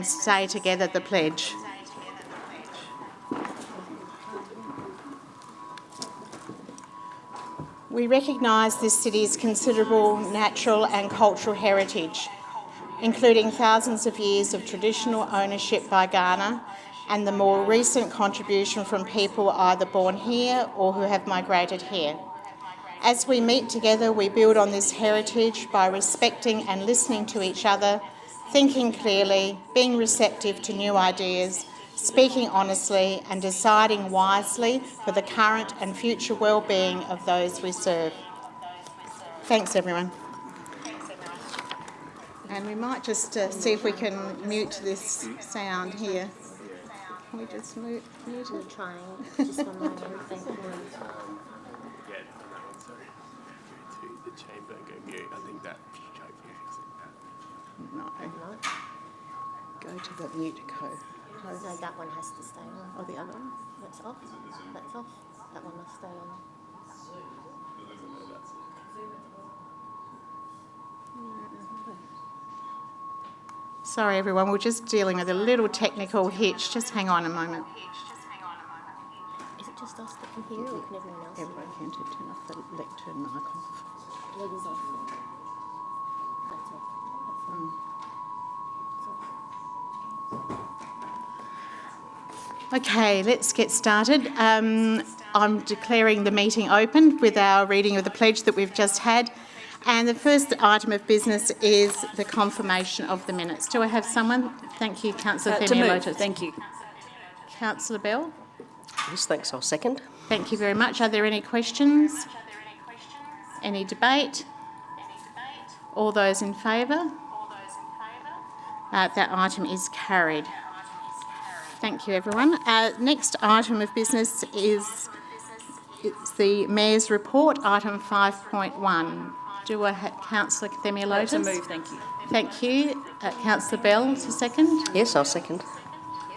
say together the pledge. We recognise this city's considerable natural and cultural heritage, including thousands of years of traditional ownership by Ghana and the more recent contribution from people either born here or who have migrated here. As we meet together, we build on this heritage by respecting and listening to each other, thinking clearly, being receptive to new ideas, speaking honestly and deciding wisely for the current and future well-being of those we serve. Thanks, everyone. And we might just see if we can mute this sound here. Can we just mute it? I'm trying. Just one moment. Thank you. Yeah, that one, sorry. Go to the chamber, go mute. I think that should hopefully fix it. No. Go to the mute code. No, that one has to stay on. Oh, the other one? That's off. That's off. That one must stay on. Sorry, everyone. We're just dealing with a little technical hitch. Just hang on a moment. Is it just us that can hear or can everyone else? Everyone can turn off the lectern mic off. It is off. That's off. That's on. It's off. Okay, let's get started. I'm declaring the meeting open with our reading of the pledge that we've just had. And the first item of business is the confirmation of the minutes. Do I have someone? Thank you, Councillor Themeliotis. Thank you. Councillor Bell? Yes, thanks. I'll second. Thank you very much. Are there any questions? Any debate? All those in favour? That item is carried. Thank you, everyone. Next item of business is the Mayor's Report, item 5.1. Do I have Councillor Themeliotis? To move, thank you. Thank you. Councillor Bell to second. Yes, I'll second.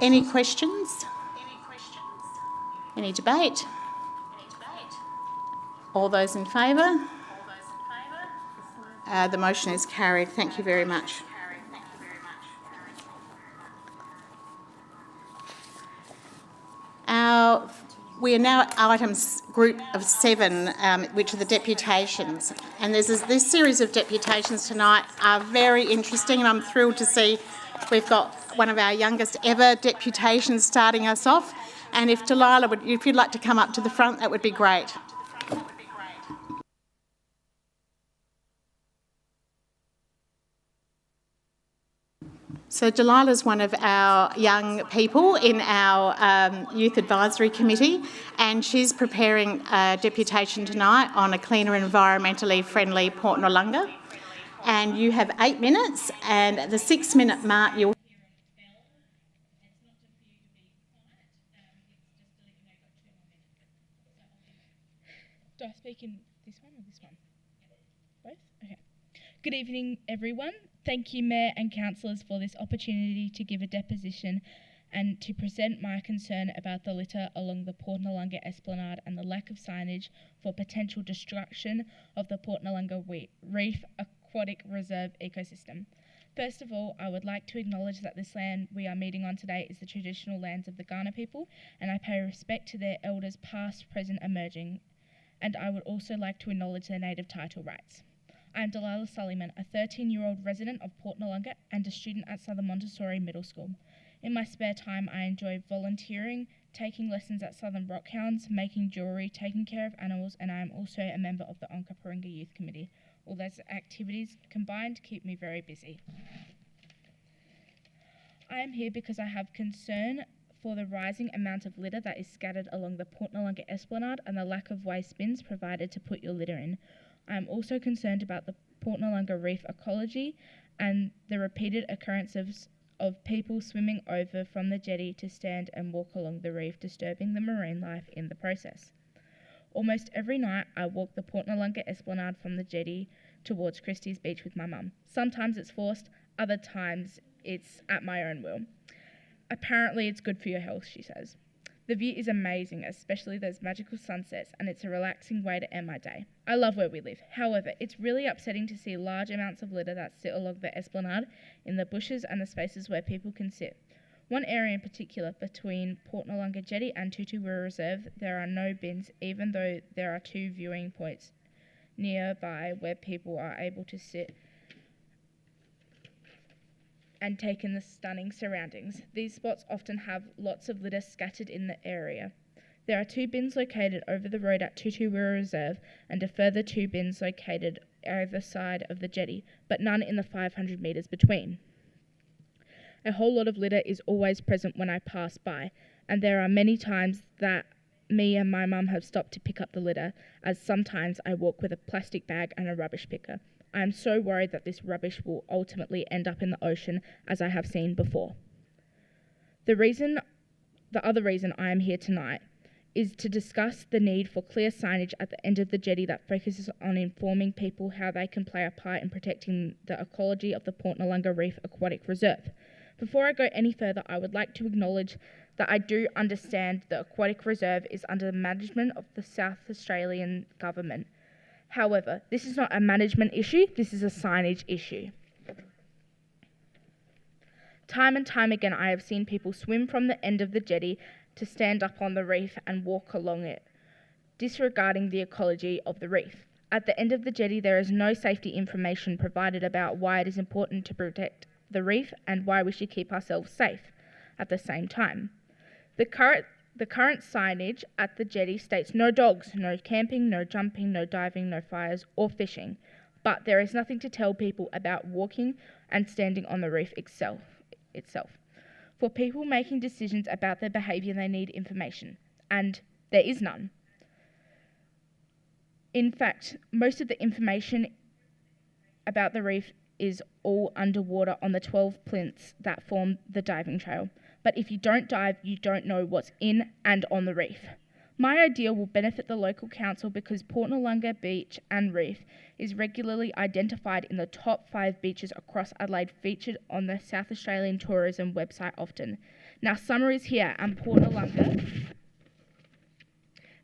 Any questions? Any debate? All those in favour? The motion is carried. Thank you very much. We are now at items group of 7, which are the deputations. And this series of deputations tonight are very interesting, and I'm thrilled to see we've got one of our youngest ever deputations starting us off. And if Delilah, if you'd like to come up to the front, that would be great. So Delilah's one of our young people in our Youth Advisory Committee, and she's preparing a deputation tonight on a cleaner, environmentally friendly Port Noarlunga. And you have 8 minutes, and at the 6-minute mark you'll... Do I speak in this one or this one? Both? Okay. Good evening, everyone. Thank you, Mayor and Councillors, for this opportunity to give a deposition and to present my concern about the litter along the Port Noarlunga Esplanade and the lack of signage for potential destruction of the Port Noarlunga Reef Aquatic Reserve ecosystem. First of all, I would like to acknowledge that this land we are meeting on today is the traditional lands of the Kaurna people, and I pay respect to their elders past, present, emerging, and I would also like to acknowledge their native title rights. I am Delilah Suleyman, a 13-year-old resident of Port Noarlunga and a student at Southern Montessori Middle School. In my spare time, I enjoy volunteering, taking lessons at Southern Rockhounds, making jewellery, taking care of animals, and I am also a member of the Onkaparinga Youth Committee. All those activities combined keep me very busy. I am here because I have concern for the rising amount of litter that is scattered along the Port Noarlunga Esplanade and the lack of waste bins provided to put your litter in. I am also concerned about the Port Noarlunga reef ecology and the repeated occurrences of people swimming over from the jetty to stand and walk along the reef, disturbing the marine life in the process. Almost every night I walk the Port Noarlunga Esplanade from the jetty towards Christies Beach with my mum. Sometimes it's forced, other times it's at my own will. Apparently it's good for your health, she says. The view is amazing, especially those magical sunsets, and it's a relaxing way to end my day. I love where we live. However, it's really upsetting to see large amounts of litter that sit along the esplanade, in the bushes and the spaces where people can sit. One area in particular, between Port Noarlunga Jetty and Tutu Wirra Reserve, there are no bins, even though there are 2 viewing points nearby where people are able to sit and take in the stunning surroundings. These spots often have lots of litter scattered in the area. There are 2 bins located over the road at Tutu Wirra Reserve and a further 2 bins located either side of the jetty, but none in the 500 metres between. A whole lot of litter is always present when I pass by, and there are many times that me and my mum have stopped to pick up the litter, as sometimes I walk with a plastic bag and a rubbish picker. I am so worried that this rubbish will ultimately end up in the ocean, as I have seen before. The other reason I am here tonight is to discuss the need for clear signage at the end of the jetty that focuses on informing people how they can play a part in protecting the ecology of the Port Noarlunga Reef Aquatic Reserve. Before I go any further, I would like to acknowledge that I do understand the Aquatic Reserve is under the management of the South Australian Government. However, this is not a management issue, this is a signage issue. Time and time again, I have seen people swim from the end of the jetty to stand up on the reef and walk along it, disregarding the ecology of the reef. At the end of the jetty, there is no safety information provided about why it is important to protect the reef and why we should keep ourselves safe at the same time. The current signage at the jetty states no dogs, no camping, no jumping, no diving, no fires or fishing, but there is nothing to tell people about walking and standing on the reef itself. For people making decisions about their behaviour, they need information, and there is none. In fact, most of the information about the reef is all underwater on the 12 plinths that form the diving trail. But if you don't dive, you don't know what's in and on the reef. My idea will benefit the local council because Port Noarlunga Beach and Reef is regularly identified in the top 5 beaches across Adelaide, featured on the South Australian tourism website often. Now summer is here, and Port Noarlunga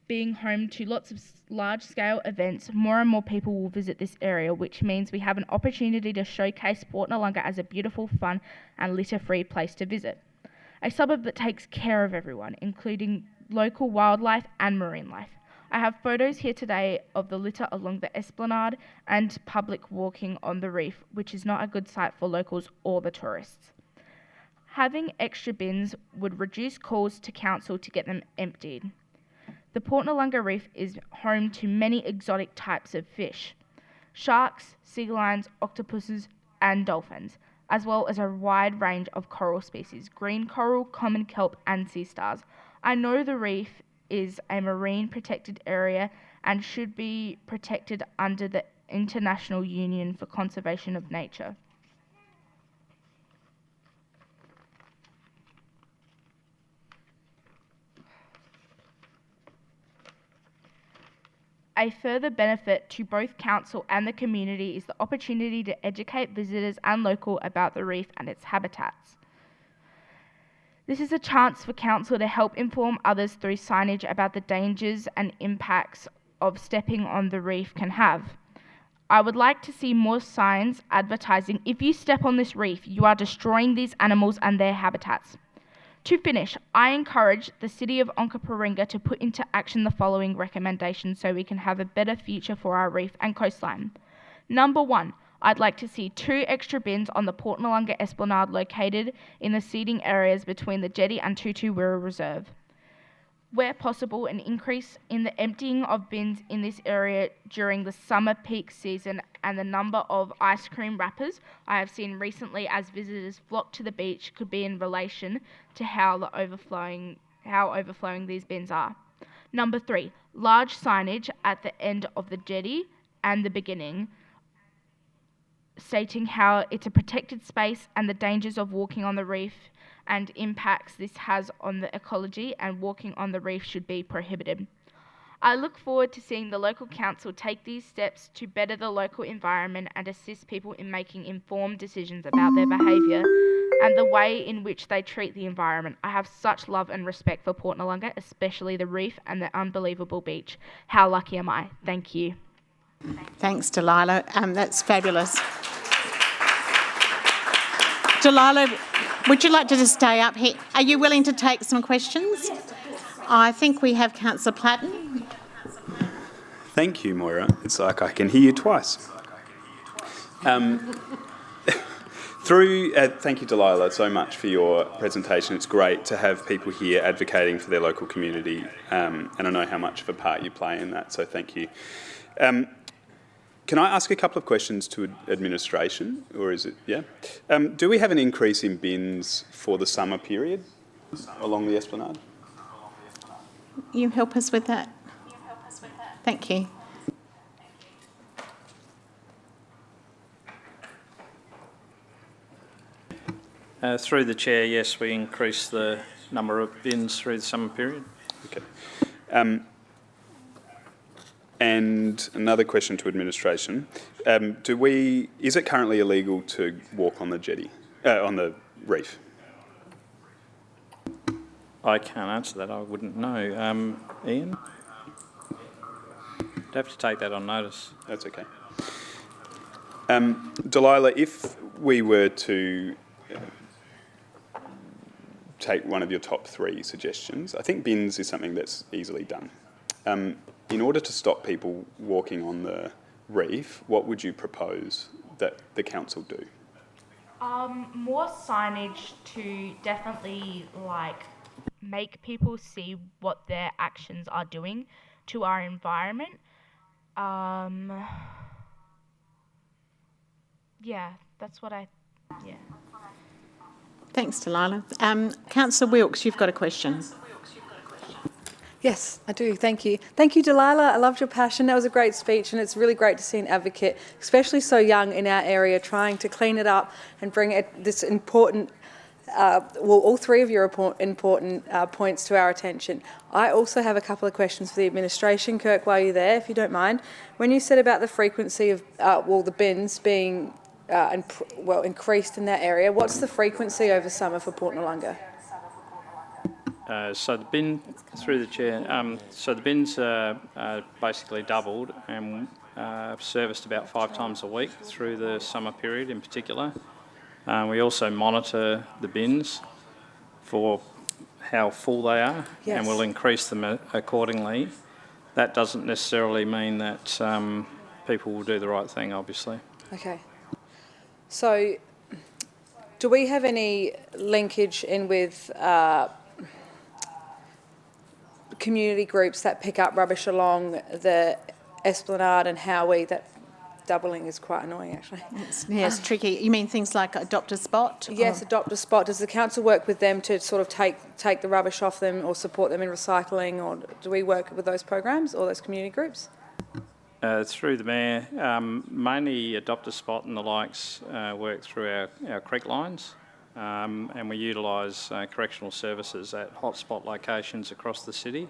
being home to lots of large-scale events, more and more people will visit this area, which means we have an opportunity to showcase Port Noarlunga as a beautiful, fun and litter-free place to visit. A suburb that takes care of everyone, including local wildlife and marine life. I have photos here today of the litter along the esplanade and public walking on the reef, which is not a good sight for locals or the tourists. Having extra bins would reduce calls to council to get them emptied. The Port Noarlunga Reef is home to many exotic types of fish: sharks, sea lions, octopuses and dolphins, as well as a wide range of coral species: green coral, common kelp and sea stars. I know the reef is a marine protected area and should be protected under the International Union for Conservation of Nature. A further benefit to both council and the community is the opportunity to educate visitors and local about the reef and its habitats. This is a chance for council to help inform others through signage about the dangers and impacts of stepping on the reef can have. I would like to see more signs advertising, if you step on this reef, you are destroying these animals and their habitats. To finish, I encourage the City of Onkaparinga to put into action the following recommendations so we can have a better future for our reef and coastline. Number 1, I'd like to see 2 extra bins on the Port Noarlunga Esplanade located in the seating areas between the jetty and Tutu Wirra Reserve. Where possible, an increase in the emptying of bins in this area during the summer peak season, and the number of ice cream wrappers I have seen recently as visitors flock to the beach could be in relation to how overflowing these bins are. Number 3, large signage at the end of the jetty and the beginning, stating how it's a protected space and the dangers of walking on the reef and impacts this has on the ecology, and walking on the reef should be prohibited. I look forward to seeing the local council take these steps to better the local environment and assist people in making informed decisions about their behaviour and the way in which they treat the environment. I have such love and respect for Port Noarlunga, especially the reef and the unbelievable beach. How lucky am I? Thank you. Thanks, Delilah. That's fabulous. Delilah, would you like to just stay up here? Are you willing to take some questions? I think we have Councillor Platten. Thank you, Moira. It's like I can hear you twice. Thank you, Delilah, so much for your presentation. It's great to have people here advocating for their local community, and I know how much of a part you play in that, so thank you. Can I ask a couple of questions to administration, or is it, yeah? Do we have an increase in bins for the summer period along the esplanade? You help us with that? Thank you. Through the chair, yes, we increased the number of bins through the summer period. Okay. And another question to administration: is it currently illegal to walk on the jetty, on the reef? I can't answer that. I wouldn't know. Ian, you'd have to take that on notice. That's okay. Delilah, if we were to take one of your top 3 suggestions, I think bins is something that's easily done. In order to stop people walking on the reef, what would you propose that the council do? More signage to definitely make people see what their actions are doing to our environment. Yeah, that's what yeah. Thanks, Delilah. Councillor Wilkes, you've got a question. Yes, I do. Thank you. Thank you, Delilah. I loved your passion. That was a great speech, and it's really great to see an advocate, especially so young in our area, trying to clean it up and bring this important, all 3 of your important points to our attention. I also have a couple of questions for the administration. Kirk, while you're there, if you don't mind. When you said about the frequency of, the bins being increased in that area, what's the frequency over summer for Port Noarlunga? So the bin, through the chair, so the bins are basically doubled and serviced about 5 times a week through the summer period in particular. We also monitor the bins for how full they are, yes, and we'll increase them accordingly. That doesn't necessarily mean that people will do the right thing, obviously. Okay. So do we have any linkage in with community groups that pick up rubbish along the esplanade and Hughues? That doubling is quite annoying, actually. It's tricky. You mean things like Adopt a Spot? Yes, Adopt a Spot. Does the council work with them to sort of take the rubbish off them or support them in recycling, or do we work with those programs or those community groups? Through the Mayor, mainly Adopt a Spot and the likes work through our creek lines, and we utilise correctional services at hotspot locations across the city.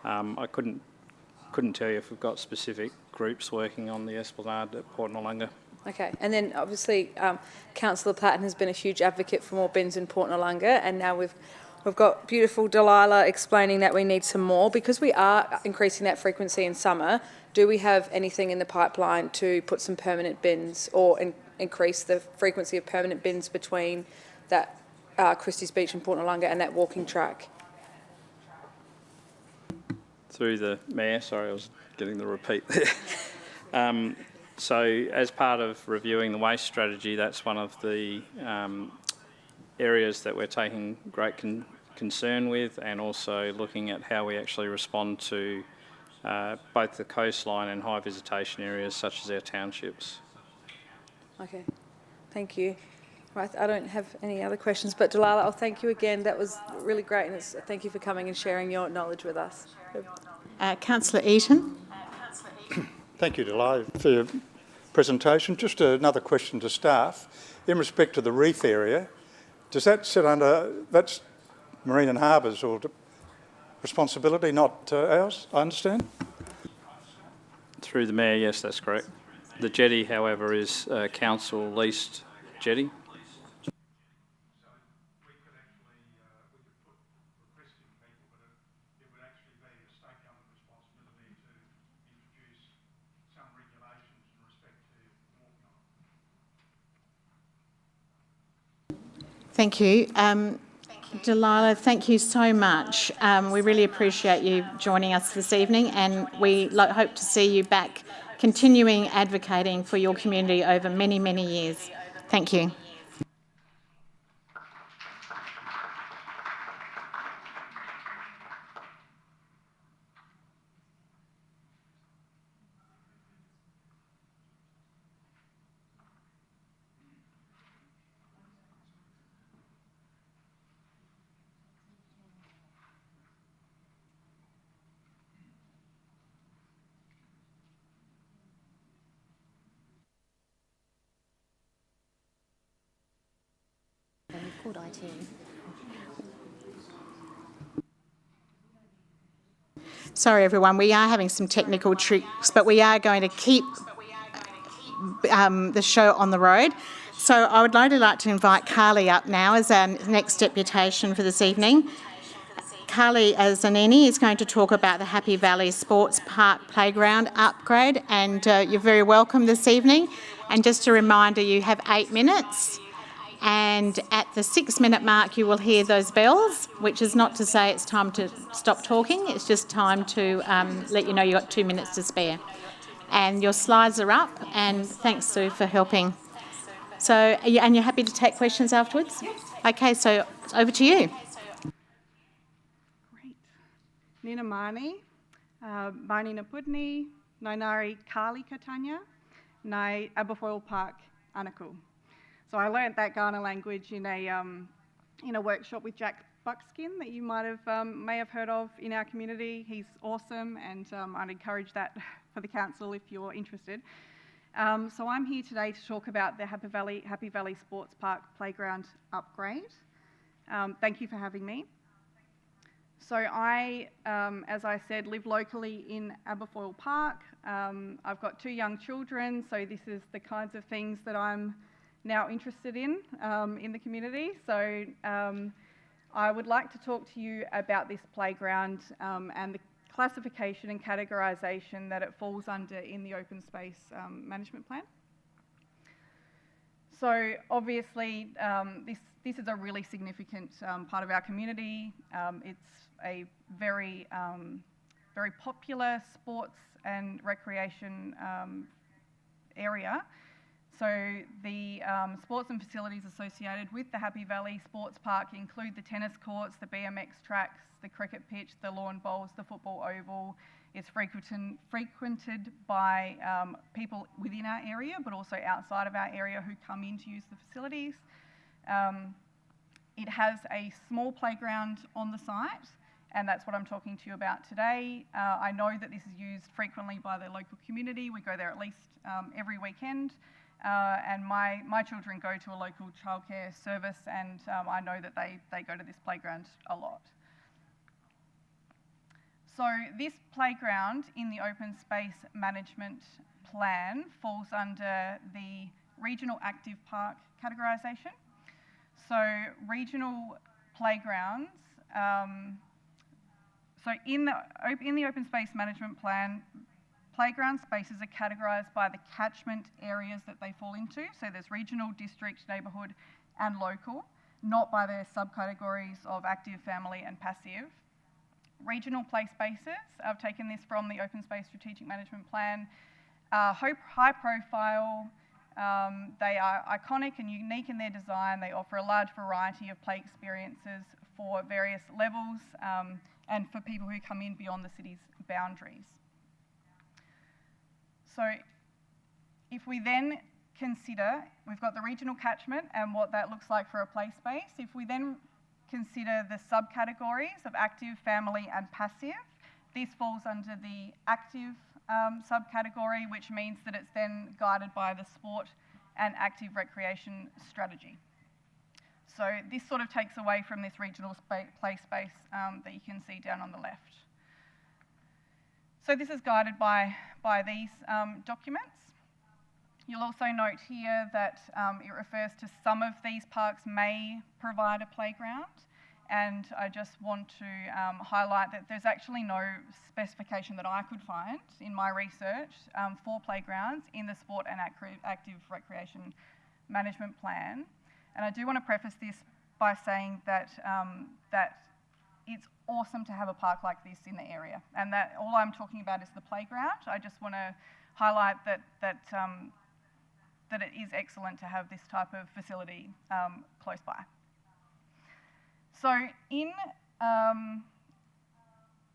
I couldn't tell you if we've got specific groups working on the esplanade at Port Noarlunga. Okay, and then obviously Councillor Platten has been a huge advocate for more bins in Port Noarlunga, and now we've got beautiful Delilah explaining that we need some more. Because we are increasing that frequency in summer, do we have anything in the pipeline to put some permanent bins or increase the frequency of permanent bins between that Christies Beach and Port Noarlunga and that walking track? Through the Mayor, sorry, I was getting the repeat there. So as part of reviewing the waste strategy, that's one of the areas that we're taking great concern with, and also looking at how we actually respond to both the coastline and high visitation areas such as our townships. Okay, thank you. Right, I don't have any other questions, but Delilah, I'll thank you again. That was really great, and thank you for coming and sharing your knowledge with us. Councillor Eaton. Thank you, Delilah, for your presentation. Just another question to staff. In respect to the reef area, does that sit under, that's Marine and Harbours, or responsibility, not ours, I understand? Through the Mayor, yes, that's correct. The jetty, however, is a council-leased jetty. Thank you. Delilah, thank you so much. We really appreciate you joining us this evening, and we hope to see you back continuing advocating for your community over many, many years. Thank you. Called ITM. Sorry everyone, we are having some technical tricks, but we are going to keep the show on the road. So I would like to invite Carly up now as our next deputation for this evening. Carly Zanini is going to talk about the Happy Valley Sports Park Playground upgrade, and you're very welcome this evening. And just a reminder, you have 8 minutes. And at the 6-minute mark, you will hear those bells, which is not to say it's time to stop talking. It's just time to let you know you've got 2 minutes to spare. And your slides are up, and thanks, Sue, for helping. So, and you're happy to take questions afterwards? Okay, so it's over to you. Great. Nina Mani, Mani Napudni, Nainari Kali Katanya, Nai Aberfoyle Park Anaku. So I learnt that Kaurna language in a workshop with Jack Buckskin that you may have heard of in our community. He's awesome, and I'd encourage that for the council if you're interested. So I'm here today to talk about the Happy Valley Sports Park Playground upgrade. Thank you for having me. So I, as I said, live locally in Aberfoyle Park. I've got 2 young children, so this is the kinds of things that I'm now interested in the community. So I would like to talk to you about this playground and the classification and categorisation that it falls under in the open space management plan. So obviously this is a really significant part of our community. It's a very, very popular sports and recreation area. So the sports and facilities associated with the Happy Valley Sports Park include the tennis courts, the BMX tracks, the cricket pitch, the lawn bowls, the football oval. It's frequented by people within our area, but also outside of our area who come in to use the facilities. It has a small playground on the site, and that's what I'm talking to you about today. I know that this is used frequently by the local community. We go there at least every weekend. And my children go to a local childcare service, and I know that they go to this playground a lot. So this playground in the open space management plan falls under the regional active park categorisation. So regional playgrounds, so in the open space management plan, playground spaces are categorised by the catchment areas that they fall into. So there's regional, district, neighbourhood and local, not by their subcategories of active, family and passive. Regional play spaces, I've taken this from the Open Space Strategic Management Plan, high profile, they are iconic and unique in their design. They offer a large variety of play experiences for various levels and for people who come in beyond the city's boundaries. So if we then consider, we've got the regional catchment and what that looks like for a play space. If we then consider the subcategories of active, family and passive, this falls under the active subcategory, which means that it's then guided by the sport and active recreation strategy. So this sort of takes away from this regional play space that you can see down on the left. So this is guided by these documents. You'll also note here that it refers to some of these parks may provide a playground, and I just want to highlight that there's actually no specification that I could find in my research for playgrounds in the Sport and Active Recreation Management Plan. And I do want to preface this by saying that that it's awesome to have a park like this in the area, and that all I'm talking about is the playground. I just want to highlight that it is excellent to have this type of facility close by. So in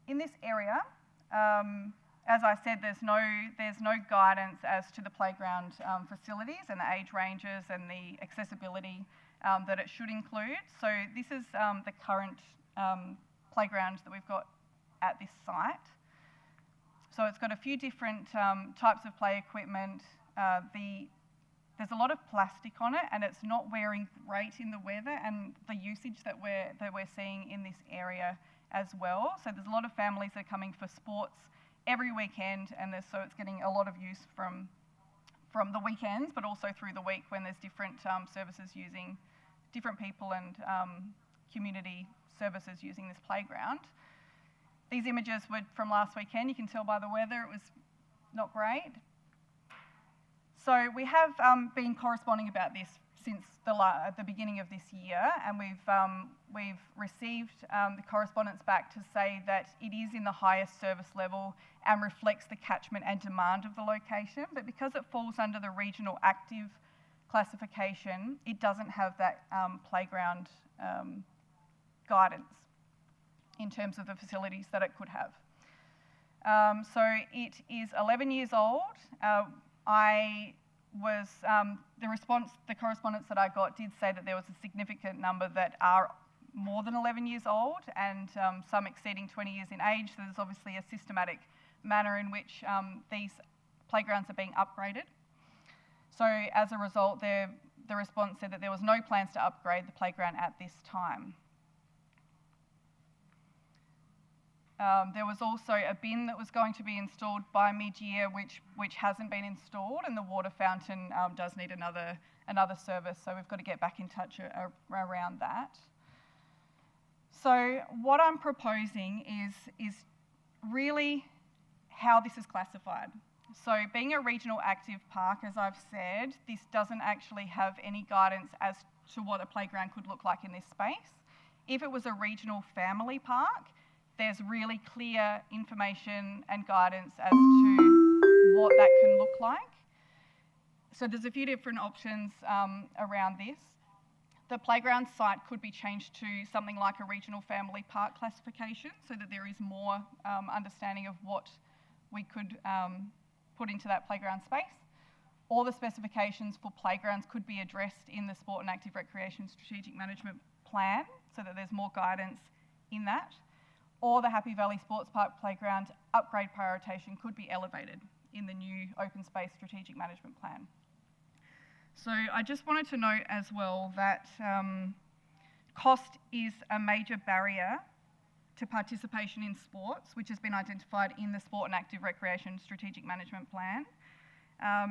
this area, as I said, there's no guidance as to the playground facilities and the age ranges and the accessibility that it should include. So this is the current playground that we've got at this site. So it's got a few different types of play equipment. There's a lot of plastic on it, and it's not wearing great in the weather and the usage that we're seeing in this area as well. So there's a lot of families that are coming for sports every weekend, and so it's getting a lot of use from the weekends, but also through the week when there's different services using, different people and community services using this playground. These images were from last weekend. You can tell by the weather it was not great. So we have been corresponding about this since the beginning of this year, and we've received the correspondence back to say that it is in the highest service level and reflects the catchment and demand of the location, but because it falls under the regional active classification, it doesn't have that playground guidance in terms of the facilities that it could have. So it is 11 years old. The correspondence that I got did say that there was a significant number that are more than 11 years old, and some exceeding 20 years in age. So there's obviously a systematic manner in which these playgrounds are being upgraded. So as a result, the response said that there was no plans to upgrade the playground at this time. There was also a bin that was going to be installed by mid-year, which hasn't been installed, and the water fountain does need another service, so we've got to get back in touch around that. So what I'm proposing is really how this is classified. So being a regional active park, as I've said, this doesn't actually have any guidance as to what a playground could look like in this space. If it was a regional family park, there's really clear information and guidance as to what that can look like. So there's a few different options around this. The playground site could be changed to something like a regional family park classification so that there is more understanding of what we could put into that playground space. All the specifications for playgrounds could be addressed in the Sport and Active Recreation Strategic Management Plan so that there's more guidance in that. Or the Happy Valley Sports Park playground upgrade prioritisation could be elevated in the new Open Space Strategic Management Plan. So I just wanted to note as well that cost is a major barrier to participation in sports, which has been identified in the Sport and Active Recreation Strategic Management Plan.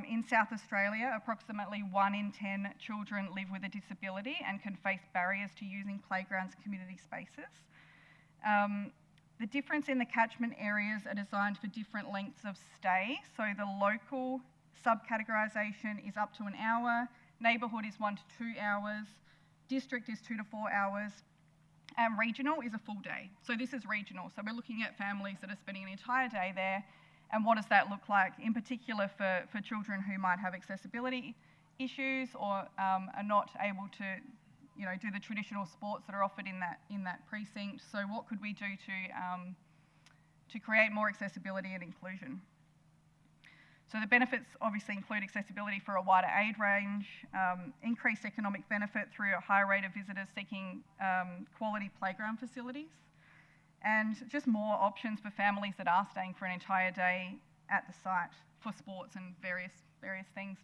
In South Australia, approximately 1 in 10 children live with a disability and can face barriers to using playgrounds and community spaces. The difference in the catchment areas are designed for different lengths of stay. So the local subcategorisation is up to an hour, neighbourhood is 1 to 2 hours, district is 2 to 4 hours, and regional is a full day. So this is regional. So we're looking at families that are spending an entire day there, and what does that look like, in particular for children who might have accessibility issues or are not able to do the traditional sports that are offered in that precinct. So what could we do to create more accessibility and inclusion? So the benefits obviously include accessibility for a wider age range, increased economic benefit through a higher rate of visitors seeking quality playground facilities, and just more options for families that are staying for an entire day at the site for sports and various things.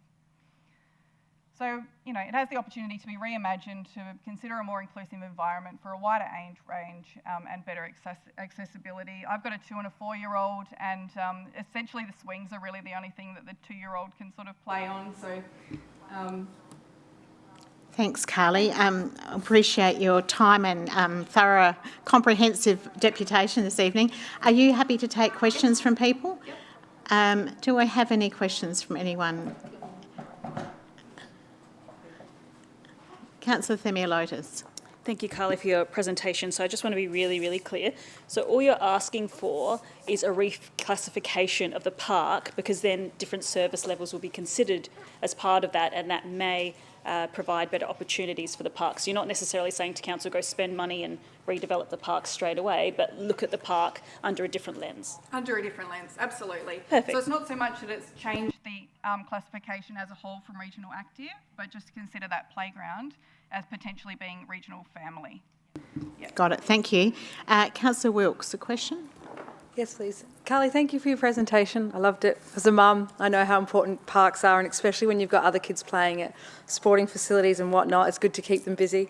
So, you know, it has the opportunity to be reimagined to consider a more inclusive environment for a wider age range and better accessibility. I've got a 2- and a 4-year-old, and essentially the swings are really the only thing that the 2-year-old can sort of play on. So, Thanks, Carly. Appreciate your time and thorough, comprehensive deputation this evening. Are you happy to take questions from people? Yep. Do I have any questions from anyone? Councillor Themeliotis. Thank you, Carly, for your presentation. So I just want to be really, really clear. So all you're asking for is a reclassification of the park, because then different service levels will be considered as part of that, and that may provide better opportunities for the park. So you're not necessarily saying to council, go spend money and redevelop the park straight away, but look at the park under a different lens. Under a different lens, absolutely. Perfect. So it's not so much that it's changed the classification as a whole from regional active, but just consider that playground as potentially being regional family. Yep. Got it, thank you. Councillor Wilkes, a question? Yes, please. Carly, thank you for your presentation. I loved it. As a mum, I know how important parks are, and especially when you've got other kids playing at sporting facilities and whatnot, it's good to keep them busy.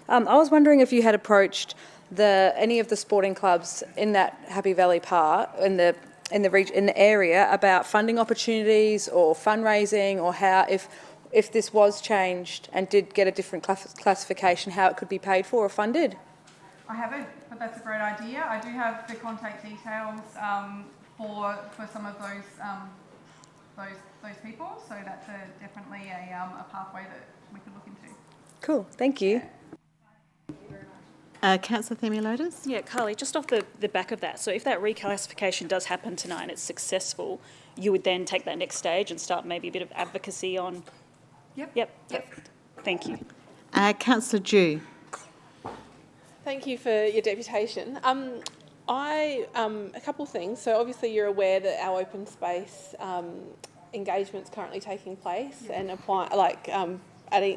I was wondering if you had approached any of the sporting clubs in that Happy Valley Park, in the area, about funding opportunities or fundraising, or how, if this was changed and did get a different classification, how it could be paid for or funded? I haven't, but that's a great idea. I do have the contact details for some of those people, so that's definitely a pathway that we could look into. Cool, thank you. Councillor Themeliotis? Yeah, Carly, just off the back of that, so if that reclassification does happen tonight and it's successful, you would then take that next stage and start maybe a bit of advocacy on... Yep. Thank you. Councillor Dew. Thank you for your deputation. A couple of things. So obviously you're aware that our open space engagement's currently taking place, and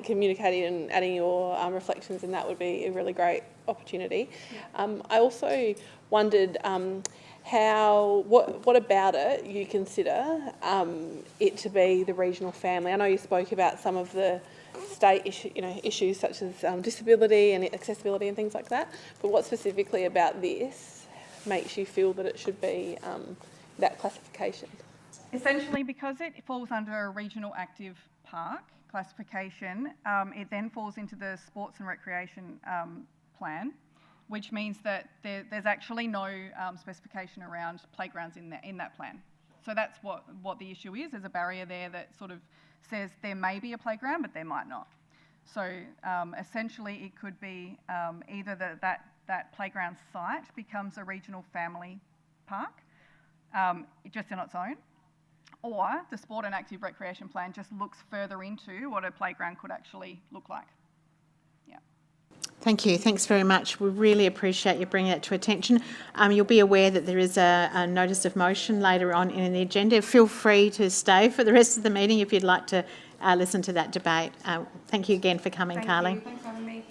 communicating and adding your reflections, and that would be a really great opportunity. I also wondered what about it you consider it to be the regional family. I know you spoke about some of the state issues such as disability and accessibility and things like that, but what specifically about this makes you feel that it should be that classification? Essentially, because it falls under a regional active park classification, it then falls into the sports and recreation plan, which means that there's actually no specification around playgrounds in that plan. So that's what the issue is. There's a barrier there that sort of says there may be a playground, but there might not. So essentially, it could be either that playground site becomes a regional family park, just on its own, or the sport and active recreation plan just looks further into what a playground could actually look like. Yeah. Thank you. Thanks very much. We really appreciate you bringing it to attention. You'll be aware that there is a notice of motion later on in the agenda. Feel free to stay for the rest of the meeting if you'd like to listen to that debate. Thank you again for coming, Carly. Thank you. Thanks for having me.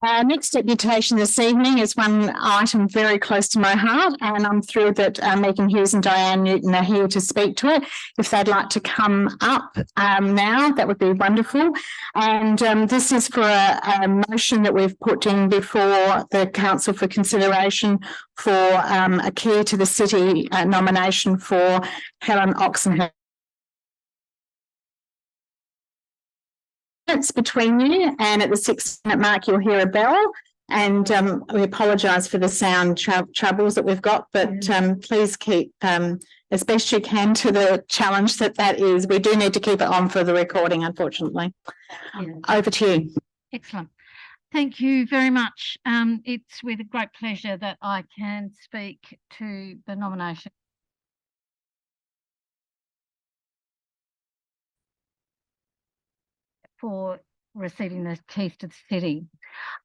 Our next deputation this evening is one item very close to my heart, and I'm thrilled that Megan Hughes and Dianne Newton are here to speak to it. If they'd like to come up now, that would be wonderful. And this is for a motion that we've put in before the council for consideration for a Key to the City nomination for Helen Oxenham. It's between you, and at the 6-minute mark you'll hear a bell, and we apologise for the sound troubles that we've got, but please keep as best you can to the challenge that is. We do need to keep it on for the recording, unfortunately. Yeah. Over to you. Excellent. Thank you very much. It's with great pleasure that I can speak to the nomination for receiving the keys to the city.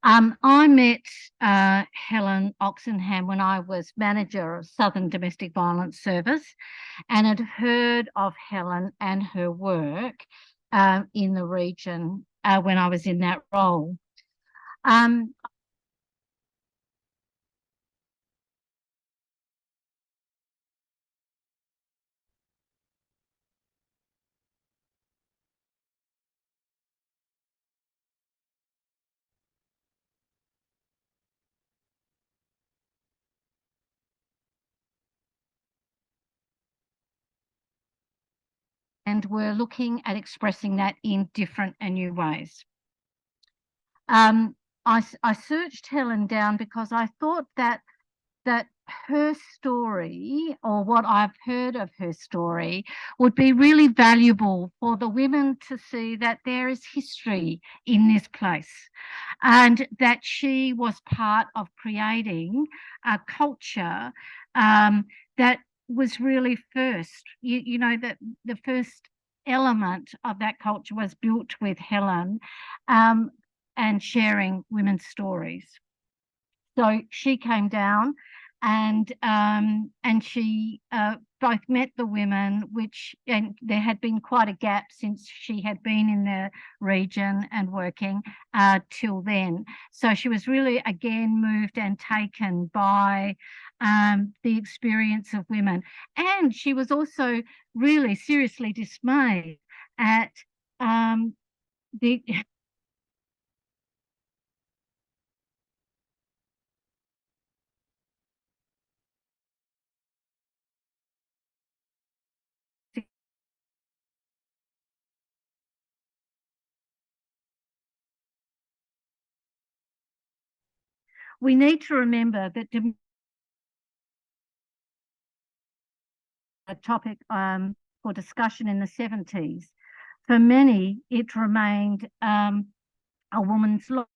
I met Helen Oxenham when I was manager of Southern Domestic Violence Service, and had heard of Helen and her work in the region when I was in that role. and we're looking at expressing that in different and new ways. I searched Helen down because I thought that her story, or what I've heard of her story, would be really valuable for the women to see that there is history in this place, and that she was part of creating a culture that was really first. You know, that the first element of that culture was built with Helen and sharing women's stories. So she came down and she both met the women, and there had been quite a gap since she had been in the region and working till then. So she was really again moved and taken by the experience of women. And she was also really seriously dismayed at the we need to remember that a topic for discussion in the 70s. For many, it remained a woman's life.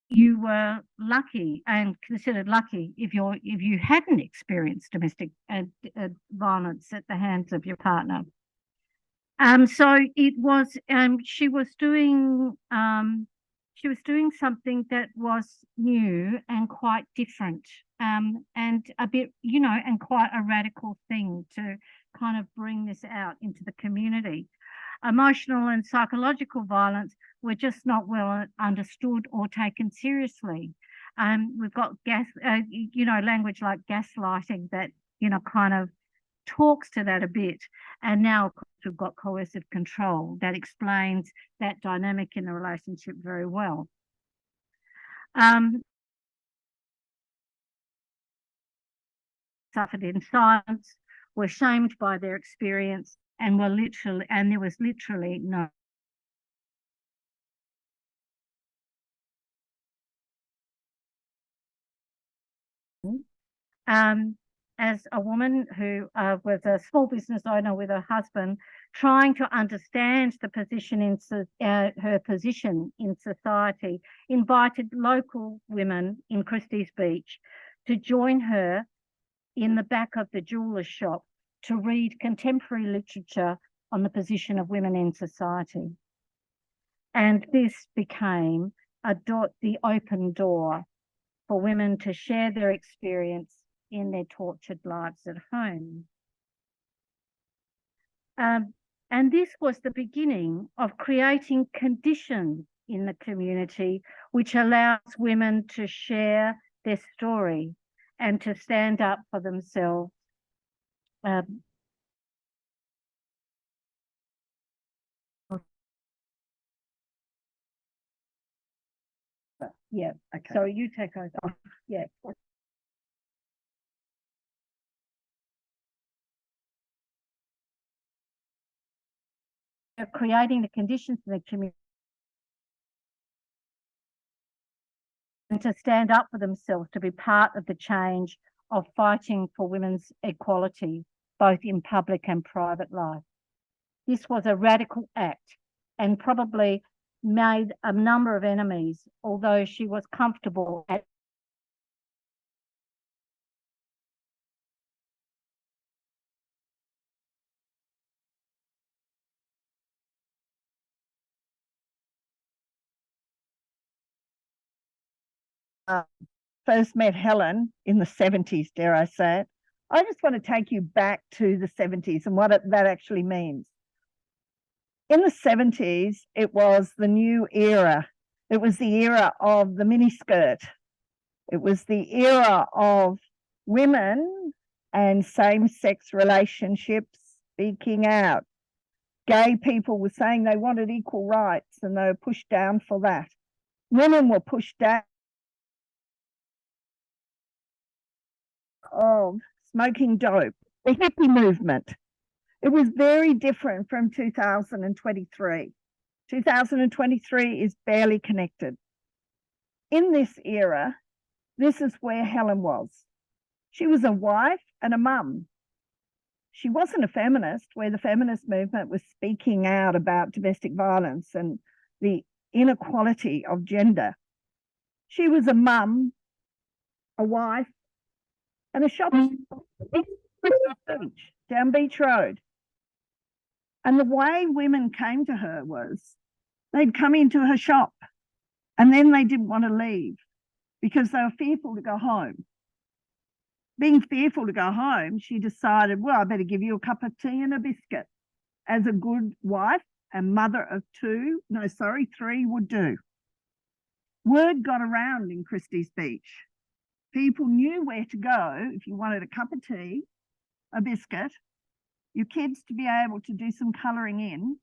You were lucky and considered lucky if you hadn't experienced domestic violence at the hands of your partner. So it was she was doing something that was new and quite different, and a bit, you know, and quite a radical thing to kind of bring this out into the community. Emotional and psychological violence were just not well understood or taken seriously. We've got language like gaslighting that, you know, kind of talks to that a bit. And now, of course, we've got coercive control that explains that dynamic in the relationship very well. Suffered in silence, were shamed by their experience, and there was literally no as a woman who was a small business owner with her husband, trying to understand the position in her position in society, invited local women in Christies Beach to join her in the back of the jeweller's shop to read contemporary literature on the position of women in society. And this became the open door for women to share their experience in their tortured lives at home. And this was the beginning of creating conditions in the community which allows women to share their story and to stand up for themselves. Yeah, okay. So you take over. Yeah. Creating the conditions in the community and to stand up for themselves, to be part of the change of fighting for women's equality, both in public and private life. This was a radical act and probably made a number of enemies, although she was comfortable at first met Helen in the 70s, dare I say it. I just want to take you back to the 70s and what that actually means. In the 70s, it was the new era. It was the era of the miniskirt. It was the era of women and same-sex relationships speaking out. Gay people were saying they wanted equal rights and they were pushed down for that. Women were pushed down of smoking dope, the hippie movement. It was very different from 2023. 2023 is barely connected. In this era, this is where Helen was. She was a wife and a mum. She wasn't a feminist, where the feminist movement was speaking out about domestic violence and the inequality of gender. She was a mum, a wife, and a shop down Beach Road. And the way women came to her was they'd come into her shop and then they didn't want to leave because they were fearful to go home. Being fearful to go home, she decided, well, I better give you a cup of tea and a biscuit. As a good wife and mother of three would do. Word got around in Christies Beach. People knew where to go if you wanted a cup of tea, a biscuit, your kids to be able to do some colouring in,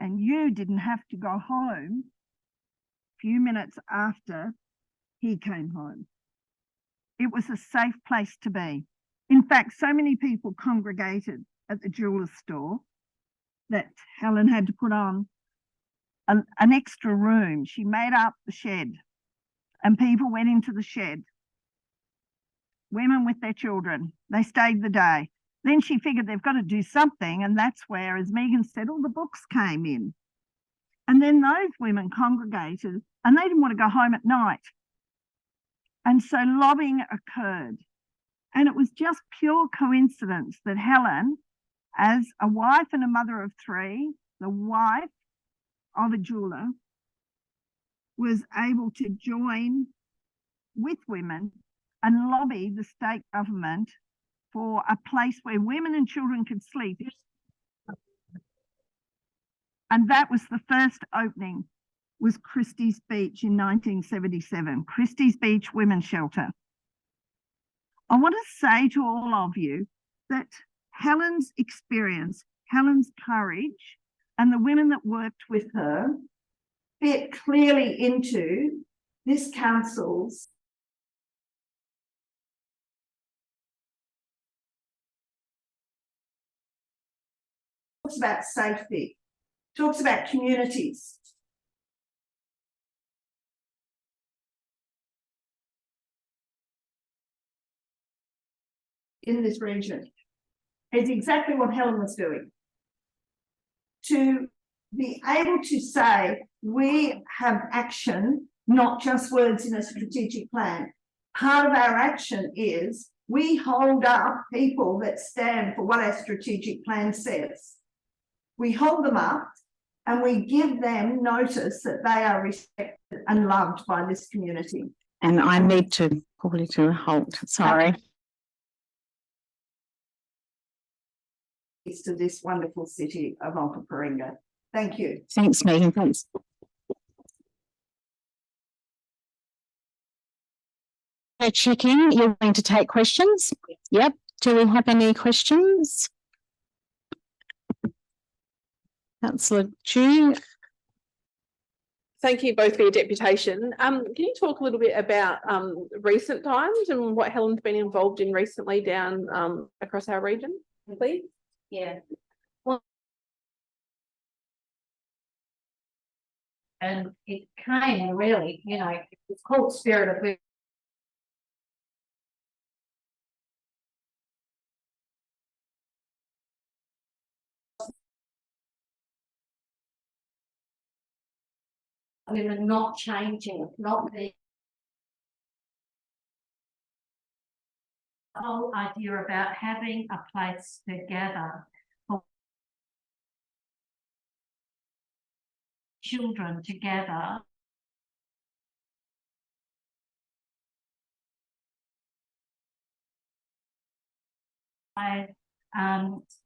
and you didn't have to go home a few minutes after he came home. It was a safe place to be. In fact, so many people congregated at the jeweller's store that Helen had to put on an extra room. She made up the shed and people went into the shed. Women with their children, they stayed the day. Then she figured they've got to do something, and that's where, as Megan said, all the books came in. And then those women congregated and they didn't want to go home at night. And so lobbying occurred. And it was just pure coincidence that Helen, as a wife and a mother of three, the wife of a jeweller, was able to join with women and lobby the state government for a place where women and children could sleep. And that was the first opening, was Christies Beach in 1977, Christies Beach Women's Shelter. I want to say to all of you that Helen's experience, Helen's courage, and the women that worked with her fit clearly into this council's talks about safety, talks about communities. In this region. It's exactly what Helen was doing. To be able to say, we have action, not just words in a strategic plan. Part of our action is we hold up people that stand for what our strategic plan says. We hold them up and we give them notice that they are respected and loved by this community. And I need to pull you to a halt, sorry. To this wonderful city of Oxenham. Thank you. Thanks, Megan. Thanks. Checking, you're going to take questions? Yep. Do we have any questions? Councillor Chu. Thank you both for your deputation. Can you talk a little bit about recent times and what Helen's been involved in recently down across our region, please? Yeah. Well, and it came really, you know, it's called Spirit of women not changing, not being the whole idea about having a place together for children together.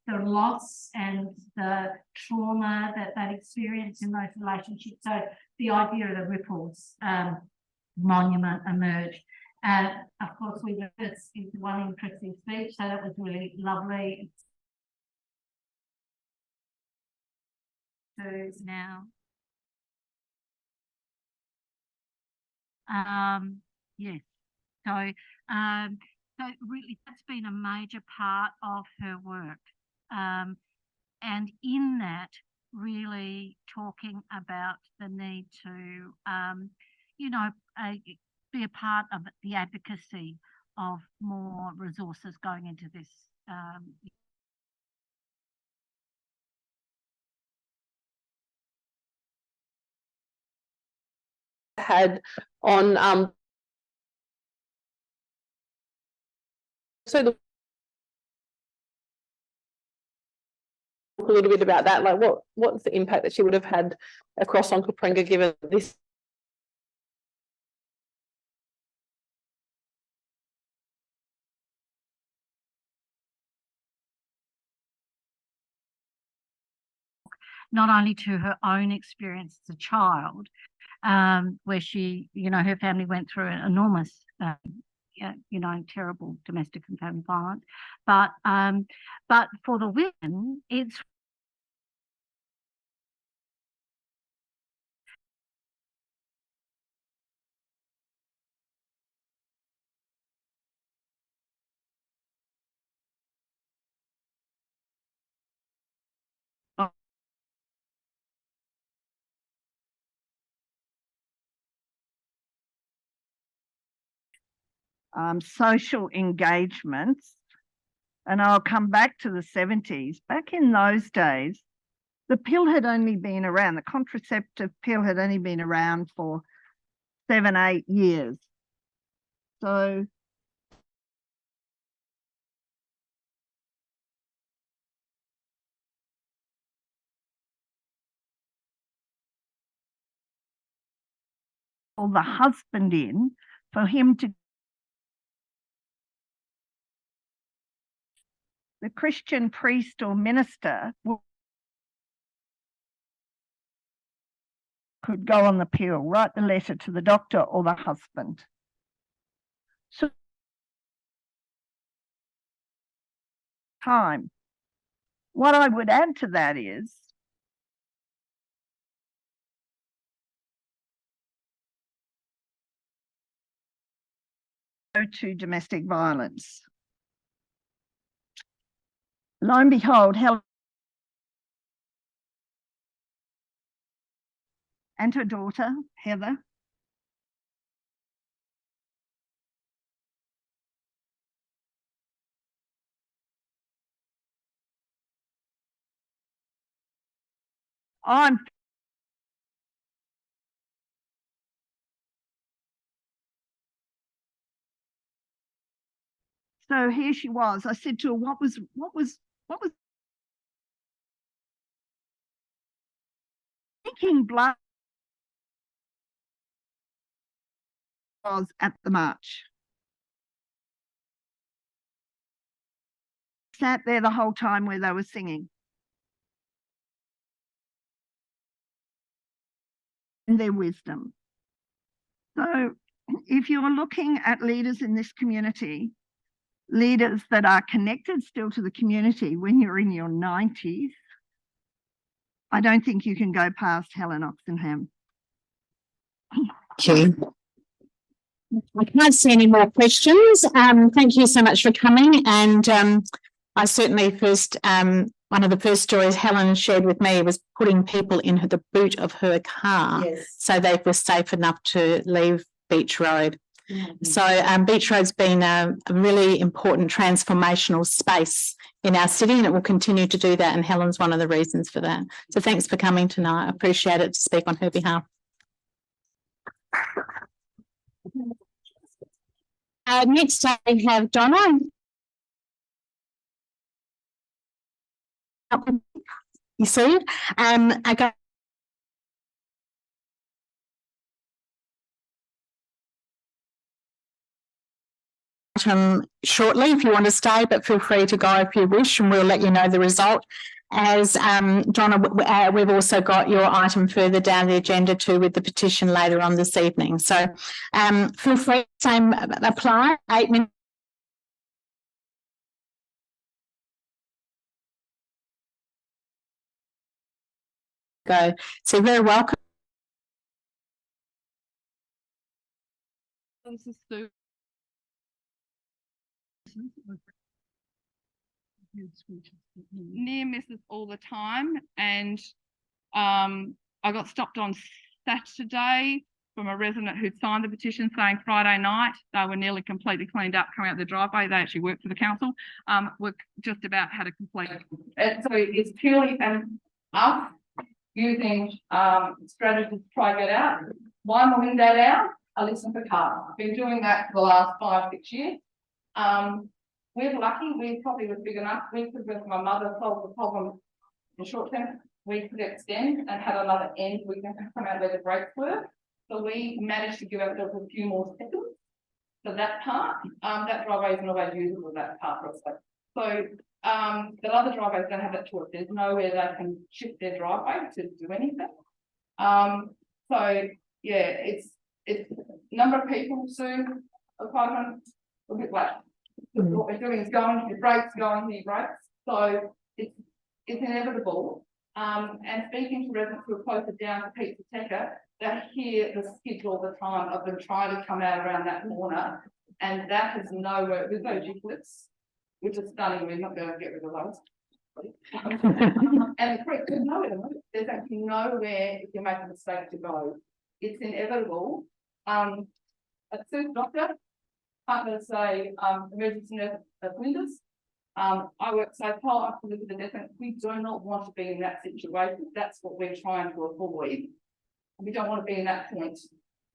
The loss and the trauma that they've experienced in those relationships. So the idea of the ripples monument emerged. Of course, we were first into one in Christies Beach, so that was really lovely. So now, yes. So So really, that's been a major part of her work. And in that, really talking about the need to, be a part of the advocacy of more resources going into this. Had on so a little bit about that, like what's the impact that she would have had across Uncle Prenga given this? Not only to her own experience as a child, where she, her family went through an enormous, terrible domestic and family violence, but for the women, it's social engagements, and I'll come back to the 70s. Back in those days, the pill had only been around, the contraceptive pill had only been around for 7-8 years. So the husband in for him to, the Christian priest or minister could go on the pill, write the letter to the doctor or the husband. So time. What I would add to that is to domestic violence. Lo and behold, Helen and her daughter, Heather, so here she was. I said to her, what was thinking blood was at the march. Sat there the whole time where they were singing. And their wisdom. So if you're looking at leaders in this community, leaders that are connected still to the community when you're in your 90s, I don't think you can go past Helen Oxenham. Thank you. I can't see any more questions. Thank you so much for coming. And I certainly one of the first stories Helen shared with me was putting people in the boot of her car, so they were safe enough to leave Beach Road. Mm-hmm. So Beach Road's been a really important transformational space in our city, and it will continue to do that, and Helen's one of the reasons for that. So thanks for coming tonight. I appreciate it to speak on her behalf. Next up we have Donna. You see it? I got shortly if you want to stay, but feel free to go if you wish, and we'll let you know the result. As Donna, we've also got your item further down the agenda too with the petition later on this evening. So feel free, same apply, 8 minutes. Go. So you're very welcome. This is Sue. near misses all the time, and I got stopped on Saturday from a resident who'd signed the petition saying Friday night they were nearly completely cleaned up coming out the driveway. They actually worked for the council. We're just about had a complete. So it's purely us using strategies to try to get out. Why am I moving that out? I listen for cars. I've been doing that for the last 5-6 years. We're lucky. We probably were big enough. We could, with my mother, solve the problem in short term. We could extend and have another end. We can come out where the brakes were. So we managed to give ourselves a few more seconds for that part. That driveway is not always usable, that part also. So the other driveways don't have that choice. There's nowhere they can shift their driveway to do anything. So yeah, it's number of people soon. Apartment a bit late. What we're doing is going here, brakes, going here, brakes. So it's inevitable. And speaking to residents who are closer down to Pizza Tecker, they hear the skids all the time of them trying to come out around that corner, and that has nowhere. There's no jiglets, which is stunning. We're not going to get rid of those. And the creek, there's nowhere to move. There's actually nowhere if you make a mistake to go. It's inevitable. A third doctor, partners say emergency nurse at Flinders. I work so far up to look at the difference. We do not want to be in that situation. That's what we're trying to avoid. We don't want to be in that point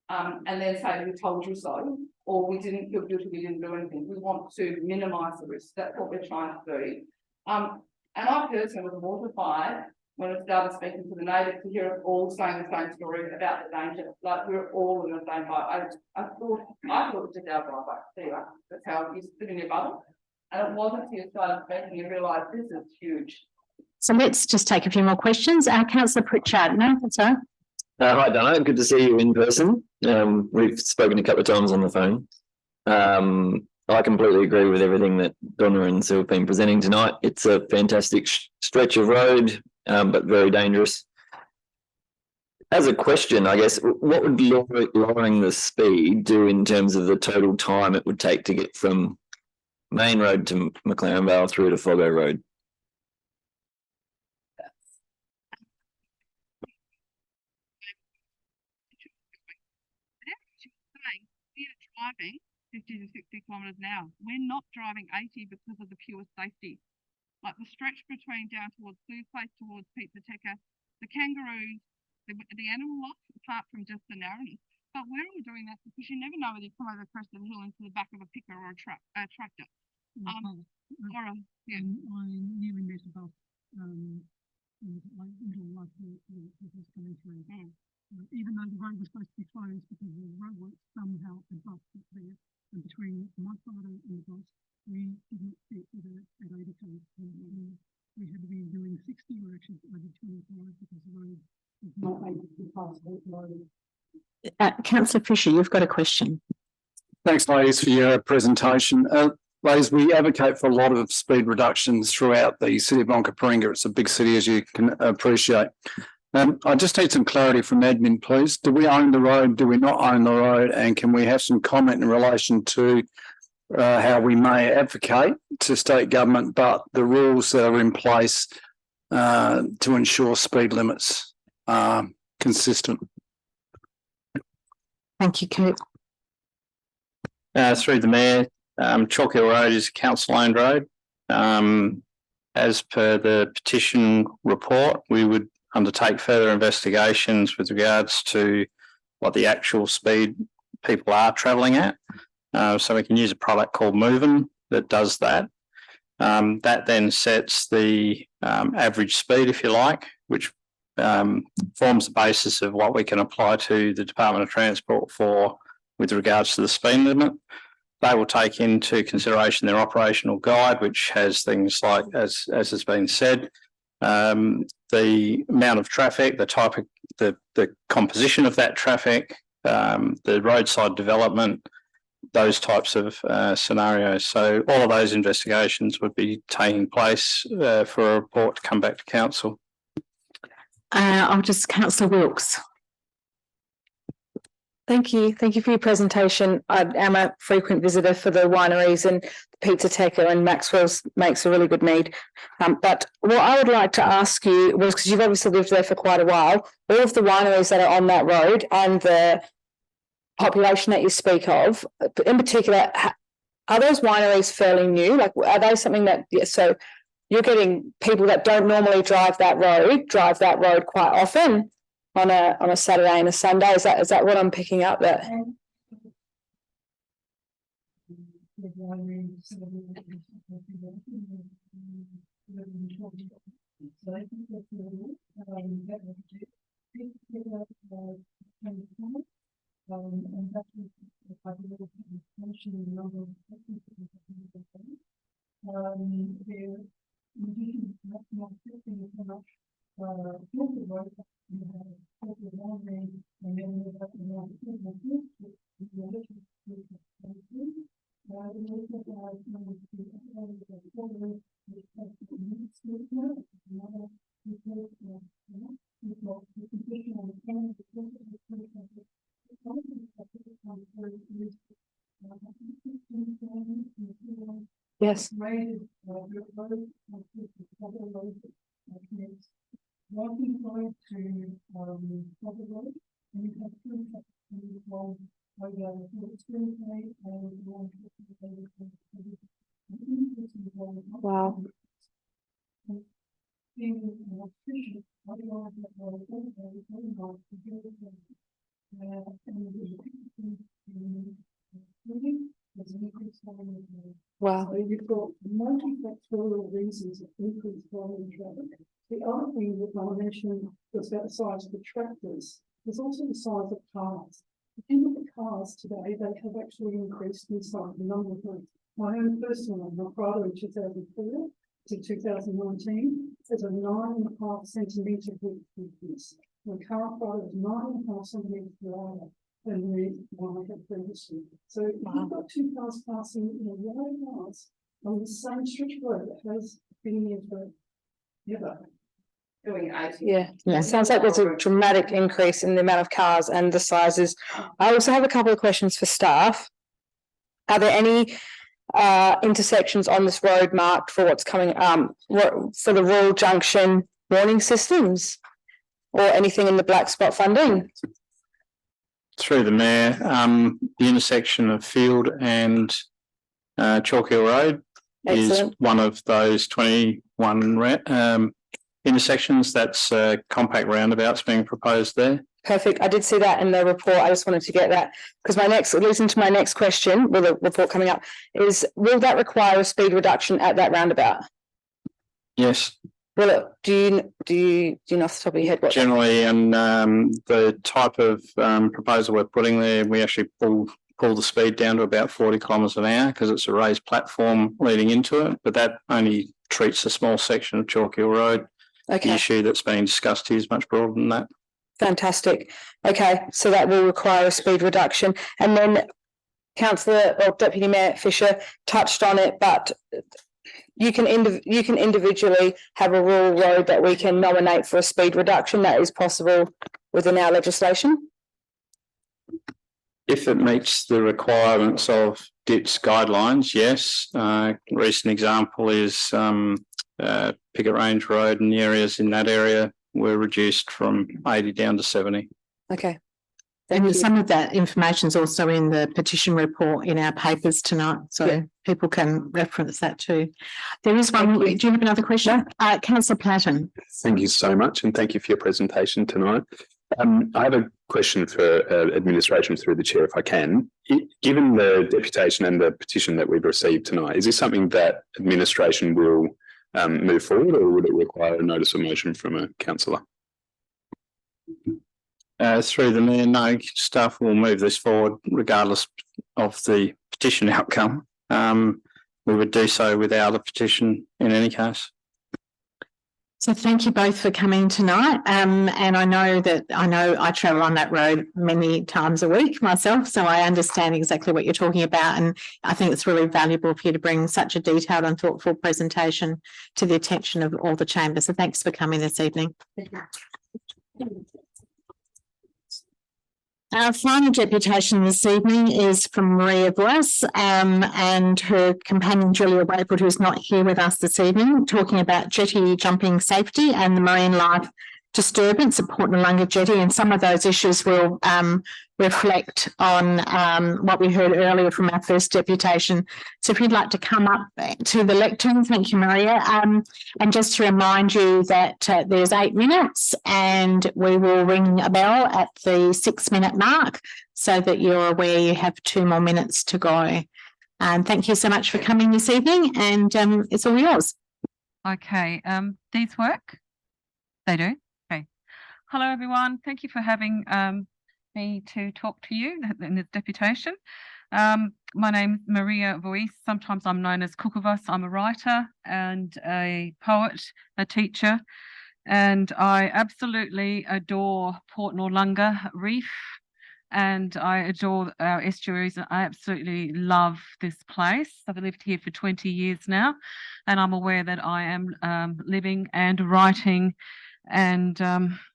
and then say we told you so, or we didn't feel guilty, we didn't do anything. We want to minimise the risk. That's what we're trying to do. And I personally was mortified when I started speaking to the neighbours to hear us all saying the same story about the danger. Like we're all in the same boat. I thought it was just our driveway. There you are. That's how you sit in your bubble. And it wasn't until you started speaking you realised this is huge. So let's just take a few more questions. Councillor Pritchard. No, that's all right. Hi, Donna. Good to see you in person. We've spoken a couple of times on the phone. I completely agree with everything that Donna and Sue have been presenting tonight. It's a fantastic stretch of road, but very dangerous. As a question, I guess, what would lowering the speed do in terms of the total time it would take to get from Main Road to McLaren Vale through to Foggo Road? We are driving 50 to 60 kilometres an hour. We're not driving 80 because of the pure safety. Like the stretch between down towards Sue's Place, towards Pizza Tecker, the kangaroos, the animal loss, apart from just the narrowness. But we're all doing that because you never know whether you come over the crest of the hill into the back of a picker or a tractor. I nearly met a bus, coming through. Even though the road was supposed to be closed because of the roadworks, somehow the bus got there, and between my father and the bus, we didn't fit at 80 km. We had to be doing 60, or actually I did 25 because the road was not able to pass the road. Councillor Fisher, you've got a question. Thanks, ladies, for your presentation. Ladies, we advocate for a lot of speed reductions throughout the city of Onkaparinga. It's a big city, as you can appreciate. I just need some clarity from admin, please. Do we own the road? Do we not own the road? And can we have some comment in relation to how we may advocate to state government, but the rules that are in place to ensure speed limits are consistent? Thank you, Kate. Through the Mayor, Chalk Hill Road is a council-owned road. As per the petition report, we would undertake further investigations with regards to what the actual speed people are travelling at. So we can use a product called Movin that does that. That then sets the average speed, if you like, which forms the basis of what we can apply to the Department of Transport for with regards to the speed limit. They will take into consideration their operational guide, which has things like, as has been said, the amount of traffic, the type of the composition of that traffic, the roadside development, those types of scenarios. So all of those investigations would be taking place for a report to come back to council. Councillor Wilkes. Thank you. Thank you for your presentation. I am a frequent visitor for the wineries, and Pizzateca, and Maxwell's makes a really good mead. But what I would like to ask you was, because you've obviously lived there for quite a while, all of the wineries that are on that road and the population that you speak of, in particular, are those wineries fairly new? Like, are they something that, so you're getting people that don't normally drive that road quite often on a Saturday and a Sunday? Is that what I'm picking up there? Yes. Wow. Wow. So you've got multifactorial reasons of increased volume traffic. The other thing that I mentioned was about the size of the tractors. There's also the size of cars. If you look at cars today, they have actually increased in size, the number of them. My own personal one, my Prado in 2004 to 2019, has a 9.5 centimetre width increase. My current Prado is 9.5 centimetres wider than the one I had previously. So if you've got two cars passing in a row of cars on the same stretch of road that has been there for ever. Yeah. Sounds like there's a dramatic increase in the amount of cars and the sizes. I also have a couple of questions for staff. Are there any intersections on this road marked for what's coming for the rural junction warning systems or anything in the black spot funding? Through the Mayor, the intersection of Field and Chalk Hill Road is one of those 21 intersections. That's compact roundabouts being proposed there. Perfect. I did see that in the report. I just wanted to get that because it leads into my next question with a report coming up is, will that require a speed reduction at that roundabout? Yes. Well, do you know off the top of your head what? Generally, and the type of proposal we're putting there, we actually pull the speed down to about 40 kilometres an hour because it's a raised platform leading into it, but that only treats a small section of Chalk Hill Road. Okay. The issue that's being discussed here is much broader than that. Fantastic. Okay, so that will require a speed reduction. And then Councillor or Deputy Mayor Fisher touched on it, but you can individually have a rural road that we can nominate for a speed reduction. That is possible within our legislation. If it meets the requirements of DIT's guidelines, yes. Recent example is Picket Range Road, and the areas in that area were reduced from 80 down to 70. Okay. And some of that information is also in the petition report in our papers tonight, so people can reference that too. There is one. Do you have another question? Councillor Platten. Thank you so much, and thank you for your presentation tonight. I have a question for administration through the chair, if I can. Given the deputation and the petition that we've received tonight, is this something that administration will move forward, or would it require a notice of motion from a councillor? Through the Mayor, no, staff will move this forward regardless of the petition outcome. We would do so without a petition in any case. So thank you both for coming tonight. And I know I travel on that road many times a week myself, so I understand exactly what you're talking about. And I think it's really valuable for you to bring such a detailed and thoughtful presentation to the attention of all the chambers. So thanks for coming this evening. Our final deputation this evening is from Maria Vouis and her companion Julia Wakefield, who is not here with us this evening, talking about jetty jumping safety and the marine life disturbance at Port Noarlunga Jetty, and some of those issues will reflect on what we heard earlier from our first deputation. So if you'd like to come up to the lectern, thank you, Maria. And just to remind you that there's 8 minutes and we will ring a bell at the 6-minute mark so that you're aware you have 2 more minutes to go. And thank you so much for coming this evening, and it's all yours. Okay, these work? They do? Okay. Hello, everyone. Thank you for having me to talk to you in this deputation. My name is Maria Vouis. Sometimes I'm known as Hughues. I'm a writer and a poet, a teacher, and I absolutely adore Port Noarlunga Reef, and I adore our estuaries. I absolutely love this place. I've lived here for 20 years now, and I'm aware that I am living and writing and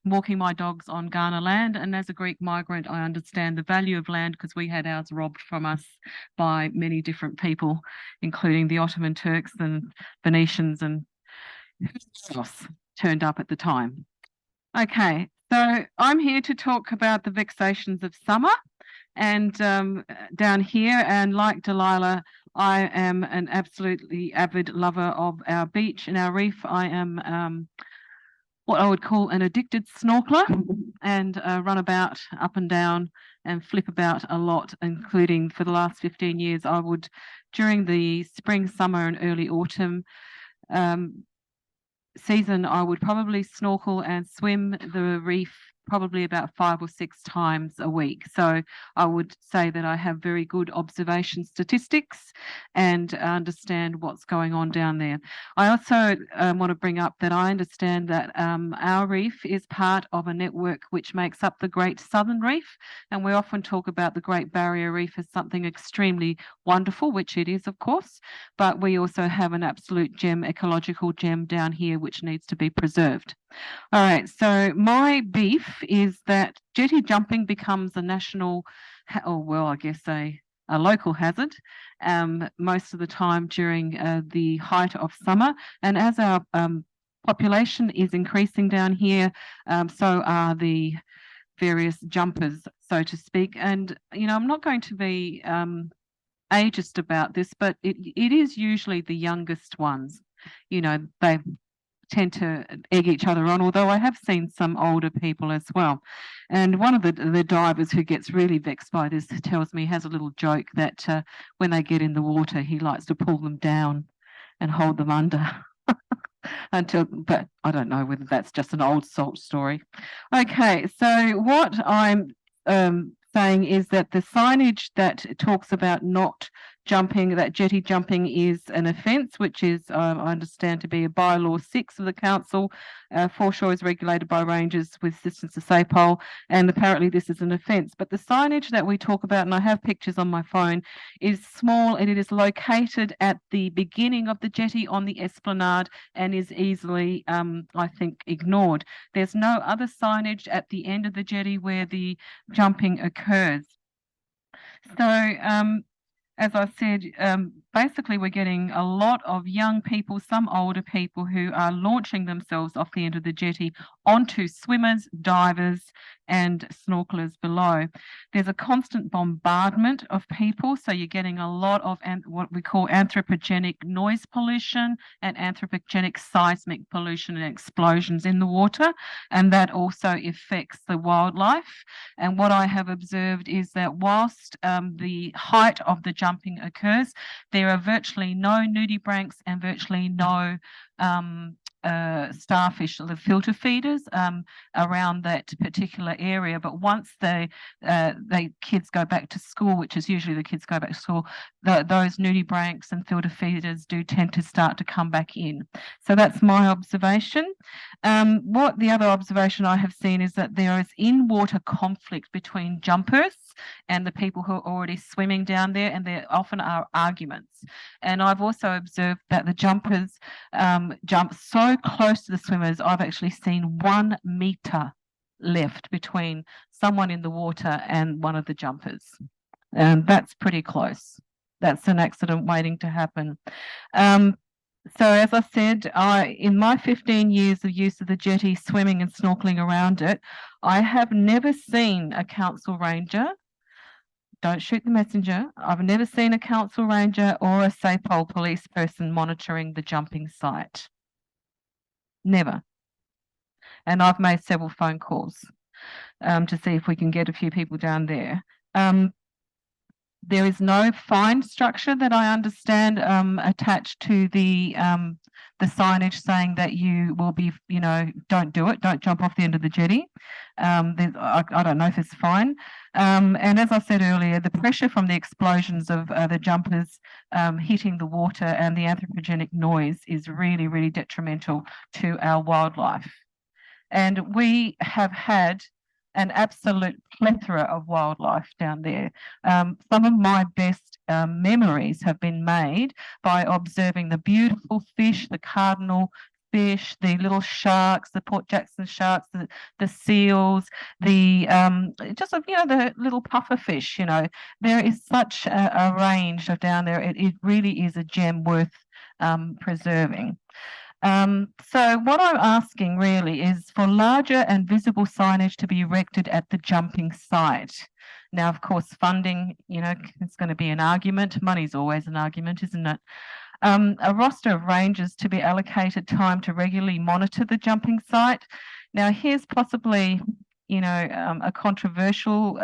walking my dogs on Ghana land. And as a Greek migrant, I understand the value of land because we had ours robbed from us by many different people, including the Ottoman Turks and Venetians and who else turned up at the time. Okay, so I'm here to talk about the vexations of summer. And down here, and like Delilah, I am an absolutely avid lover of our beach and our reef. I am what I would call an addicted snorkeler, and run about up and down and flip about a lot, including for the last 15 years. I would, during the spring, summer and early autumn season, I would probably snorkel and swim the reef probably about 5 or 6 times a week. So I would say that I have very good observation statistics and understand what's going on down there. I also want to bring up that I understand that our reef is part of a network which makes up the Great Southern Reef, and we often talk about the Great Barrier Reef as something extremely wonderful, which it is, of course, but we also have an absolute gem, ecological gem down here which needs to be preserved. All right, so my beef is that jetty jumping becomes a national, or well, I guess a local hazard most of the time during the height of summer. And as our population is increasing down here, so are the various jumpers, so to speak. And, you know, I'm not going to be ageist about this, but it is usually the youngest ones. You know, they tend to egg each other on, although I have seen some older people as well. And one of the divers who gets really vexed by this tells me, has a little joke that when they get in the water, he likes to pull them down and hold them under until, but I don't know whether that's just an old salt story. Okay, so what I'm saying is that the signage that talks about not jumping, that jetty jumping is an offence, which is, I understand, to be a bylaw 6 of the council. Foreshore is regulated by rangers with assistance of SAPOL, and apparently this is an offence. But the signage that we talk about, and I have pictures on my phone, is small, and it is located at the beginning of the jetty on the esplanade and is easily, I think, ignored. There's no other signage at the end of the jetty where the jumping occurs. So, as I said, basically we're getting a lot of young people, some older people, who are launching themselves off the end of the jetty onto swimmers, divers and snorkelers below. There's a constant bombardment of people, so you're getting a lot of what we call anthropogenic noise pollution and anthropogenic seismic pollution and explosions in the water, and that also affects the wildlife. And what I have observed is that whilst the height of the jumping occurs, there are virtually no nudibranchs and virtually no starfish, the filter feeders, around that particular area. But once they kids go back to school, which is usually the kids go back to school, those nudibranchs and filter feeders do tend to start to come back in. So that's my observation. What the other observation I have seen is that there is in-water conflict between jumpers and the people who are already swimming down there, and there often are arguments. And I've also observed that the jumpers jump so close to the swimmers. I've actually seen 1 metre left between someone in the water and one of the jumpers. And that's pretty close. That's an accident waiting to happen. So as I said, in my 15 years of use of the jetty, swimming and snorkeling around it, I have never seen a council ranger. Don't shoot the messenger. I've never seen a council ranger or a SAPOL police person monitoring the jumping site. Never. And I've made several phone calls to see if we can get a few people down there. There is no fine structure that I understand attached to the signage saying that you will be, don't do it, don't jump off the end of the jetty. I don't know if it's fine. And as I said earlier, the pressure from the explosions of the jumpers hitting the water and the anthropogenic noise is really, really detrimental to our wildlife. And we have had an absolute plethora of wildlife down there. Some of my best memories have been made by observing the beautiful fish, the cardinal fish, the little sharks, the Port Jackson sharks, the seals, the the little puffer fish. There is such a range of down there. It really is a gem worth preserving. So what I'm asking really is for larger and visible signage to be erected at the jumping site. Now, of course, funding, it's going to be an argument. Money's always an argument, isn't it? A roster of rangers to be allocated time to regularly monitor the jumping site. Now, here's possibly a controversial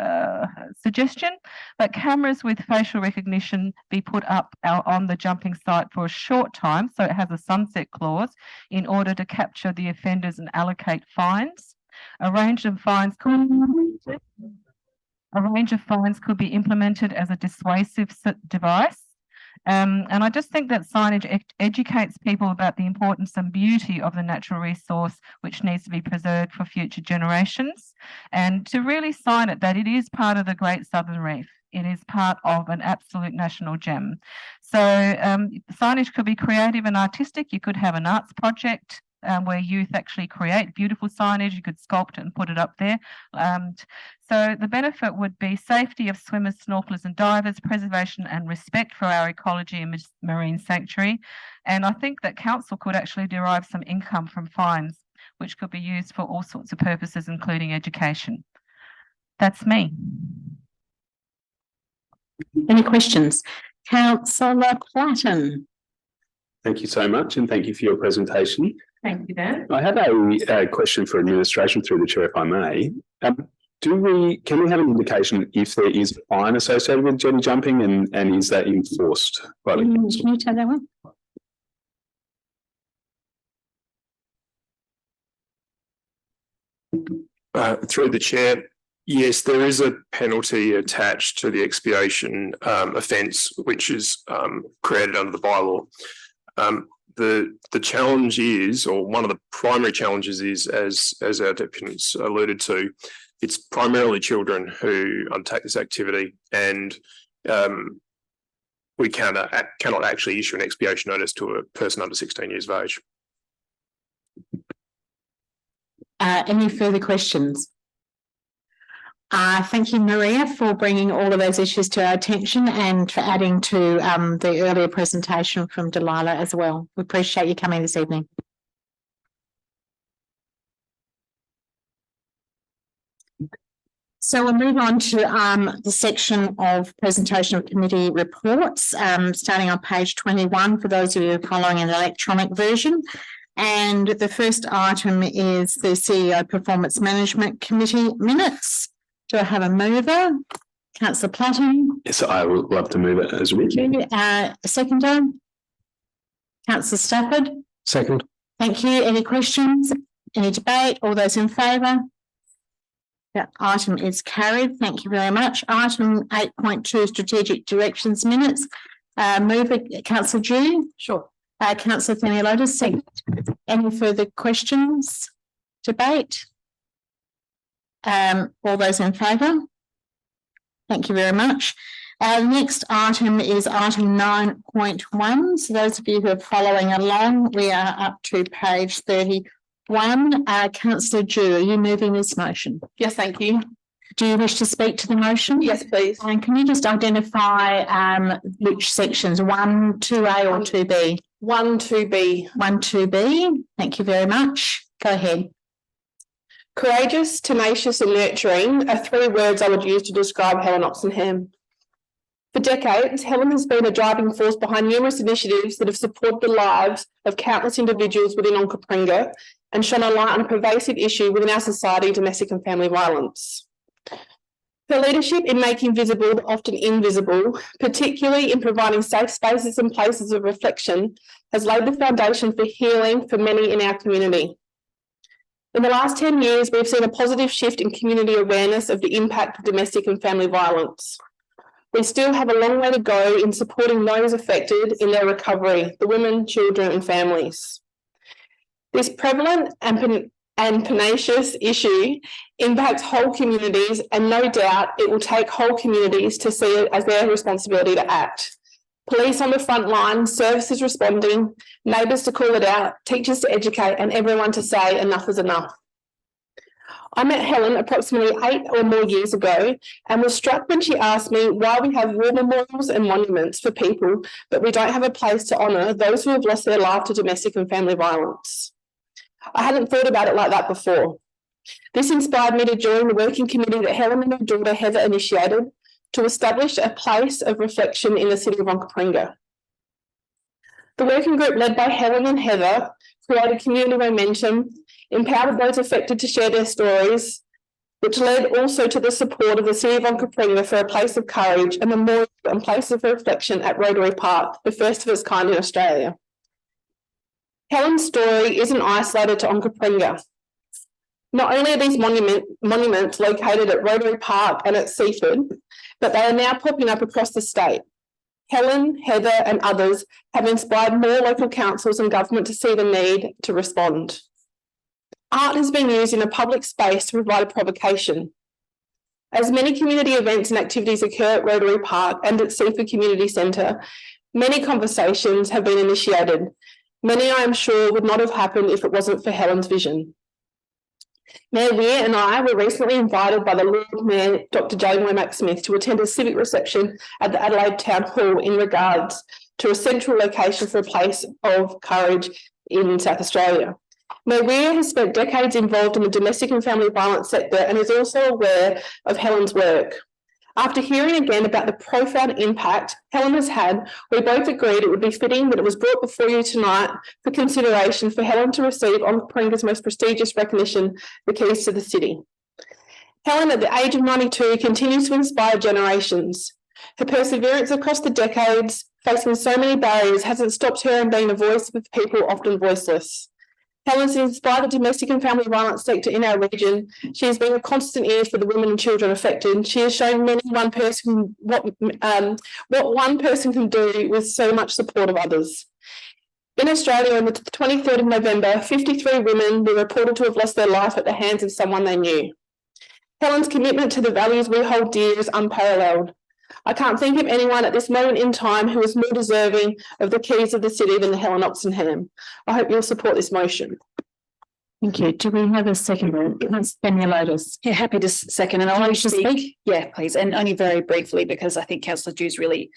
suggestion, but cameras with facial recognition be put up on the jumping site for a short time, so it has a sunset clause, in order to capture the offenders and allocate fines. A range of fines could be implemented as a dissuasive device. And I just think that signage educates people about the importance and beauty of the natural resource, which needs to be preserved for future generations, and to really sign it that it is part of the Great Southern Reef. It is part of an absolute national gem. So signage could be creative and artistic. You could have an arts project where youth actually create beautiful signage. You could sculpt it and put it up there. So the benefit would be safety of swimmers, snorkelers and divers, preservation and respect for our ecology and marine sanctuary. And I think that council could actually derive some income from fines, which could be used for all sorts of purposes, including education. That's me. Any questions? Councillor Platten. Thank you so much, and thank you for your presentation. Thank you, Dan. I have a question for administration through the chair, if I may. Can we have an indication if there is a fine associated with jetty jumping, and is that enforced by the council? Can you take that one? Through the chair, yes, there is a penalty attached to the expiation offence, which is created under the bylaw. The challenge is, or one of the primary challenges is, as our deputants alluded to, it's primarily children who undertake this activity, and we cannot actually issue an expiation notice to a person under 16 years of age. Any further questions? Thank you, Maria, for bringing all of those issues to our attention and for adding to the earlier presentation from Delilah as well. We appreciate you coming this evening. So we'll move on to the section of presentation of committee reports, starting on page 21 for those of you following an electronic version. And the first item is the CEO Performance Management Committee minutes. Do I have a mover? Councillor Platten. Yes, I would love to move it as a week. Seconder? Councillor Stafford. Second. Thank you. Any questions? Any debate? All those in favour? That item is carried. Thank you very much. Item 8.2, Strategic Directions Minutes. Mover, Councillor Dew. Sure. Councillor Themeliotis, second. Any further questions? Debate? All those in favour? Thank you very much. Next item is item 9.1. So those of you who are following along, we are up to page 31 Councillor Drew, are you moving this motion? Yes, thank you. Do you wish to speak to the motion? Yes, please. And can you just identify which sections, 1, 2A or 2B? 1, 2B. 1, 2B. Thank you very much. Go ahead. Courageous, tenacious and nurturing are 3 words I would use to describe Helen Oxenham. For decades, Helen has been a driving force behind numerous initiatives that have supported the lives of countless individuals within Onkaparinga and shone a light on a pervasive issue within our society, domestic and family violence. Her leadership in making visible the often invisible, particularly in providing safe spaces and places of reflection, has laid the foundation for healing for many in our community. In the last 10 years, we've seen a positive shift in community awareness of the impact of domestic and family violence. We still have a long way to go in supporting those affected in their recovery, the women, children and families. This prevalent and pernicious issue impacts whole communities, and no doubt it will take whole communities to see it as their responsibility to act. Police on the front line, services responding, neighbours to call it out, teachers to educate and everyone to say enough is enough. I met Helen approximately 8 or more years ago and was struck when she asked me why we have war memorials and monuments for people, but we don't have a place to honour those who have lost their life to domestic and family violence. I hadn't thought about it like that before. This inspired me to join the working committee that Helen and her daughter Heather initiated to establish a place of reflection in the city of Onkaparinga. The working group led by Helen and Heather created community momentum, empowered those affected to share their stories, which led also to the support of the city of Onkaparinga for a place of courage, a memorial and place of reflection at Rotary Park, the first of its kind in Australia. Helen's story isn't isolated to Onkaparinga. Not only are these monuments located at Rotary Park and at Seaford, but they are now popping up across the state. Helen, Heather and others have inspired more local councils and government to see the need to respond. Art has been used in a public space to provide a provocation. As many community events and activities occur at Rotary Park and at Seaford Community Centre, many conversations have been initiated. Many, I am sure, would not have happened if it wasn't for Helen's vision. Mayor Weir and I were recently invited by the Lord Mayor, Dr. Jane Womack-Smith, to attend a civic reception at the Adelaide Town Hall in regards to a central location for a place of courage in South Australia. Mayor Weir has spent decades involved in the domestic and family violence sector and is also aware of Helen's work. After hearing again about the profound impact Helen has had, we both agreed it would be fitting that it was brought before you tonight for consideration for Helen to receive Onkaparinga's most prestigious recognition, the Keys to the City. Helen, at the age of 92, continues to inspire generations. Her perseverance across the decades, facing so many barriers, hasn't stopped her in being a voice of people often voiceless. Helen has inspired the domestic and family violence sector in our region. She has been a constant ear for the women and children affected. She has shown what one person can do with so much support of others. In Australia, on the 23rd of November, 53 women were reported to have lost their life at the hands of someone they knew. Helen's commitment to the values we hold dear is unparalleled. I can't think of anyone at this moment in time who is more deserving of the keys of the city than Helen Oxenham. I hope you'll support this motion. Thank you. Do we have a second? That's Themeliotis. Yeah, happy to second. And I'll speak. Yeah, please. And only very briefly, because I think Councillor Drew's really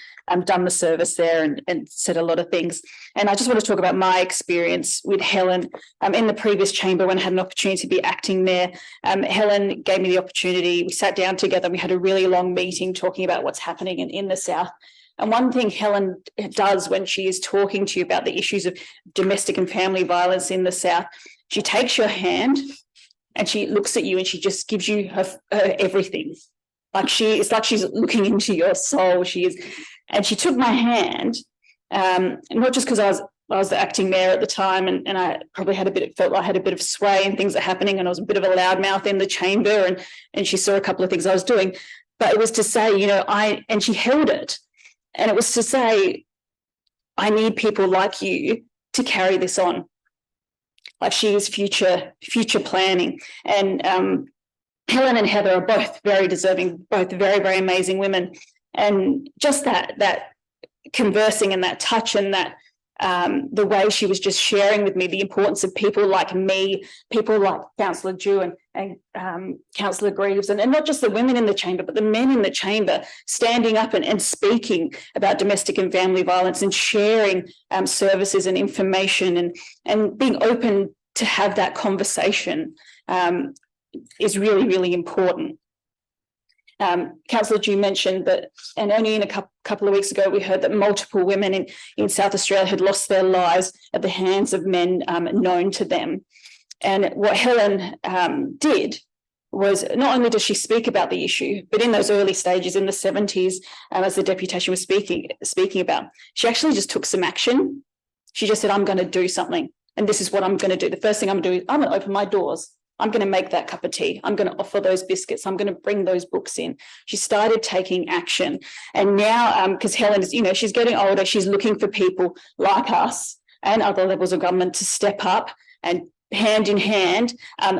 done the service there and said a lot of things. And I just want to talk about my experience with Helen in the previous chamber when I had an opportunity to be acting there. Helen gave me the opportunity. We sat down together and we had a really long meeting talking about what's happening in the South. And one thing Helen does when she is talking to you about the issues of domestic and family violence in the South, she takes your hand and she looks at you and she just gives you her everything. It's like she's looking into your soul. And she took my hand, not just because I was the acting mayor at the time and I probably felt I had a bit of sway in things that are happening and I was a bit of a loudmouth in the chamber and she saw a couple of things I was doing. But it was to say, and she held it. And it was to say, I need people like you to carry this on. Like she is future planning. And Helen and Heather are both very deserving, both very, very amazing women. And just that conversing and that touch and that the way she was just sharing with me the importance of people like me, people like Councillor Dew and Councillor Greaves, and not just the women in the chamber, but the men in the chamber standing up and speaking about domestic and family violence and sharing services and information and being open to have that conversation is really, really important. Councillor Dew mentioned that, and only in a couple of weeks ago, we heard that multiple women in South Australia had lost their lives at the hands of men known to them. And what Helen did was, not only does she speak about the issue, but in those early stages in the 70s, as the Deputation was speaking about, she actually just took some action. She just said, I'm going to do something, and this is what I'm going to do. The first thing I'm going to do is I'm going to open my doors. I'm going to make that cup of tea. I'm going to offer those biscuits. I'm going to bring those books in. She started taking action. And now, because Helen is, she's getting older, she's looking for people like us and other levels of government to step up and hand in hand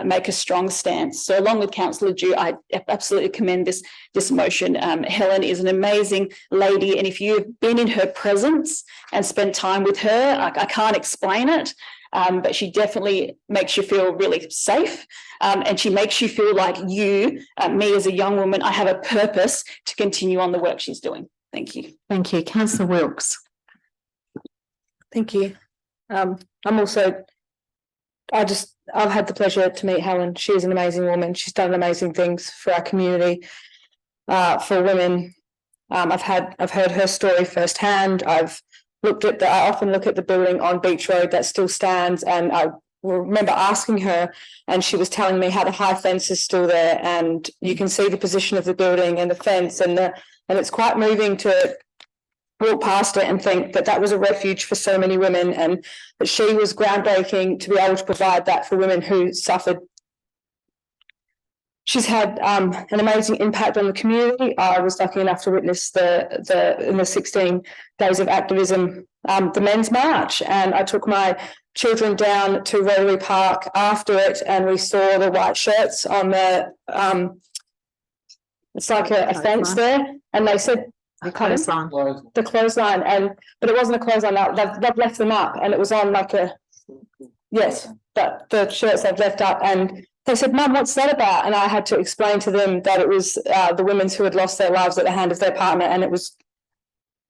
make a strong stance. So along with Councillor Dew, I absolutely commend this motion. Helen is an amazing lady, and if you've been in her presence and spent time with her, I can't explain it. But she definitely makes you feel really safe, and she makes you feel like me as a young woman, I have a purpose to continue on the work she's doing. Thank you. Thank you. Councillor Wilkes. Thank you. I've had the pleasure to meet Helen. She is an amazing woman. She's done amazing things for our community, for women. I've heard her story firsthand. I often look at the building on Beach Road that still stands, and I remember asking her, and she was telling me how the high fence is still there, and you can see the position of the building and the fence, and it's quite moving to walk past it and think that was a refuge for so many women, and that she was groundbreaking to be able to provide that for women who suffered. She's had an amazing impact on the community. I was lucky enough to witness in the 16 days of activism, the Men's March, and I took my children down to Rotary Park after it, and we saw the white shirts on the it's like a fence there, and they said the clothesline, but it wasn't a clothesline. They've left them up, and it was on like the shirts they've left up, and they said, "Mum, what's that about?" And I had to explain to them that it was the women who had lost their lives at the hand of their partner, and it was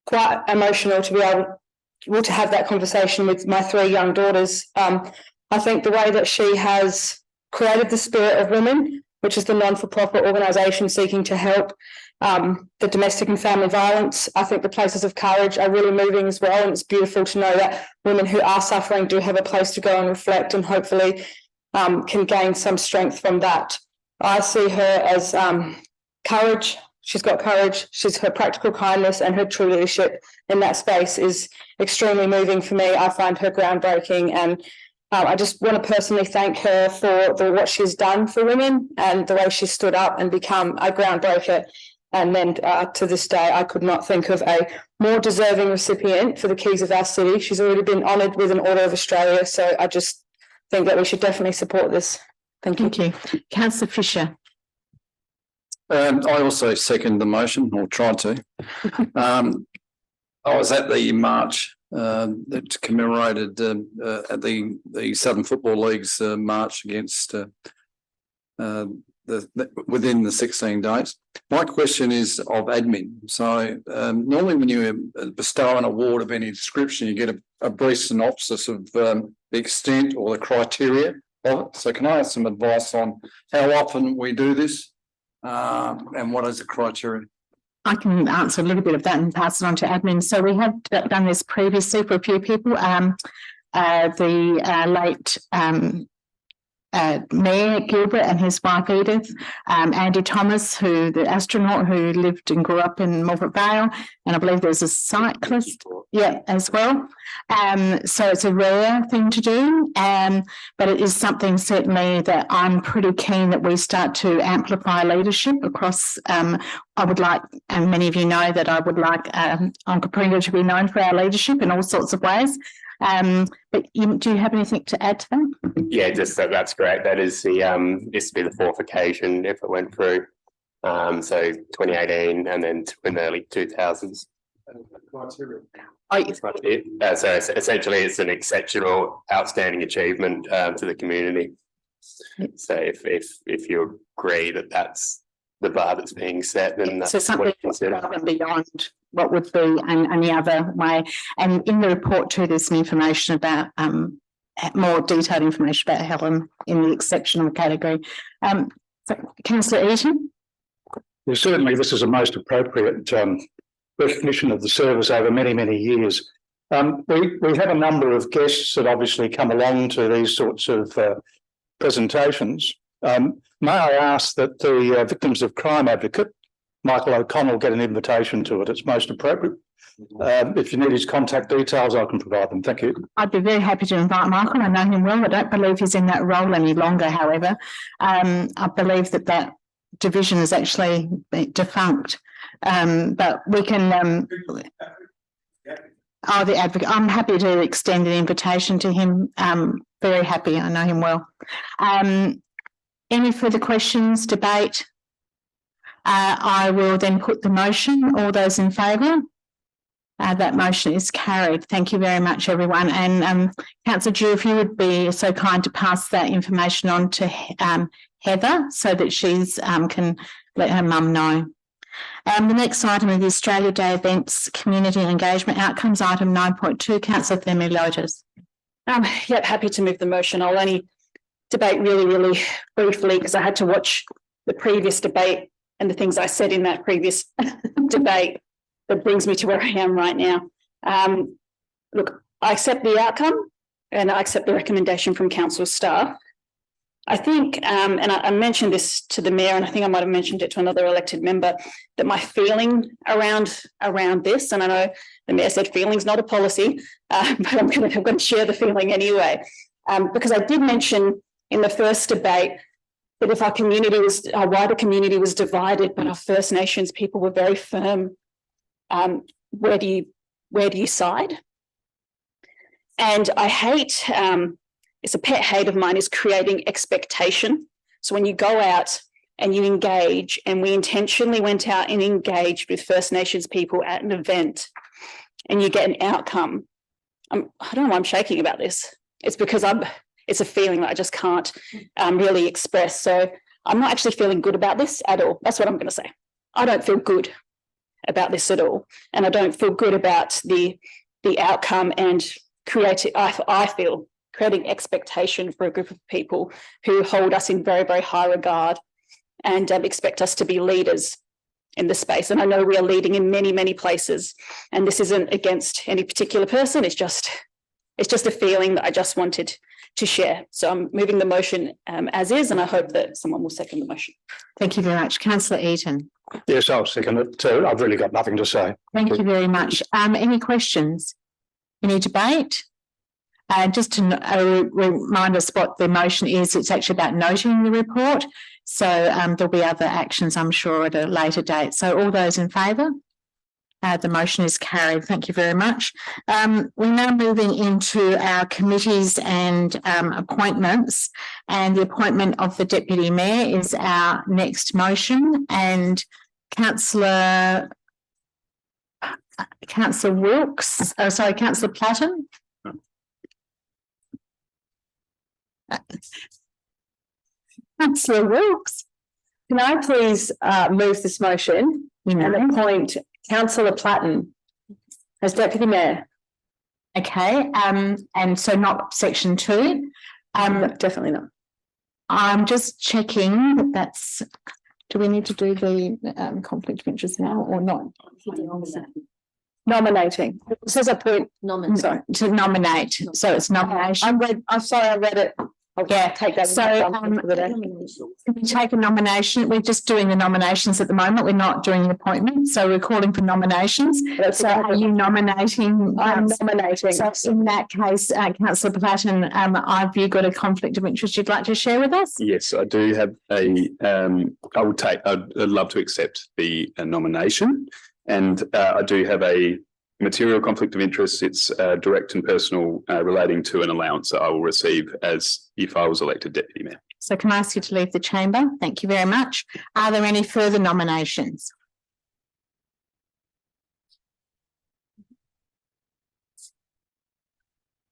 quite emotional to be able to have that conversation with my 3 young daughters. I think the way that she has created the Spirit of Women, which is the non-for-profit organisation seeking to help the domestic and family violence, I think the Places of Courage are really moving as well, and it's beautiful to know that women who are suffering do have a place to go and reflect, and hopefully can gain some strength from that. I see her as courage. She's got courage. Her practical kindness and her true leadership in that space is extremely moving for me. I find her groundbreaking, and I just want to personally thank her for what she's done for women and the way she stood up and become a groundbreaker. And then to this day, I could not think of a more deserving recipient for the keys of our city. She's already been honoured with an Order of Australia, so I just think that we should definitely support this. Thank you. Thank you. Councillor Fisher. I also second the motion, or tried to. I was at the march that commemorated at the Southern Football League's march against within the 16 days. My question is of admin. So normally when you bestow an award of any description, you get a brief synopsis of the extent or the criteria of it. So can I have some advice on how often we do this and what is the criteria? I can answer a little bit of that and pass it on to admin. So we have done this previously for a few people. The late Mayor Gilbert and his wife Edith, Andy Thomas, the astronaut who lived and grew up in McLaren Vale, and I believe there's a cyclist, as well. So it's a rare thing to do, but it is something certainly that I'm pretty keen that we start to amplify leadership across. I would like, and many of you know that I would like Uncle Pringa to be known for our leadership in all sorts of ways. But do you have anything to add to that? Yeah, just that's great. That is this would be the 4th occasion if it went through. So 2018 and then in the early 2000s. So essentially, it's an exceptional, outstanding achievement to the community. So if you agree that that's the bar that's being set, then that's so something above and beyond what would be any other way. And in the report too, there's some information about more detailed information about Helen in the exceptional category. So Councillor Eaton. Well, certainly this is a most appropriate recognition of the service over many, many years. We have a number of guests that obviously come along to these sorts of presentations. May I ask that the Victims of Crime advocate, Michael O'Connell, get an invitation to it? It's most appropriate. If you need his contact details, I can provide them. Thank you. I'd be very happy to invite Michael. I know him well. I don't believe he's in that role any longer, however. I believe that division is actually defunct. But we can... the advocate. I'm happy to extend an invitation to him. Very happy. I know him well. Any further questions, debate? I will then put the motion. All those in favour? That motion is carried. Thank you very much, everyone. And Councillor Drew, if you would be so kind to pass that information on to Heather so that she's can let her mum know. The next item is the Australia Day events, community and engagement outcomes, item 9.2, Councillor Themeliotis. Yep, happy to move the motion. I'll only debate really briefly because I had to watch the previous debate and the things I said in that previous debate that brings me to where I am right now. Look, I accept the outcome and I accept the recommendation from council staff. I think, and I mentioned this to the mayor, and I think I might have mentioned it to another elected member, that my feeling around this, and I know the mayor said feeling's not a policy, but I'm going to share the feeling anyway, because I did mention in the first debate that if our wider community was divided, but our First Nations people were very firm, where do you side? And I hate. It's a pet hate of mine is creating expectation. So when you go out and you engage, and we intentionally went out and engaged with First Nations people at an event and you get an outcome. I don't know why I'm shaking about this. It's because it's a feeling that I just can't really express. So I'm not actually feeling good about this at all. That's what I'm going to say. I don't feel good about this at all. And I don't feel good about the outcome and I feel creating expectation for a group of people who hold us in very, very high regard and expect us to be leaders in the space. And I know we are leading in many, many places. And this isn't against any particular person. It's just a feeling that I just wanted to share. So I'm moving the motion as is, and I hope that someone will second the motion. Thank you very much. Councillor Eaton. Yes, I'll second it too. I've really got nothing to say. Thank you very much. Any questions? Any debate? Just to remind us what the motion is, it's actually about noting the report. So there'll be other actions, I'm sure, at a later date. So all those in favour? The motion is carried. Thank you very much. We're now moving into our committees and appointments, and the appointment of the Deputy Mayor is our next motion. And Councillor Wilkes, Councillor Platten. Councillor Wilkes, can I please move this motion and appoint Councillor Platten as Deputy Mayor? Okay, and so not section 2? Definitely not. I'm just checking that that's. Do we need to do the conflict of interest now or not? Nominating. It says appoint. Sorry, to nominate. So it's nomination. I'm sorry, I read it. Yeah, take that. So we take a nomination. We're just doing the nominations at the moment. We're not doing the appointment. So we're calling for nominations. So are you nominating? I'm nominating. So in that case, Councillor Platten, have you got a conflict of interest you'd like to share with us? Yes, I do have I'd love to accept the nomination, and I do have a material conflict of interest. It's direct and personal relating to an allowance that I will receive as if I was elected Deputy Mayor. So can I ask you to leave the chamber? Thank you very much. Are there any further nominations?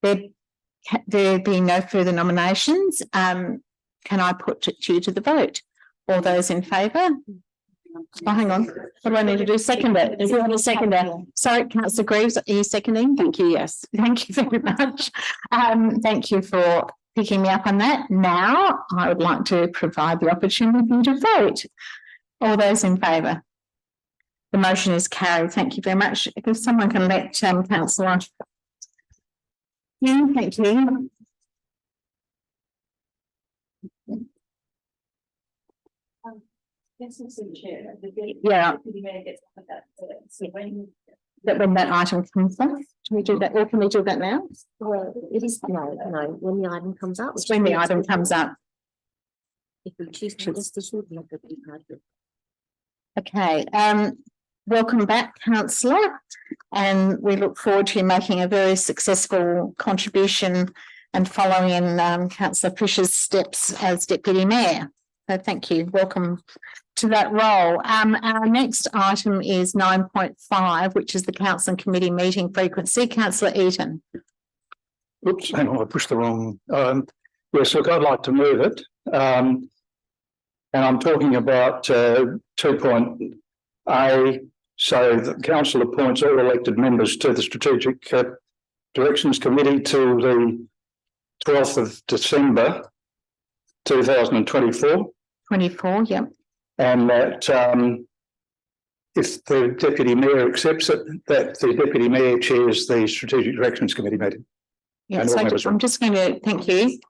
There being no further nominations, can I put it to you to the vote? All those in favour? Oh, hang on. What do I need to do? Second it. Is there a seconder? Sorry, Councillor Greaves, are you seconding? Thank you. Yes. Thank you very much. Thank you for picking me up on that. Now, I would like to provide the opportunity to vote. All those in favour? The motion is carried. Thank you very much. If someone can let Councillor. Yeah, thank you. Yeah. When that item comes up, can we do that, or can we do that now? Well, it is, no, when the item comes up. It's when the item comes up. If we choose to, this would not be part of it. Okay, welcome back, Councillor, and we look forward to you making a very successful contribution and following in Councillor Fisher's steps as Deputy Mayor. So thank you. Welcome to that role. Our next item is 9.5, which is the Council and Committee meeting frequency. Councillor Eaton. Oops, hang on, I pushed the wrong. Yes, look, I'd like to move it. And I'm talking about 2.A, so the council appoints all elected members to the Strategic Directions Committee till the 12th of December 2024. 24, yeah. And that if the Deputy Mayor accepts it, that the Deputy Mayor chairs the Strategic Directions Committee meeting. Yeah, so I'm just going to, thank you.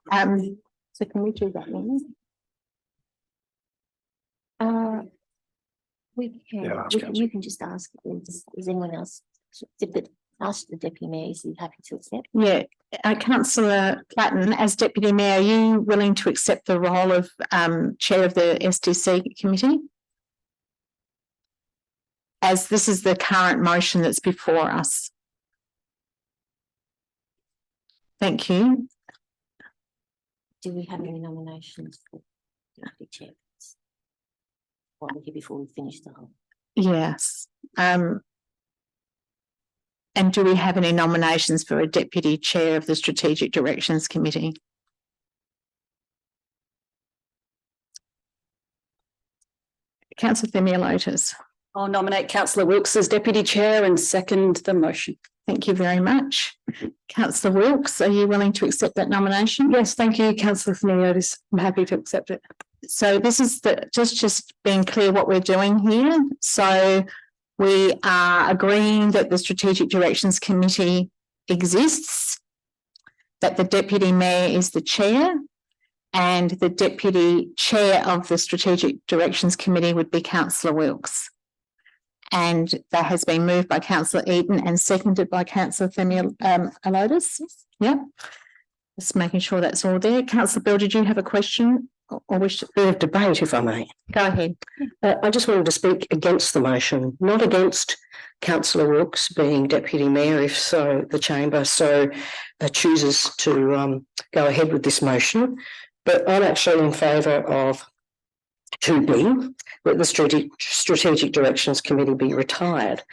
So can we do that now? We can, you can just ask, is anyone else, ask the Deputy Mayor, is he happy to accept? Yeah, Councillor Platten, as Deputy Mayor, are you willing to accept the role of Chair of the SDC Committee? As this is the current motion that's before us. Thank you. Do we have any nominations for Deputy Chair? Before we finish the whole. Yes. And do we have any nominations for a Deputy Chair of the Strategic Directions Committee? Councillor Themeliotis. I'll nominate Councillor Wilkes as Deputy Chair and second the motion. Thank you very much. Councillor Wilkes, are you willing to accept that nomination? Yes, thank you, Councillor Themeliotis. I'm happy to accept it. So this is just being clear what we're doing here. So we are agreeing that the Strategic Directions Committee exists, that the Deputy Mayor is the Chair, and the Deputy Chair of the Strategic Directions Committee would be Councillor Wilkes. And that has been moved by Councillor Eaton and seconded by Councillor Themeliotis. Yeah, just making sure that's all there. Councillor Bill, did you have a question? Or wish to bit of debate, if I may. Go ahead. I just wanted to speak against the motion, not against Councillor Wilkes being Deputy Mayor, if so the Chamber chooses to go ahead with this motion, but I'm actually in favour of 2B, that the Strategic Directions Committee be retired.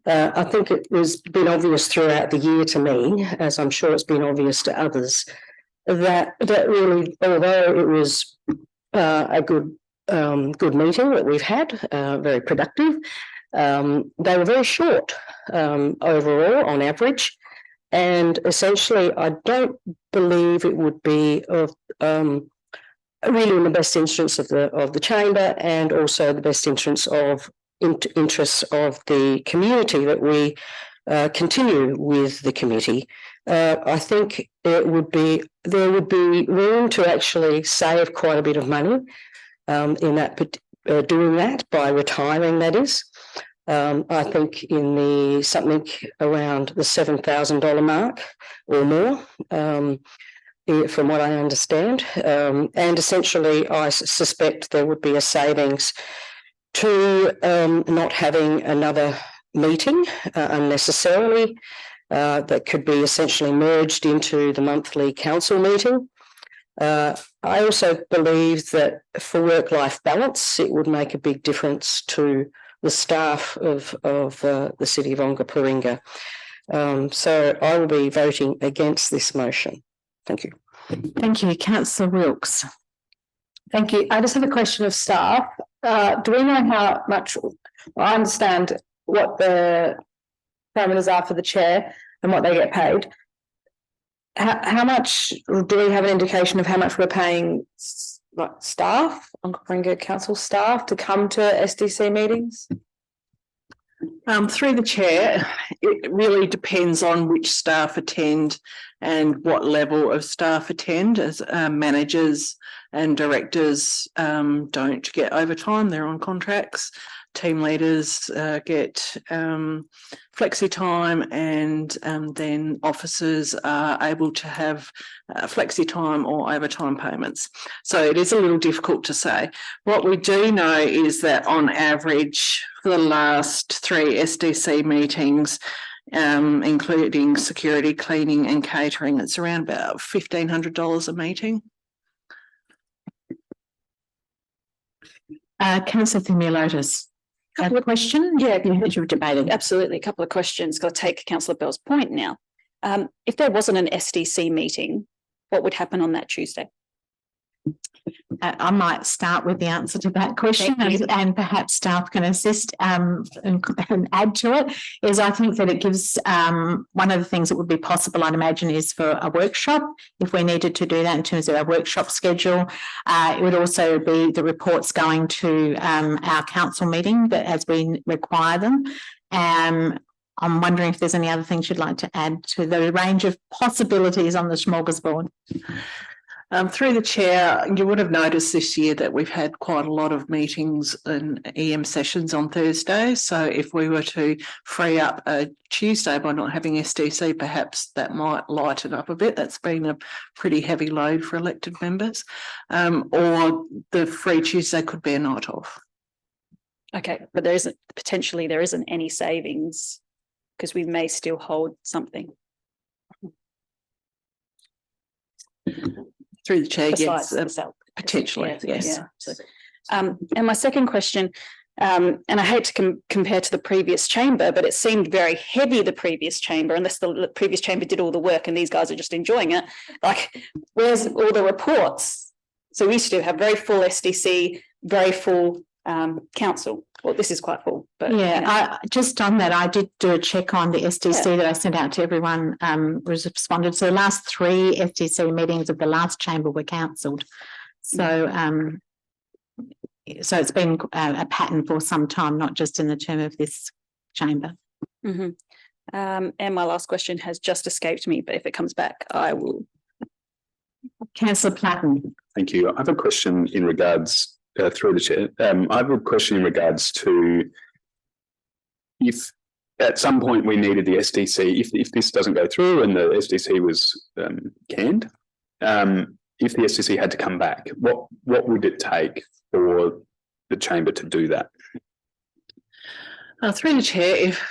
I think it has been obvious throughout the year to me, as I'm sure it's been obvious to others, that really, although it was a good meeting that we've had, very productive, they were very short overall on average, and essentially I don't believe it would be of really in the best interest of the Chamber and also the best interests of the community that we continue with the committee. I think there would be room to actually save quite a bit of money in that doing that by retiring, that is. I think in the something around the $7,000 mark or more, from what I understand, and essentially I suspect there would be a savings to not having another meeting unnecessarily. That could be essentially merged into the monthly council meeting. I also believe that for work-life balance, it would make a big difference to the staff of the City of Noarlunga. So I will be voting against this motion. Thank you. Thank you, Councillor Wilkes. Thank you. I just have a question of staff. Do we know how much, I understand what the parameters are for the chair and what they get paid. How much, do we have an indication of how much we're paying staff, Noarlunga Council staff to come to SDC meetings? Through the chair, it really depends on which staff attend and what level of staff attend. As managers and directors don't get overtime, they're on contracts. Team leaders get flexi time, and then officers are able to have flexi time or overtime payments. So it is a little difficult to say. What we do know is that on average for the last 3 SDC meetings, including security, cleaning and catering, it's around about $1,500 a meeting. Councillor Themeliotis. Couple of questions. Yeah, you've debated. Absolutely. A couple of questions. Got to take Councillor Bell's point now. If there wasn't an SDC meeting, what would happen on that Tuesday? I might start with the answer to that question, and perhaps staff can assist and add to it. Is I think that it gives one of the things that would be possible, I'd imagine, is for a workshop, if we needed to do that in terms of our workshop schedule. It would also be the reports going to our council meeting that as we require them. I'm wondering if there's any other things you'd like to add to the range of possibilities on the smorgasbord. Through the chair, you would have noticed this year that we've had quite a lot of meetings and EM sessions on Thursdays. So if we were to free up a Tuesday by not having SDC, perhaps that might lighten up a bit. That's been a pretty heavy load for elected members. Or the free Tuesday could be a night off. Okay, but there isn't any savings because we may still hold something. Through the chair, Besides yes, potentially, yes. Yeah. So, and my second question, and I hate to compare to the previous chamber, but it seemed very heavy, the previous chamber, unless the previous chamber did all the work and these guys are just enjoying it. Like, where's all the reports? So we used to have very full SDC, very full council. Well, this is quite full, but yeah, you know. I just on that, I did do a check on the SDC that I sent out to everyone. Responded. So the last 3 SDC meetings of the last chamber were cancelled. So so it's been a pattern for some time, not just in the term of this chamber. Mm-hmm. And my last question has just escaped me, but if it comes back, I will. Councillor Platten. Thank you. I have a question in regards. Through the chair, I have a question in regards to if at some point we needed the SDC, if this doesn't go through and the SDC was canned, if the SDC had to come back, what would it take for the chamber to do that? Through the chair, if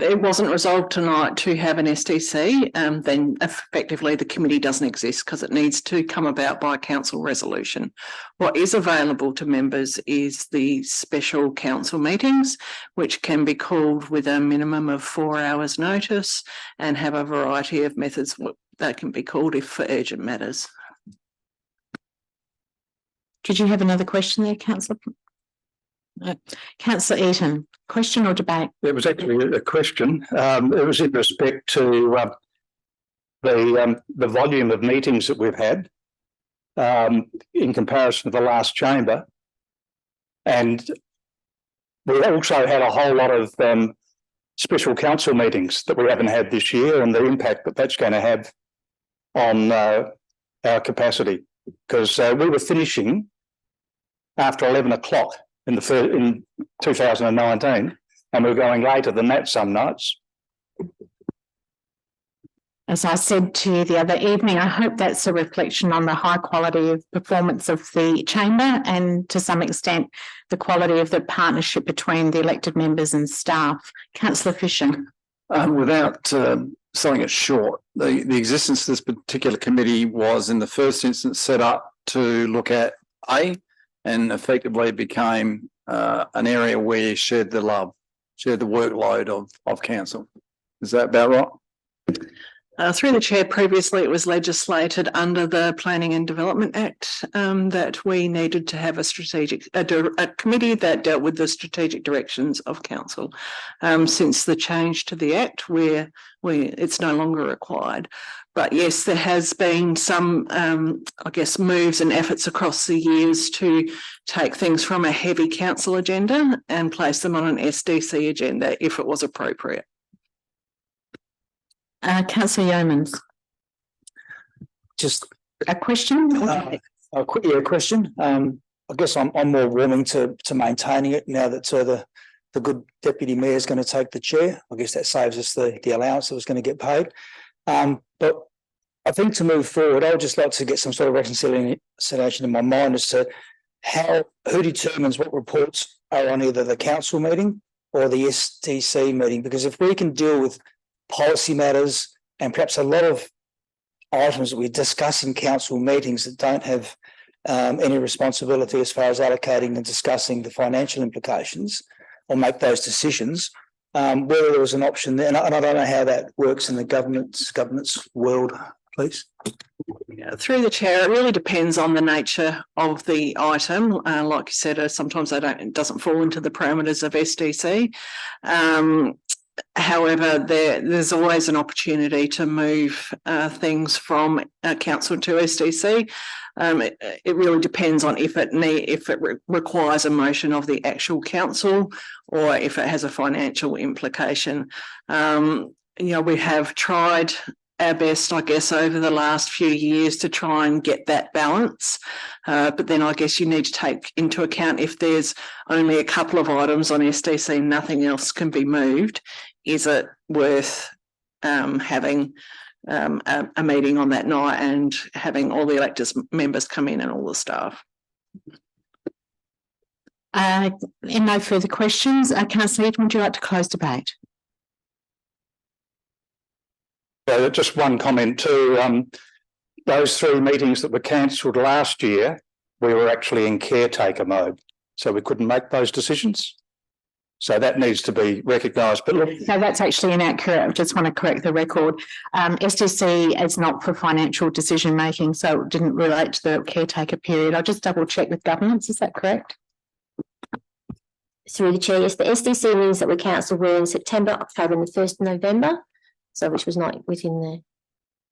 it wasn't resolved tonight to have an SDC, then effectively the committee doesn't exist because it needs to come about by council resolution. What is available to members is the special council meetings, which can be called with a minimum of 4 hours notice and have a variety of methods that can be called if for urgent matters. Did you have another question there, Councillor? Councillor Eaton, question or debate? It was actually a question. It was in respect to the volume of meetings that we've had in comparison to the last chamber. And we also had a whole lot of special council meetings that we haven't had this year, and the impact that that's going to have on our capacity. Because we were finishing after 11 o'clock in 2019, and we're going later than that some nights. As I said to you the other evening, I hope that's a reflection on the high quality of performance of the chamber and to some extent the quality of the partnership between the elected members and staff. Councillor Fisher. Without selling it short, the existence of this particular committee was in the first instance set up to look at and effectively became an area where you shared the workload of council. Is that about right? Through the chair, previously it was legislated under the Planning and Development Act that we needed to have a committee that dealt with the strategic directions of council. Since the change to the Act, where it's no longer required. But yes, there has been some, I guess, moves and efforts across the years to take things from a heavy council agenda and place them on an SDC agenda if it was appropriate. Councillor Yeomans. Just a question? A question. I guess I'm more willing to maintaining it now that the good deputy mayor is going to take the chair. I guess that saves us the allowance that was going to get paid. But I think to move forward, I would just like to get some sort of reconciliation in my mind as to who determines what reports are on either the council meeting or the STC meeting. Because if we can deal with policy matters and perhaps a lot of items that we discuss in council meetings that don't have any responsibility as far as allocating and discussing the financial implications or make those decisions, whether there was an option there, and I don't know how that works in the governance world, please. Through the chair, it really depends on the nature of the item. Like you said, sometimes it doesn't fall into the parameters of SDC. However, there's always an opportunity to move things from council to SDC. It really depends on if it requires a motion of the actual council or if it has a financial implication. We have tried our best, I guess, over the last few years to try and get that balance. But then I guess you need to take into account if there's only a couple of items on SDC, nothing else can be moved. Is it worth having a meeting on that night and having all the elected members come in and all the staff? No further questions. Councillor Eden, would you like to close debate? Just one comment too. Those 3 meetings that were cancelled last year, we were actually in caretaker mode, so we couldn't make those decisions. So that needs to be recognised. But look, no, that's actually inaccurate. I just want to correct the record. SDC is not for financial decision making, so it didn't relate to the caretaker period. I'll just double check with governance. Is that correct? Through the chair, yes. The SDC meetings that were cancelled were in September, October, and the 1st of November. So which was not within the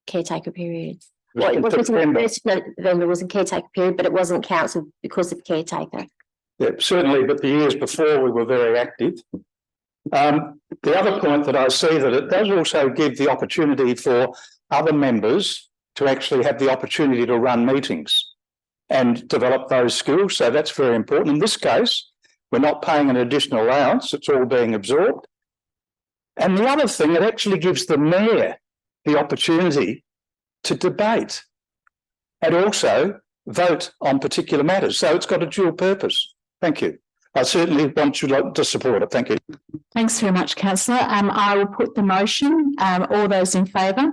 caretaker period. Well, it was within the 1st of November was a caretaker period, but it wasn't cancelled because of caretaker. Yeah, certainly, but the years before we were very active. The other point that I see that it does also give the opportunity for other members to actually have the opportunity to run meetings and develop those skills. So that's very important. In this case, we're not paying an additional allowance, it's all being absorbed. And the other thing, it actually gives the mayor the opportunity to debate and also vote on particular matters. So it's got a dual purpose. Thank you. I certainly want you to support it. Thank you. Thanks very much, councillor. I will put the motion. All those in favour?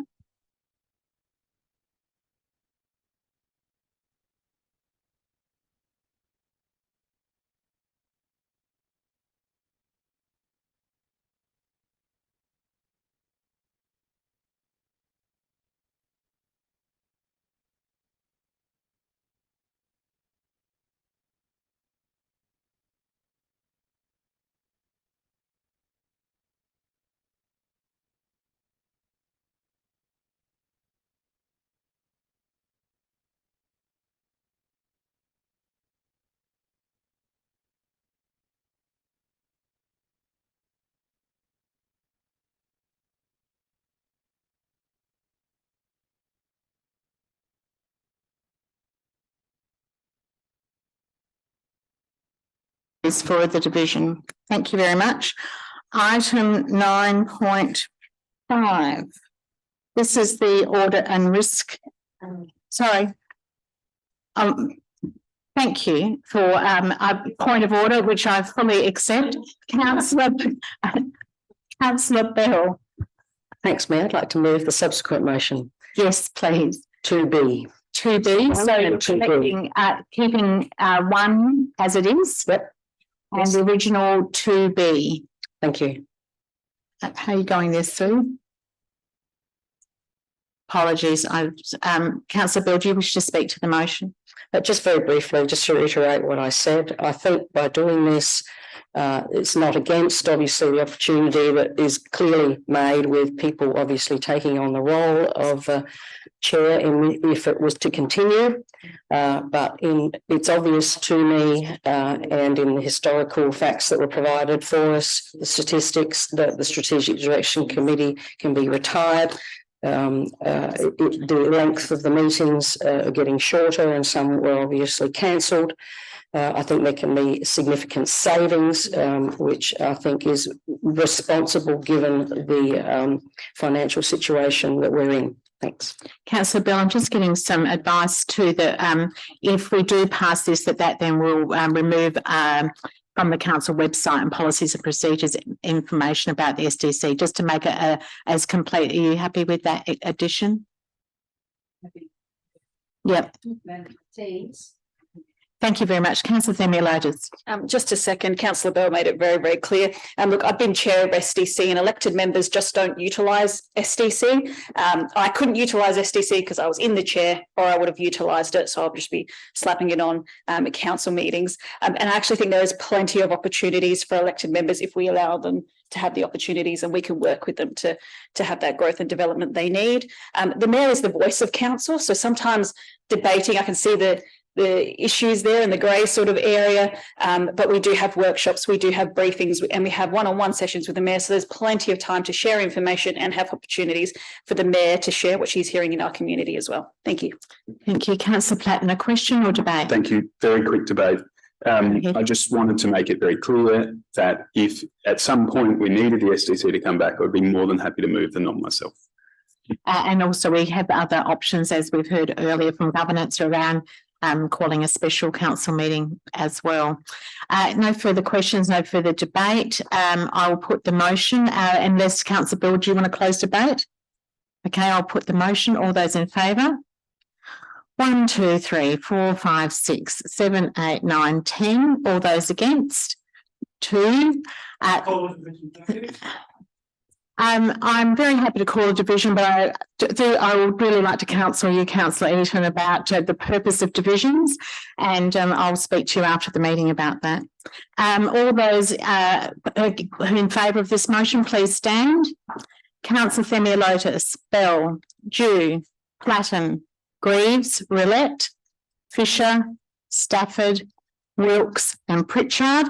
Is for the division. Thank you very much. Item 9.5. This is the audit and risk. Sorry. Thank you for a point of order, which I fully accept. Councillor Bell. Thanks, Mayor. I'd like to move the subsequent motion. Yes, please. 2B. 2B. So keeping 1 as it is. Yep. And the original 2B. Thank you. How are you going there, Sue? Apologies. Councillor Bell, do you wish to speak to the motion? But just very briefly, just to reiterate what I said, I think by doing this, it's not against obviously the opportunity that is clearly made with people obviously taking on the role of chair if it was to continue. But it's obvious to me and in the historical facts that were provided for us, the statistics that the Strategic Direction Committee can be retired. The length of the meetings are getting shorter and some were obviously cancelled. I think there can be significant savings, which I think is responsible given the financial situation that we're in. Thanks. Councillor Bell, I'm just getting some advice too that if we do pass this, that then will remove from the council website and policies and procedures information about the SDC, just to make it as complete. Are you happy with that addition? Yep. Thank you very much. Councillor Themeliotis. Just a second, Councillor Bell made it very, very clear. Look, I've been chair of SDC and elected members just don't utilise SDC. I couldn't utilise SDC because I was in the chair or I would have utilised it. So I'll just be slapping it on at council meetings. And I actually think there is plenty of opportunities for elected members if we allow them to have the opportunities and we can work with them to have that growth and development they need. The mayor is the voice of council. So sometimes debating, I can see the issues there in the grey sort of area, but we do have workshops, we do have briefings, and we have one-on-one sessions with the mayor, so there's plenty of time to share information and have opportunities for the mayor to share what she's hearing in our community as well. Thank you. Thank you. Councillor Platten, a question or debate? Thank you. Very quick debate. I just wanted to make it very clear that if at some point we needed the SDC to come back, I would be more than happy to move the nom myself. And also we have other options, as we've heard earlier from governance, around calling a special council meeting as well. No further questions, no further debate. I will put the motion, unless Councillor Bill, do you want to close debate? Okay, I'll put the motion. All those in favour? 1, 2, 3, 4, 5, 6, 7, 8, 9, 10. All those against? 2. I'm very happy to call a division, but I would really like to counsel you, Councillor Eaton, about the purpose of divisions, and I'll speak to you after the meeting about that. All those who are in favour of this motion, please stand. Councillor Themeliotis, Bell, Dew, Platten, Greaves, Roulette, Fisher, Stafford, Wilkes and Pritchard.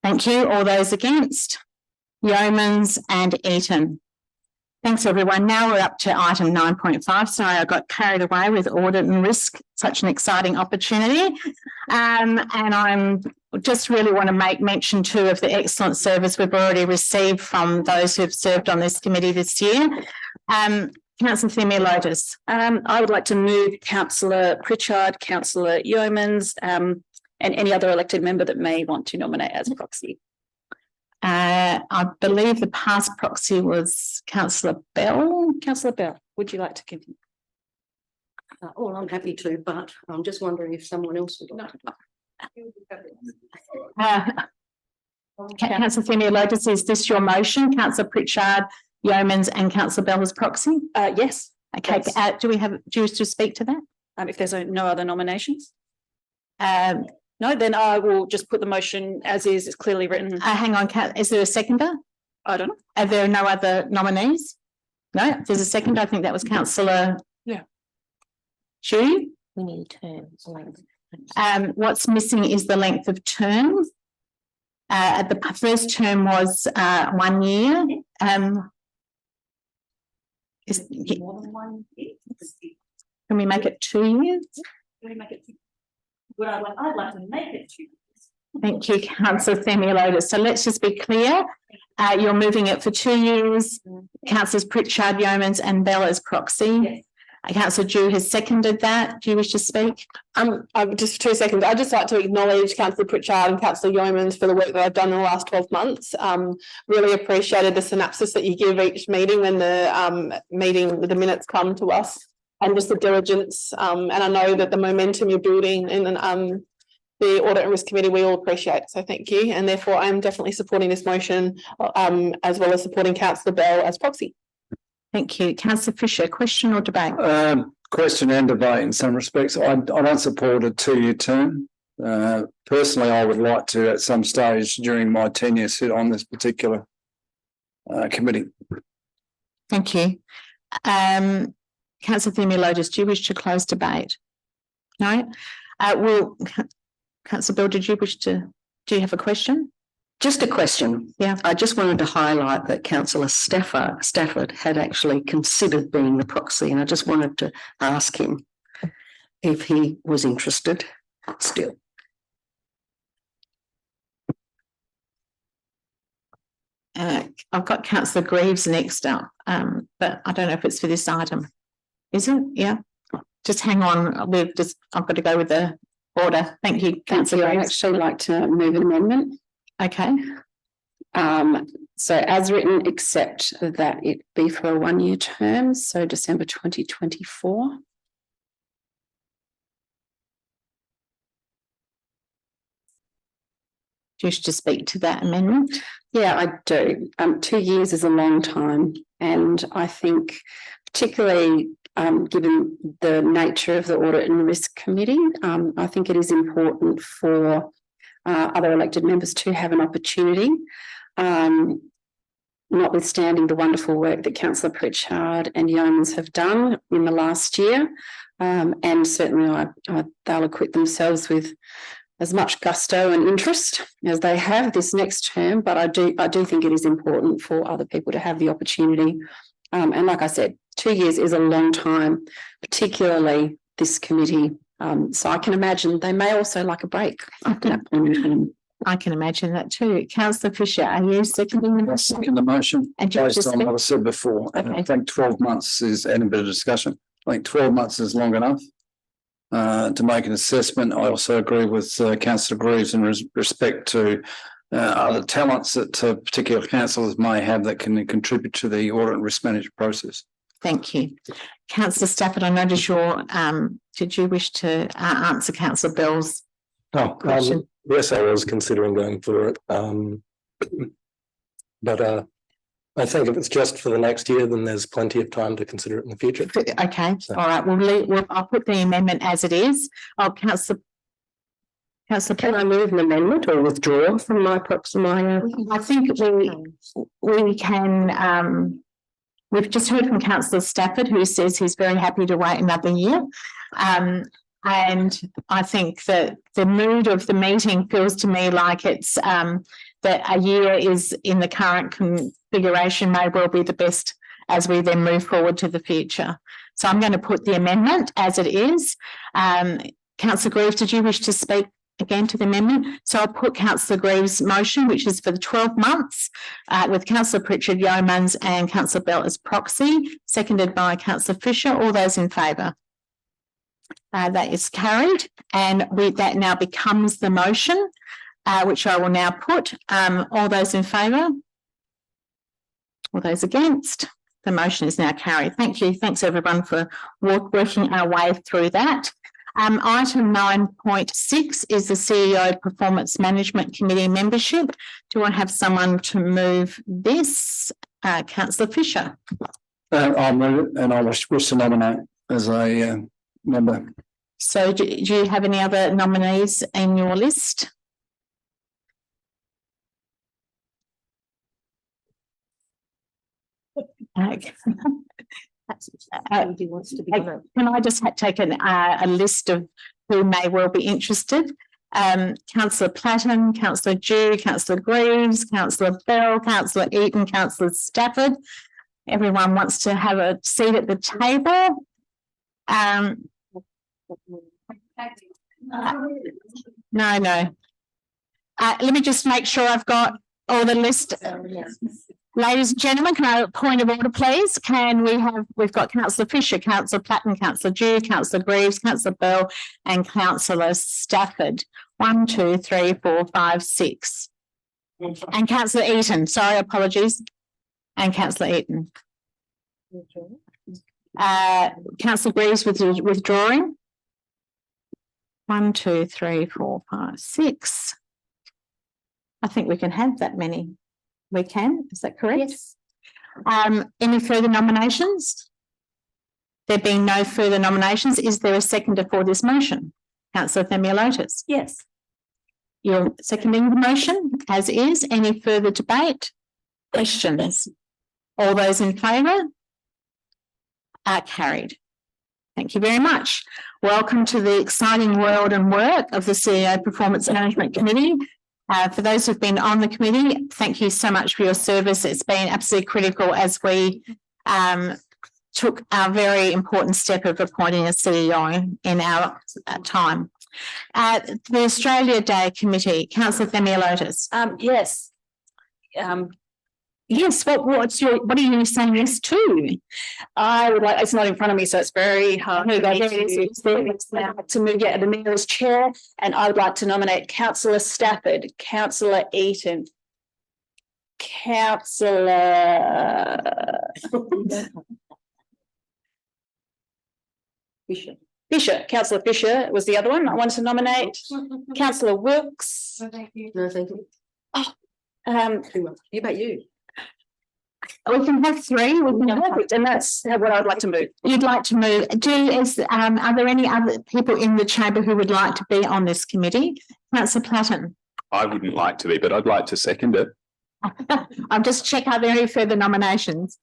Thank you. All those against? Yeomans and Eaton. Thanks, everyone. Now we're up to item 9.5. Sorry, I got carried away with audit and risk. Such an exciting opportunity. And I'm just really want to make mention too of the excellent service we've already received from those who've served on this committee this year. Councillor Themeliotis. I would like to move Councillor Pritchard, Councillor Yeomans, and any other elected member that may want to nominate as proxy. I believe the past proxy was Councillor Bell. Councillor Bell, would you like to continue? Well, I'm happy to, but I'm just wondering if someone else would like to. Councillor Themeliotis, is this your motion? Councillor Pritchard, Yeomans and Councillor Bell as proxy? Yes. Okay, yes. Do we have dues to speak to that? If there's no other nominations? No, then I will just put the motion as is. It's clearly written. Hang on, is there a seconder? I don't know. Are there no other nominees? No, there's a second. I think that was Councillor. Yeah. Dew. We need terms. What's missing is the length of term. The first term was 1 year. More than 1 year? Can we make it 2 years? Can we make it 2 years? Well, I'd like to make it 2 years. Thank you, Councillor Themeliotis. So let's just be clear. You're moving it for 2 years. Councillors Pritchard, Yeomans and Bell as proxy. Yes. Councillor Dew has seconded that. Do you wish to speak? Just 2 seconds. I'd just like to acknowledge Councillor Pritchard and Councillor Yeomans for the work that I've done in the last 12 months. Really appreciated the synopsis that you give each meeting when the the minutes come to us, and just the diligence. And I know that the momentum you're building in the Audit and Risk Committee we all appreciate. So thank you. And therefore I'm definitely supporting this motion as well as supporting Councillor Bell as proxy. Thank you. Councillor Fisher, question or debate? Question and debate in some respects. I don't support a 2-year term. Personally, I would like to at some stage during my tenure sit on this particular committee. Thank you. Councillor Themeliotis, do you wish to close debate? No? Well, Councillor Bell, do you have a question? Just a question. Yeah. I just wanted to highlight that Councillor Stafford had actually considered being the proxy, and I just wanted to ask him if he was interested still. I've got Councillor Greaves next up, but I don't know if it's for this item. Is it? Yeah. Just hang on. I've got to go with the order. Thank you, Councillor I'd Greaves. actually like to move an amendment. Okay. So as written, except that it be for a 1-year term, so December 2024. Do you wish to speak to that amendment? Yeah, I do. 2 years is a long time, and I think particularly given the nature of the Audit and Risk Committee, I think it is important for other elected members to have an opportunity, notwithstanding the wonderful work that Councillor Pritchard and Yeomans have done in the last year, and certainly they'll acquit themselves with as much gusto and interest as they have this next term. But I do think it is important for other people to have the opportunity. And like I said, 2 years is a long time, particularly this committee. So I can imagine they may also like a break after that point in time. I can imagine that too. Councillor Fisher, are you seconding the motion? I second the motion based on what I said before. Okay. I think 12 months is, and a bit of discussion, I think 12 months is long enough to make an assessment. I also agree with Councillor Greaves in respect to other talents that particular councillors may have that can contribute to the audit and risk management process. Thank you. Councillor Stafford, I notice did you wish to answer Councillor Bell's question? Yes, I was considering going for it. But I think if it's just for the next year, then there's plenty of time to consider it in the future. Okay, So. all right. I'll put the amendment as it is. Councillor, Can I move an amendment or withdraw from my proxy? I think we can. We've just heard from Councillor Stafford, who says he's very happy to wait another year. And I think that the mood of the meeting feels to me like it's that a year is in the current configuration may well be the best as we then move forward to the future. So I'm going to put the amendment as it is. Councillor Greaves, did you wish to speak again to the amendment? So I'll put Councillor Greaves' motion, which is for the 12 months, with Councillor Pritchard, Yeomans and Councillor Bell as proxy, seconded by Councillor Fisher. All those in favour? That is carried, and that now becomes the motion, which I will now put. All those in favour? All those against? The motion is now carried. Thank you. Thanks everyone for working our way through that. Item 9.6 is the CEO Performance Management Committee membership. Do I have someone to move this? Councillor Fisher. I'll move it, and I wish to nominate as a member. So do you have any other nominees in your list? Okay. Can I just take a list of who may well be interested? Councillor Platten, Councillor Dew, Councillor Greaves, Councillor Bell, Councillor Eaton, Councillor Stafford. Everyone wants to have a seat at the table. No. Let me just make sure I've got all the list. Ladies and gentlemen, can I have a point of order, please? We've got Councillor Fisher, Councillor Platten, Councillor Dew, Councillor Greaves, Councillor Bell, and Councillor Stafford. 1, 2, 3, 4, 5, 6. And Councillor Eaton, sorry, apologies. And Councillor Eaton. Councillor Greaves withdrawing. 1, 2, 3, 4, 5, 6. I think we can have that many. We can, is that correct? Yes. Any further nominations? There being no further nominations, is there a seconder for this motion? Councillor Themeliotis? Yes. You're seconding the motion as is. Any further debate? Questions? All those in favour? Are carried. Thank you very much. Welcome to the exciting world and work of the CEO Performance Management Committee. For those who've been on the committee, thank you so much for your service. It's been absolutely critical as we took our very important step of appointing a CEO in our time. The Australia Day Committee, Councillor Themeliotis. Yes. Yes, what are you saying yes to? I would like, it's not in front of me, so it's very hard to move the mayor as chair, and I would like to nominate Councillor Stafford, Councillor Eaton, Councillor Fisher, Councillor Fisher was the other one I wanted to nominate. Councillor Wilkes. No, thank you. No, thank you. Oh, You about you? We can have 3. We can have perfect, and that's what I'd like to move. You'd like to move. Are there any other people in the chamber who would like to be on this committee? Councillor Platten. I wouldn't like to be, but I'd like to second it. I'll just check, are there any further nominations?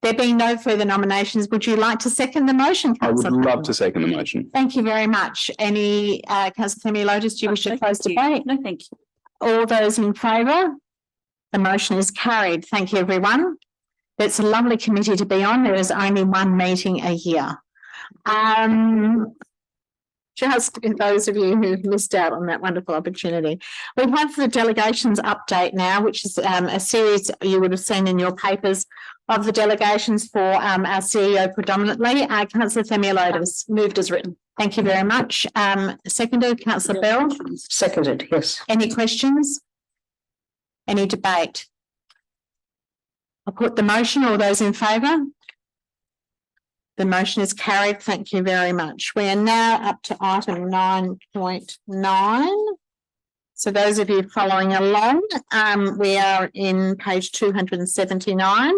There being no further nominations, would you like to second the motion, Councillor? I would love to second the motion. Thank you very much. Any Councillor Themeliotis, do you wish to close debate? No, thank you. All those in favour? The motion is carried. Thank you, everyone. It's a lovely committee to be on. There is only one meeting a year. Just those of you who missed out on that wonderful opportunity. We have the delegations update now, which is a series you would have seen in your papers of the delegations for our CEO predominantly. Councillor Themeliotis. Moved as written. Thank you very much. Seconded, Councillor Bell. Seconded, yes. Any questions? Any debate? I'll put the motion. All those in favour? The motion is carried. Thank you very much. We are now up to item 9.9. So those of you following along, we are in page 279.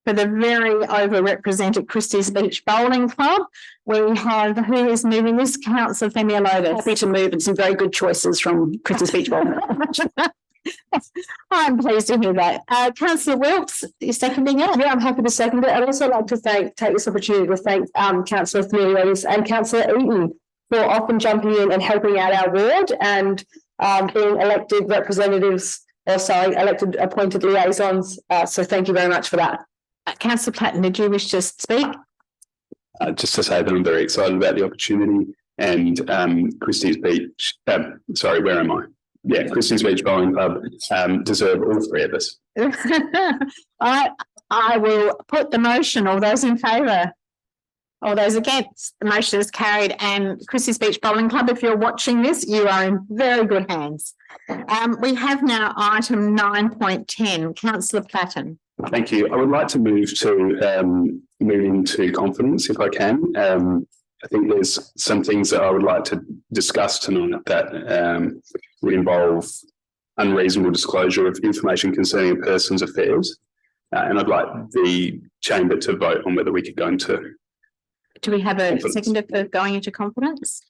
For the very overrepresented Christies Beach Bowling Club, we have, who is moving this? Councillor Themeliotis. Happy to move, and some very good choices from Christies Beach Bowling Club. I'm pleased to hear that. Councillor Wilkes, you're seconding it? Yeah, I'm happy to second it. I'd also like to take this opportunity to thank Councillor Themeliotis and Councillor Eaton for often jumping in and helping out our ward and being elected appointed liaisons. So thank you very much for that. Councillor Platten, did you wish to speak? Just to say that I'm very excited about the opportunity and Christies Beach, where am I? Yeah, Christies Beach Bowling Club deserve all 3 of us. I will put the motion. All those in favour? All those against? The motion is carried. And Christies Beach Bowling Club, if you're watching this, you are in very good hands. We have now item 9.10. Councillor Platten. Thank you. I would like to move into confidence if I can. I think there's some things that I would like to discuss tonight that would involve unreasonable disclosure of information concerning a person's affairs. And I'd like the chamber to vote on whether we could go into. Do we have a seconder for going into confidence?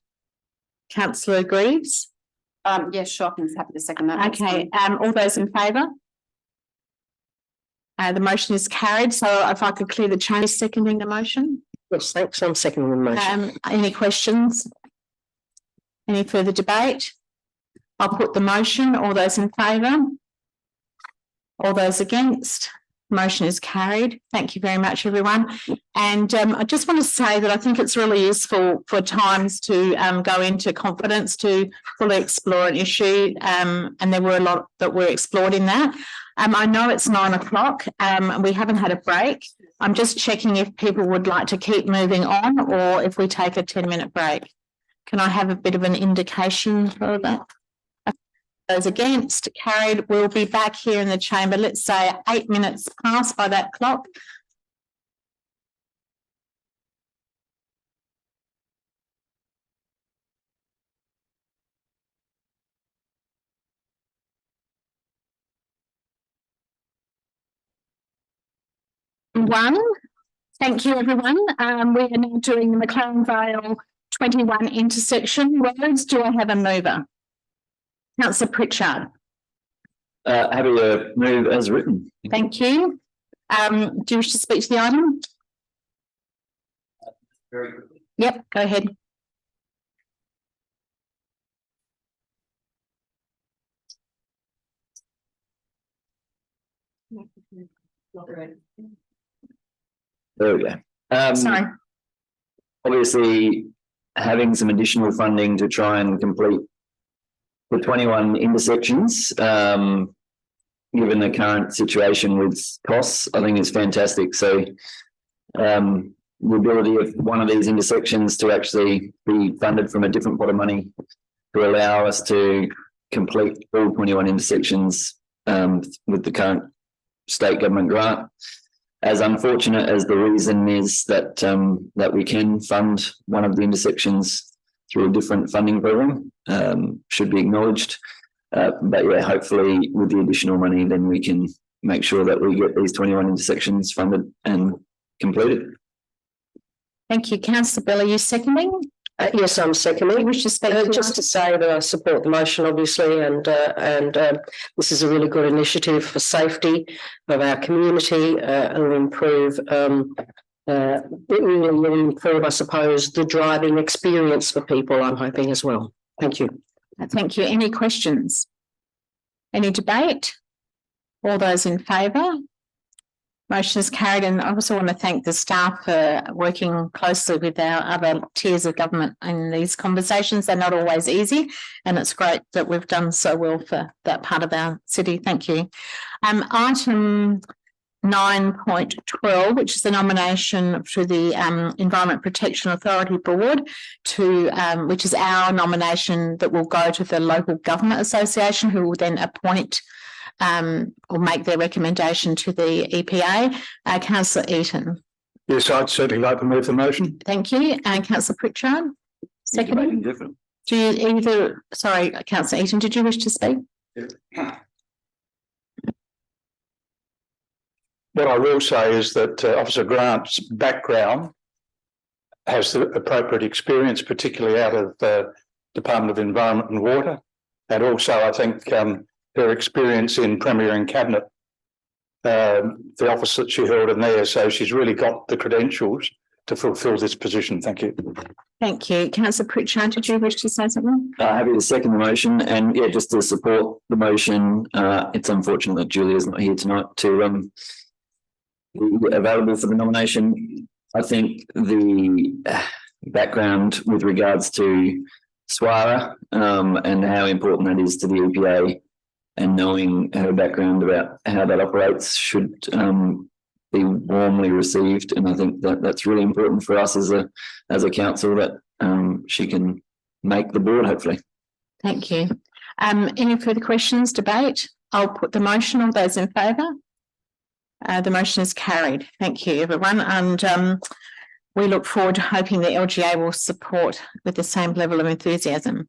Councillor Greaves? Yes, sure. I'm happy to second that. Okay. All those in favour? The motion is carried. So if I could clear the chamber seconding the motion. Yes, thanks. I'm seconding the motion. Any questions? Any further debate? I'll put the motion. All those in favour? All those against? Motion is carried. Thank you very much, everyone. And I just want to say that I think it's really useful for times to go into confidence to fully explore an issue. And there were a lot that were explored in that. I know it's 9 o'clock. We haven't had a break. I'm just checking if people would like to keep moving on or if we take a 10-minute break. Can I have a bit of an indication for that? Those against, carried. We'll be back here in the chamber, let's say 8 minutes past by that clock. 21. Thank you, everyone. We are now doing the McLaren Vale 21 intersection roads. Do I have a mover? Councillor Pritchard. Happy to move as written. Thank you. Do you wish to speak to the item? Very quickly. Yep, go ahead. There we go. Sorry. Obviously, having some additional funding to try and complete the 21 intersections, given the current situation with costs, I think is fantastic. So the ability of one of these intersections to actually be funded from a different pot of money to allow us to complete all 21 intersections with the current state government grant. As unfortunate as the reason is that that we can fund one of the intersections through a different funding program, should be acknowledged. But yeah, hopefully with the additional money, then we can make sure that we get these 21 intersections funded and completed. Thank you. Councillor Bell, are you seconding? Yes, I'm seconding. You wish to speak just to say that I support the motion, obviously, and this is a really good initiative for safety of our community. It will improve, it really will improve, I suppose, the driving experience for people, I'm hoping as well. Thank you. Thank you. Any questions? Any debate? All those in favour? Motion is carried, and I also want to thank the staff for working closely with our other tiers of government in these conversations. They're not always easy, and it's great that we've done so well for that part of our city. Thank you. Item 9.12, which is the nomination for the Environment Protection Authority Board, which is our nomination that will go to the Local Government Association, who will then appoint or make their recommendation to the EPA. Councillor Eaton. Yes, I'd certainly like to move the motion. Thank you. And Councillor Pritchard. Second. Do you either, sorry, Councillor Eaton, did you wish to speak? What I will say is that Officer Grant's background has the appropriate experience, particularly out of the Department of Environment and Water. And also, I think her experience in Premier and Cabinet, the office that she held in there. So she's really got the credentials to fulfil this position. Thank you. Thank you. Councillor Pritchard, did you wish to say something? Happy to second the motion, and yeah, just to support the motion. It's unfortunate that Julia's not here tonight to be available for the nomination. I think the background with regards to SWARA and how important that is to the EPA, and knowing her background about how that operates should be warmly received. And I think that that's really important for us as a council, that she can make the board, hopefully. Thank you. Any further questions, debate? I'll put the motion. All those in favour? The motion is carried. Thank you, everyone. And we look forward to hoping the LGA will support with the same level of enthusiasm.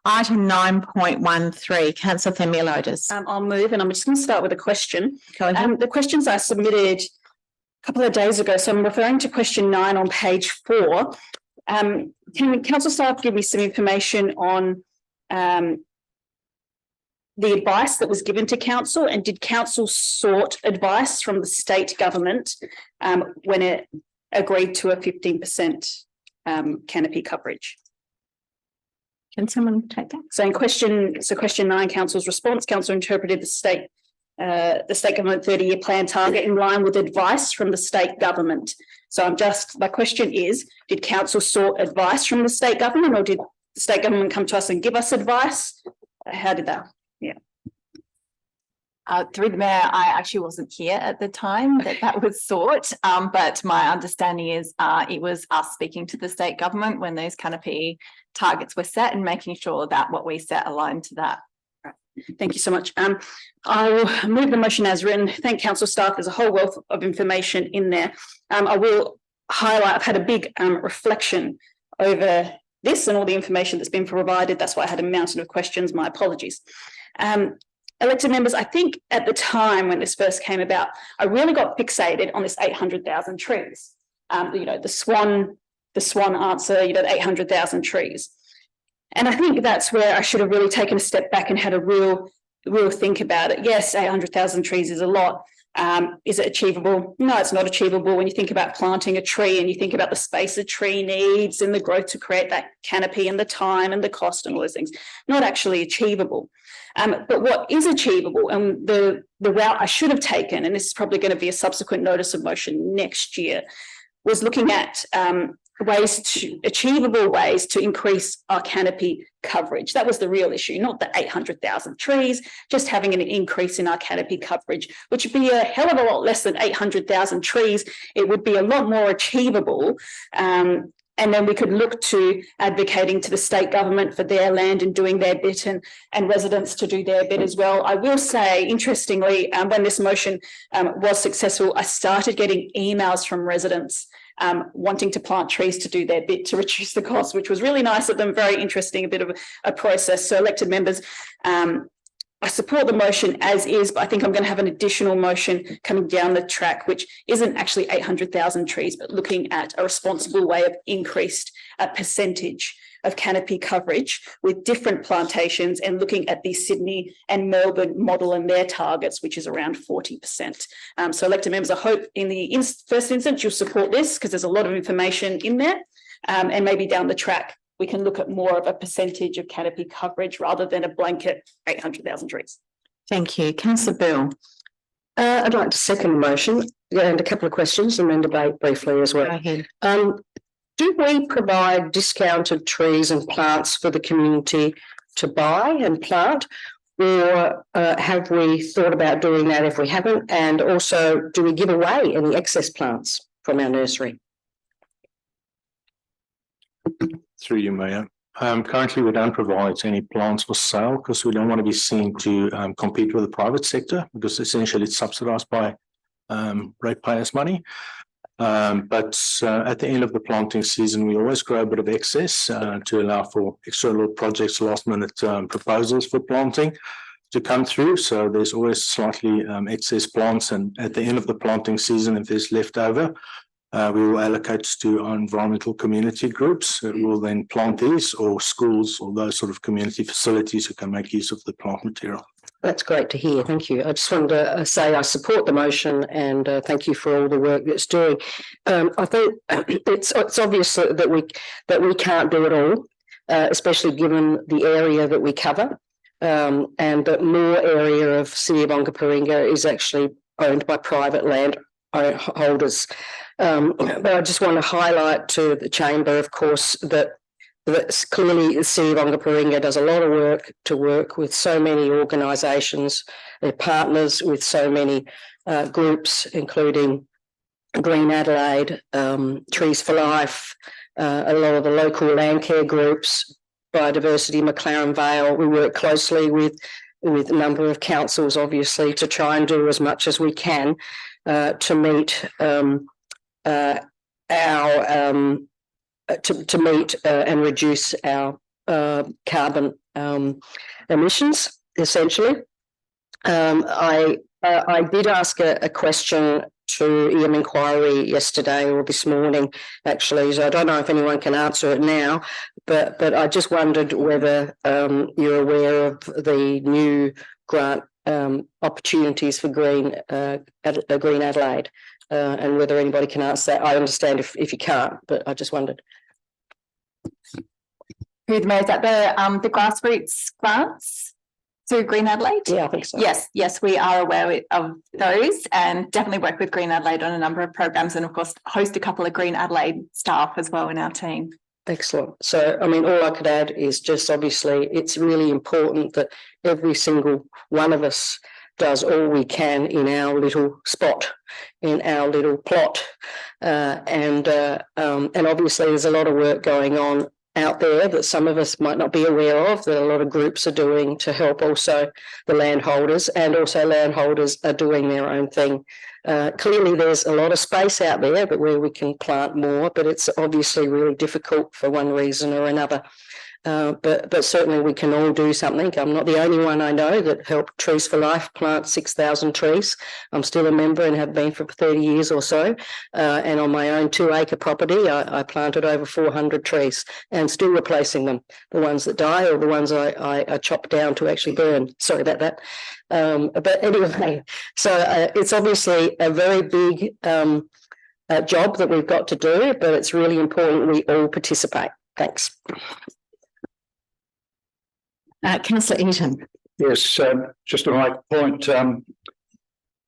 Item 9.13, Councillor Themeliotis. I'll move, and I'm just going to start with a question. The questions I submitted a couple of days ago, so I'm referring to question 9 on page 4. Can council staff give me some information on the advice that was given to council, and did council sought advice from the state government when it agreed to a 15% canopy coverage? Can someone take that? So in question 9, council's response, council interpreted the state government 30-year plan target in line with advice from the state government. So my question is, did council sought advice from the state government, or did the state government come to us and give us advice? How did that? Yeah. Through the mayor, I actually wasn't here at the time that was sought, but my understanding is it was us speaking to the state government when those canopy targets were set and making sure that what we set aligned to that. Thank you so much. I will move the motion as written. Thank council staff. There's a whole wealth of information in there. I will highlight, I've had a big reflection over this and all the information that's been provided. That's why I had a mountain of questions. My apologies. elected members, I think at the time when this first came about, I really got fixated on this 800,000 trees. The swan answer, the 800,000 trees. And I think that's where I should have really taken a step back and had a real think about it. Yes, 800,000 trees is a lot. Is it achievable? No, it's not achievable when you think about planting a tree and you think about the space a tree needs and the growth to create that canopy and the time and the cost and all those things. Not actually achievable. But what is achievable, and the route I should have taken, and this is probably going to be a subsequent notice of motion next year, was looking at achievable ways to increase our canopy coverage. That was the real issue, not the 800,000 trees, just having an increase in our canopy coverage, which would be a hell of a lot less than 800,000 trees. It would be a lot more achievable. And then we could look to advocating to the state government for their land and doing their bit, and residents to do their bit as well. I will say, interestingly, when this motion was successful, I started getting emails from residents wanting to plant trees to do their bit to reduce the cost, which was really nice of them, very interesting, a bit of a process. So elected members, I support the motion as is, but I think I'm going to have an additional motion coming down the track, which isn't actually 800,000 trees, but looking at a responsible way of increased percentage of canopy coverage with different plantations, and looking at the Sydney and Melbourne model and their targets, which is around 40%. So elected members, I hope in the first instance you'll support this, because there's a lot of information in there, and maybe down the track we can look at more of a percentage of canopy coverage rather than a blanket 800,000 trees. Thank you. Councillor Bill. I'd like to second the motion and a couple of questions and then debate briefly as well. Go ahead. Do we provide discounted trees and plants for the community to buy and plant, or have we thought about doing that if we haven't? And also, do we give away any excess plants from our nursery? Through you, Mayor. Currently, we don't provide any plants for sale because we don't want to be seen to compete with the private sector, because essentially it's subsidised by ratepayers' money. But at the end of the planting season, we always grow a bit of excess to allow for extra little projects, last-minute proposals for planting to come through. So there's always slightly excess plants, and at the end of the planting season, if there's leftover, we will allocate to our environmental community groups who will then plant these, or schools, or those sort of community facilities who can make use of the plant material. That's great to hear. Thank you. I just wanted to say I support the motion, and thank you for all the work that's doing. I think it's obvious that we can't do it all, especially given the area that we cover, and that more area of City of Onkaparinga is actually owned by private land holders. But I just want to highlight to the Chamber, of course, that clearly the City of Onkaparinga does a lot of work to work with so many organisations, their partners with so many groups, including Green Adelaide, Trees for Life, a lot of the local land care groups, Biodiversity, McLaren Vale. We work closely with a number of councils, obviously, to try and do as much as we can to meet to meet and reduce our carbon emissions, essentially. I did ask a question to EM Inquiry yesterday or this morning, actually, so I don't know if anyone can answer it now, but I just wondered whether you're aware of the new grant opportunities for Green Adelaide, and whether anybody can answer that. I understand if you can't, but I just wondered. Through the Mayor, is that the grassroots grants through Green Adelaide? Yeah, I think so. Yes, we are aware of those, and definitely work with Green Adelaide on a number of programs, and of course host a couple of Green Adelaide staff as well in our team. Excellent. So, I mean, all I could add is just obviously it's really important that every single one of us does all we can in our little spot, in our little plot, and obviously there's a lot of work going on out there that some of us might not be aware of, that a lot of groups are doing to help also the landholders, and also landholders are doing their own thing. Clearly there's a lot of space out there but where we can plant more, but it's obviously really difficult for one reason or another. But certainly we can all do something. I'm not the only one I know that helped Trees for Life plant 6,000 trees. I'm still a member and have been for 30 years or so. And on my own 2-acre property, I planted over 400 trees and still replacing them, the ones that die or the ones I chopped down to actually burn. Sorry about that. But anyway, so it's obviously a very big job that we've got to do, but it's really important we all participate. Thanks. Councillor Eaton. Yes, just to make a point,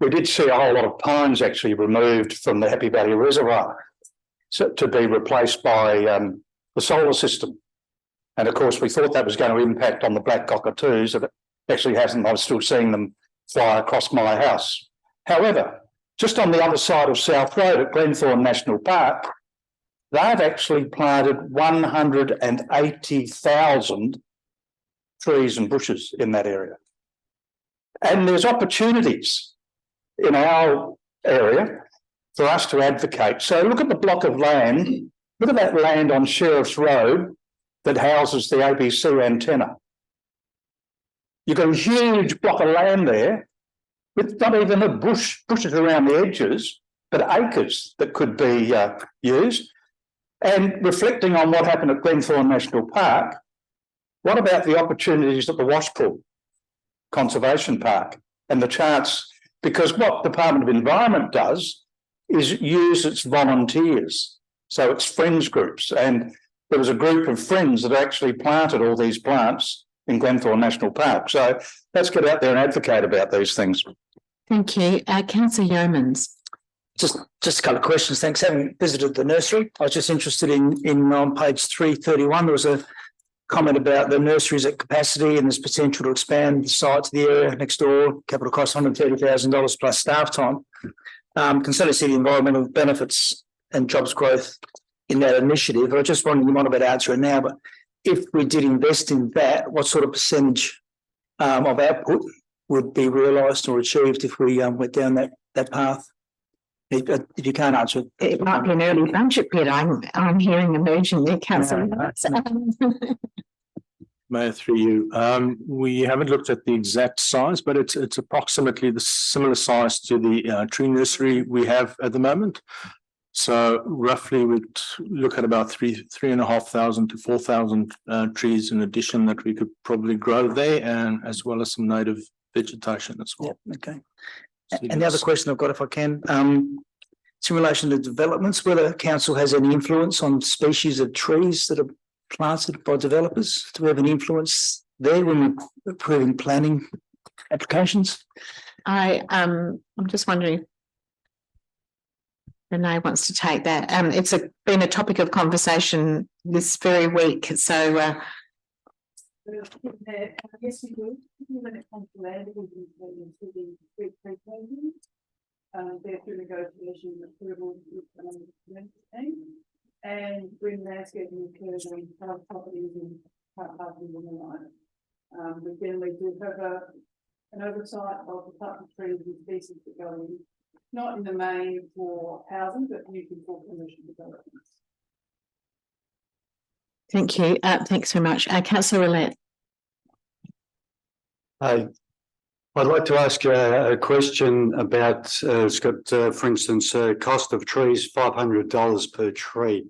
we did see a whole lot of pines actually removed from the Happy Valley Reservoir to be replaced by the solar system. And of course, we thought that was going to impact on the black cockatoos. It actually hasn't. I'm still seeing them fly across my house. However, just on the other side of South Road at Glenthorne National Park, they've actually planted 180,000 trees and bushes in that area. And there's opportunities in our area for us to advocate. So look at the block of land, look at that land on Sheriff's Road that houses the ABC antenna. You've got a huge block of land there with not even a bushes around the edges, but acres that could be used. And reflecting on what happened at Glenthorne National Park, what about the opportunities at the Washpool Conservation Park and the chance? Because what Department of Environment does is use its volunteers, so it's friends groups. And there was a group of friends that actually planted all these plants in Glenthorne National Park. So let's get out there and advocate about these things. Thank you. Councillor Yeomans. Just a couple of questions. Thanks. Having visited the nursery, I was just interested in on page 331, there was a comment about the nurseries at capacity and there's potential to expand the site to the area next door, capital cost $130,000 plus staff time. Can certainly see the environmental benefits and jobs growth in that initiative. I just wondering, you might not be able to answer it now, but if we did invest in that, what sort of percentage of output would be realised or achieved if we went down that path? If you can't answer it. It might be an early budget bit. I'm hearing emerging there, Councillor. Mayor, through you. We haven't looked at the exact size, but it's approximately the similar size to the tree nursery we have at the moment. So roughly we'd look at about 3,500 to 4,000 trees in addition that we could probably grow there, and as well as some native vegetation as well. Yeah, okay. And the other question I've got, if I can, it's in relation to developments, whether council has any influence on species of trees that are planted by developers. Do we have any influence there when we're approving planning applications? I'm just wondering if Renee wants to take that. It's been a topic of conversation this very week. So yes, we do. When it comes to land, we do through negotiation approval and when landscaping occurs on private properties and private properties and the like. We generally do have an oversight of the type of trees and species that go in, not in the main for housing, but usually for commercial developments. thank you. Thanks very much. Councillor Willett. I'd like to ask a question about, it's got, for instance, cost of trees, $500 per tree.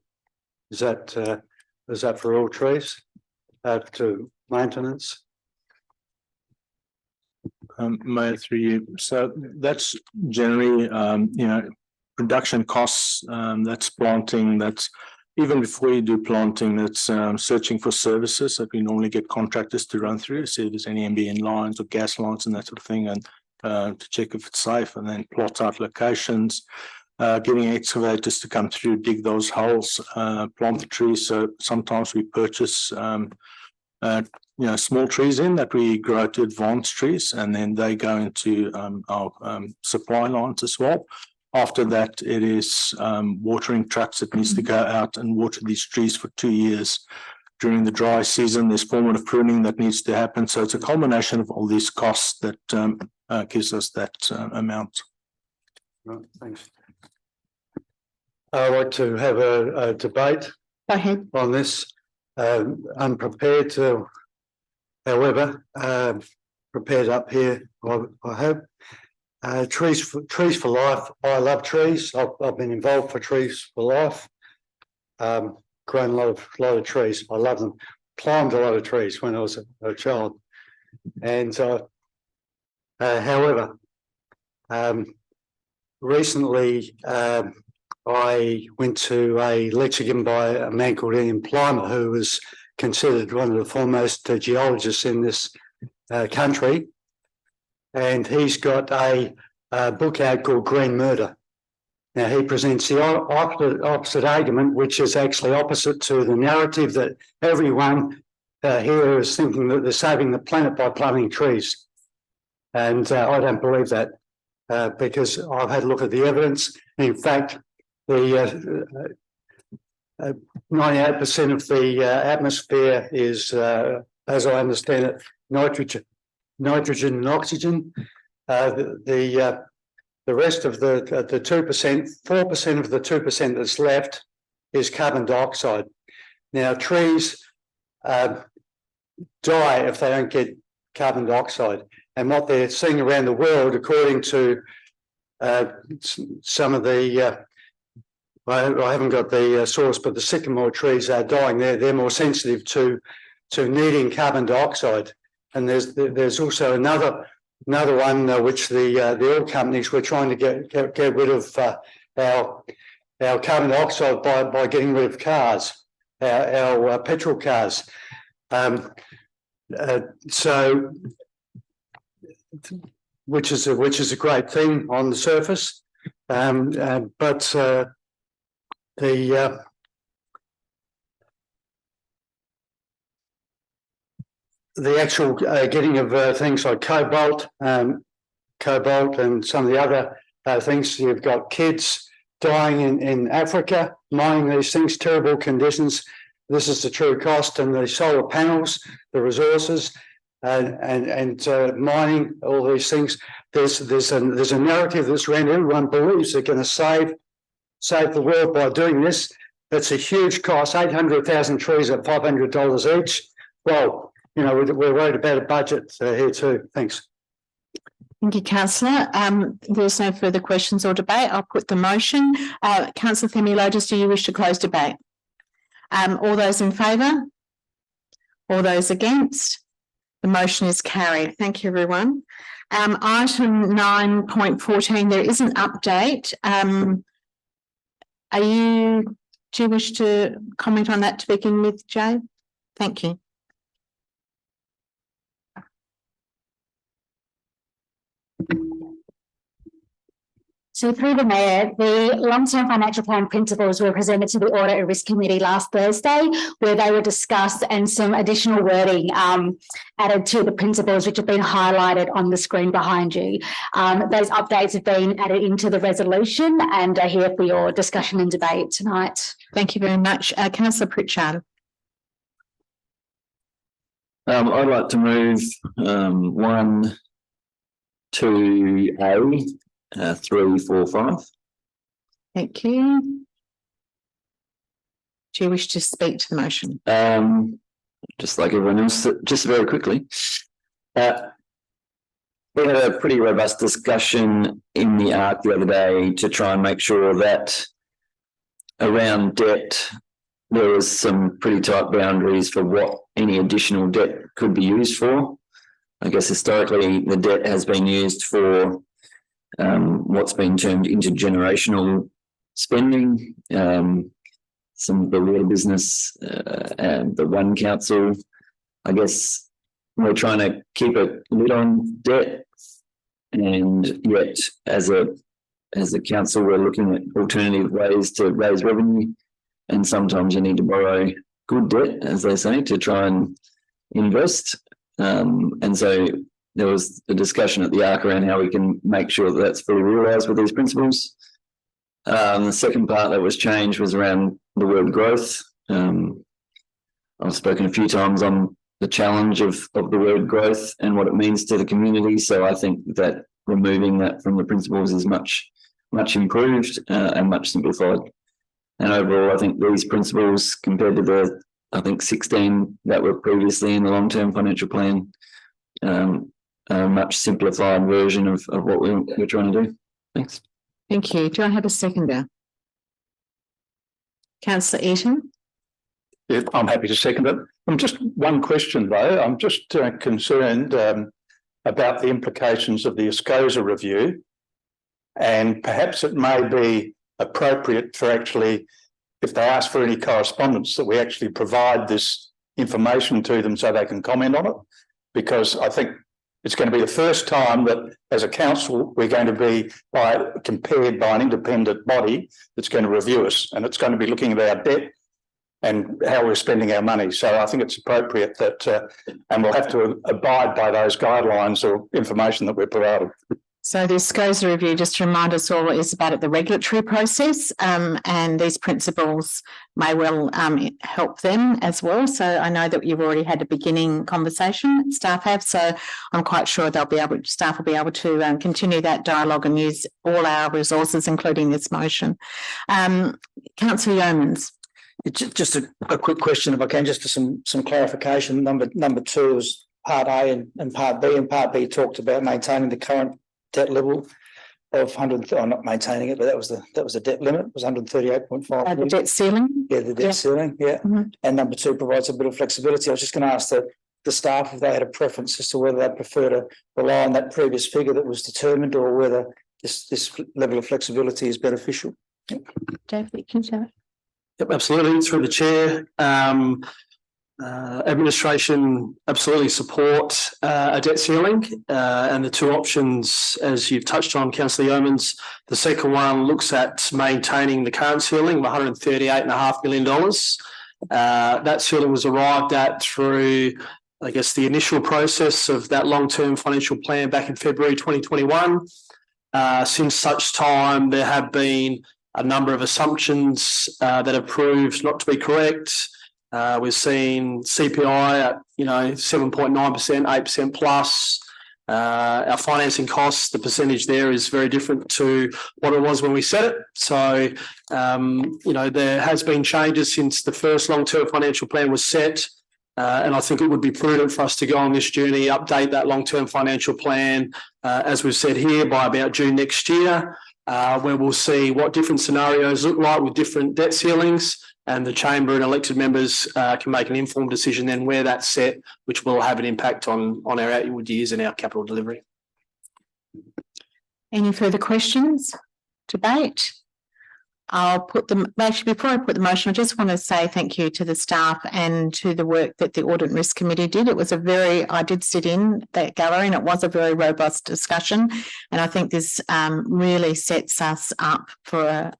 Is that for all trees, to maintenance? Mayor, through you. So that's generally, production costs, that's planting, that's even before you do planting, that's searching for services that we normally get contractors to run through, see if there's any ambient lines or gas lines and that sort of thing, and to check if it's safe, and then plot out locations, getting excavators to come through, dig those holes, plant the trees. So sometimes we purchase small trees in that we grow to advanced trees, and then they go into our supply lines as well. After that, it is watering trucks that needs to go out and water these trees for 2 years. During the dry season, there's formative pruning that needs to happen. So it's a combination of all these costs that gives us that amount. Right, thanks. I'd like to have a debate on this. unprepared to, however, prepared up here, I hope. Trees for life. I love trees. I've been involved for Trees for Life. Grown a lot of trees. I love them. Climbed a lot of trees when I was a child. And however, recently I went to a lecture given by a man called Ian Plimer, who was considered one of the foremost geologists in this country. And he's got a book out called Green Murder. Now, he presents the opposite argument, which is actually opposite to the narrative that everyone here is thinking that they're saving the planet by planting trees. And I don't believe that because I've had a look at the evidence. In fact, the 98% of the atmosphere is, as I understand it, nitrogen and oxygen. The rest of the 2%, 4% of the 2% that's left is carbon dioxide. Now, trees die if they don't get carbon dioxide. And what they're seeing around the world, according to some of the, I haven't got the source, but the sycamore trees are dying. They're more sensitive to needing carbon dioxide. And there's also another one which the oil companies were trying to get rid of our carbon dioxide by getting rid of cars, our petrol cars. So, which is a great thing on the surface, but the actual getting of things like cobalt and some of the other things. You've got kids dying in Africa, mining these things, terrible conditions. This is the true cost, and the solar panels, the resources, and mining, all these things. There's a narrative that's around. Everyone believes they're going to save the world by doing this. That's a huge cost. 800,000 trees at $500 each. Well, you know, we're worried about a budget here too. Thanks. Thank you, Councillor. There's no further questions or debate. I'll put the motion. Councillor Themeliotis, do you wish to close debate? All those in favour? All those against? The motion is carried. Thank you, everyone. Item 9.14, there is an update. Do you wish to comment on that to begin with, Jay? Thank you. So through the Mayor, the long-term financial plan principles were presented to the Audit and Risk Committee last Thursday, where they were discussed and some additional wording added to the principles, which have been highlighted on the screen behind you. Those updates have been added into the resolution and are here for your discussion and debate tonight. Thank you very much. Councillor Pritchard. I'd like to move 1, 2A. 3, 4, 5. Thank you. Do you wish to speak to the motion? Just like everyone else, just very quickly. We had a pretty robust discussion in the ARC the other day to try and make sure that around debt, there was some pretty tight boundaries for what any additional debt could be used for. I guess historically, the debt has been used for what's been termed intergenerational spending, some of the water business and the One Council. I guess we're trying to keep a lid on debt, and yet as a council, we're looking at alternative ways to raise revenue, and sometimes you need to borrow good debt, as they say, to try and invest. And so there was a discussion at the ARC around how we can make sure that that's fully realised with these principles. The second part that was changed was around the word growth. I've spoken a few times on the challenge of the word growth and what it means to the community. So I think that removing that from the principles is much improved and much simplified. And overall, I think these principles, compared to the I think 16 that were previously in the long-term financial plan. A much simplified version of what we're trying to do. Thanks. Thank you. Do I have a seconder? Councillor Eaton? Yeah, I'm happy to second it. Just one question though. I'm just concerned about the implications of the ESCOSA review, and perhaps it may be appropriate for actually, if they ask for any correspondence, that we actually provide this information to them so they can comment on it, because I think it's going to be the first time that as a council we're going to be compared by an independent body that's going to review us, and it's going to be looking at our debt and how we're spending our money. So I think it's appropriate that, and we'll have to abide by those guidelines or information that we're provided. So the SCOSA review, just to remind us all, is about the regulatory process, and these principles may well help them as well. So I know that you've already had a beginning conversation, staff have, so I'm quite sure staff will be able to continue that dialogue and use all our resources, including this motion. Councillor Yeomans. Just a quick question, if I can, just for some clarification. Number 2 is part A and part B, and part B talked about maintaining the current debt level of 100, or not maintaining it, but that was the debt limit, was 138.5. The debt ceiling? Yeah, the debt ceiling, yeah. And number 2 provides a bit of flexibility. I was just going to ask the staff if they had a preference as to whether they prefer to rely on that previous figure that was determined, or whether this level of flexibility is beneficial. David, can you say that? Yep, absolutely. Through the chair, administration absolutely support a debt ceiling, and the 2 options, as you've touched on, Councillor Yeomans. The second one looks at maintaining the current ceiling of $138.5 million. That ceiling was arrived at through, I guess, the initial process of that long-term financial plan back in February 2021. Since such time, there have been a number of assumptions that have proved not to be correct. We've seen CPI at 7.9%, 8% plus. Our financing costs, the percentage there is very different to what it was when we set it. So, there has been changes since the first long-term financial plan was set. And I think it would be prudent for us to go on this journey, update that long-term financial plan, as we've said here, by about June next year. Where we'll see what different scenarios look like with different debt ceilings, and the chamber and elected members can make an informed decision then where that's set, which will have an impact on our outward years and our capital delivery. Any further questions? Debate? Actually, before I put the motion, I just want to say thank you to the staff and to the work that the Audit and Risk Committee did. It was I did sit in that gallery, and it was a very robust discussion. And I think this really sets us up for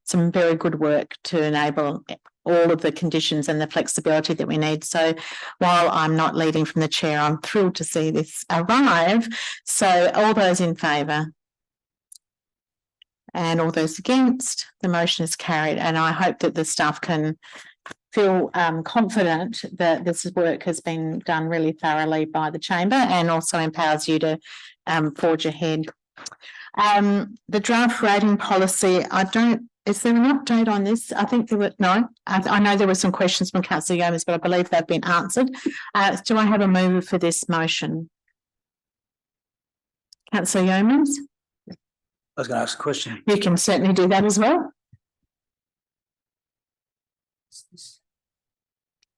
some very good work to enable all of the conditions and the flexibility that we need. So while I'm not leading from the chair, I'm thrilled to see this arrive. So all those in favour? And all those against, the motion is carried. And I hope that the staff can feel confident that this work has been done really thoroughly by the chamber, and also empowers you to forge ahead. The draft rating policy, is there an update on this? I think I know there were some questions from Councillor Yeomans, but I believe they've been answered. Do I have a mover for this motion? Councillor Yeomans? I was going to ask a question. You can certainly do that as well.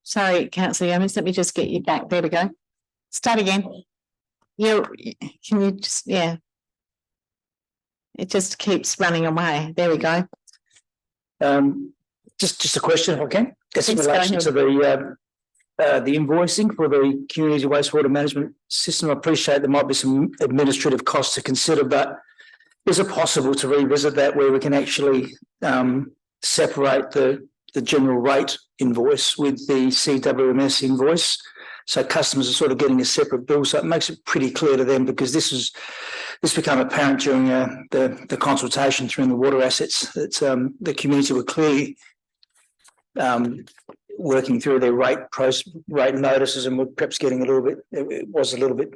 Sorry, Councillor Yeomans, let me just get you back. There we go. Start again. It just keeps running away. There we go. Just a question, if I can. It's in relation to the invoicing for the community wastewater management system. I appreciate there might be some administrative costs to consider, but is it possible to revisit that where we can actually separate the general rate invoice with the CWMS invoice, so customers are sort of getting a separate bill, so it makes it pretty clear to them, because this became apparent during the consultation through the water assets that the community were clearly working through their rate notices, and were perhaps getting it was a little bit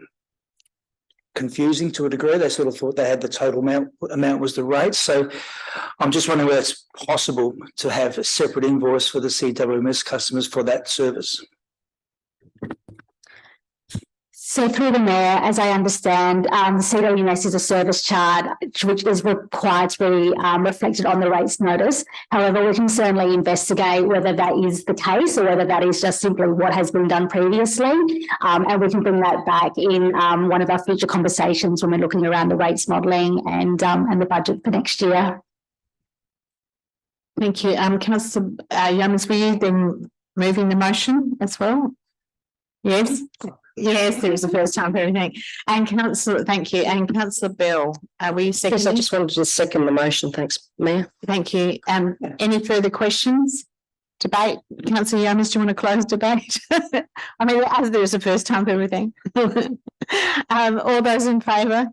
confusing to a degree. They sort of thought they had the total amount was the rate. So I'm just wondering whether it's possible to have a separate invoice for the CWMS customers for that service. So through the Mayor, as I understand, the CWMS is a service charge which is required to be reflected on the rates notice. However, we can certainly investigate whether that is the case or whether that is just simply what has been done previously. And we can bring that back in one of our future conversations when we're looking around the rates modelling and the budget for next year. Thank you. Councillor Yeomans, were you then moving the motion as well? Yes. Yes, there was the first time for everything. And Councillor, thank you. And Councillor Bell, were you seconding? Yes, I just wanted to second the motion. Thanks, Mayor. Thank you. Any further questions? Debate? Councillor Yeomans, do you want to close debate? I mean, as there was a first time for everything. All those in favour?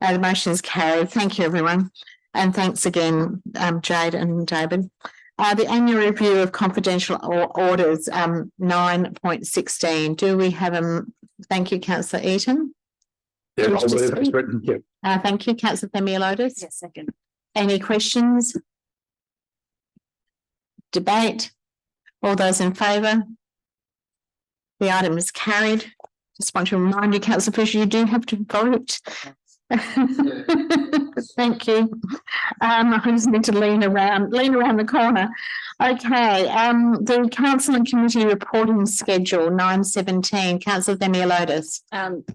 The motion is carried. Thank you, everyone. And thanks again, Jade and David. The annual review of confidential orders, 9.16. Do we have thank you, Councillor Eaton. Yeah, it's written. Yeah. Thank you, Councillor Themeliotis. Yes, second. Any questions? Debate? All those in favour? The item is carried. Just want to remind you, Councillor Fisher, you do have to vote. Thank you. I just need to lean around the corner. Okay, the council and committee reporting schedule 9.17. Councillor Themeliotis.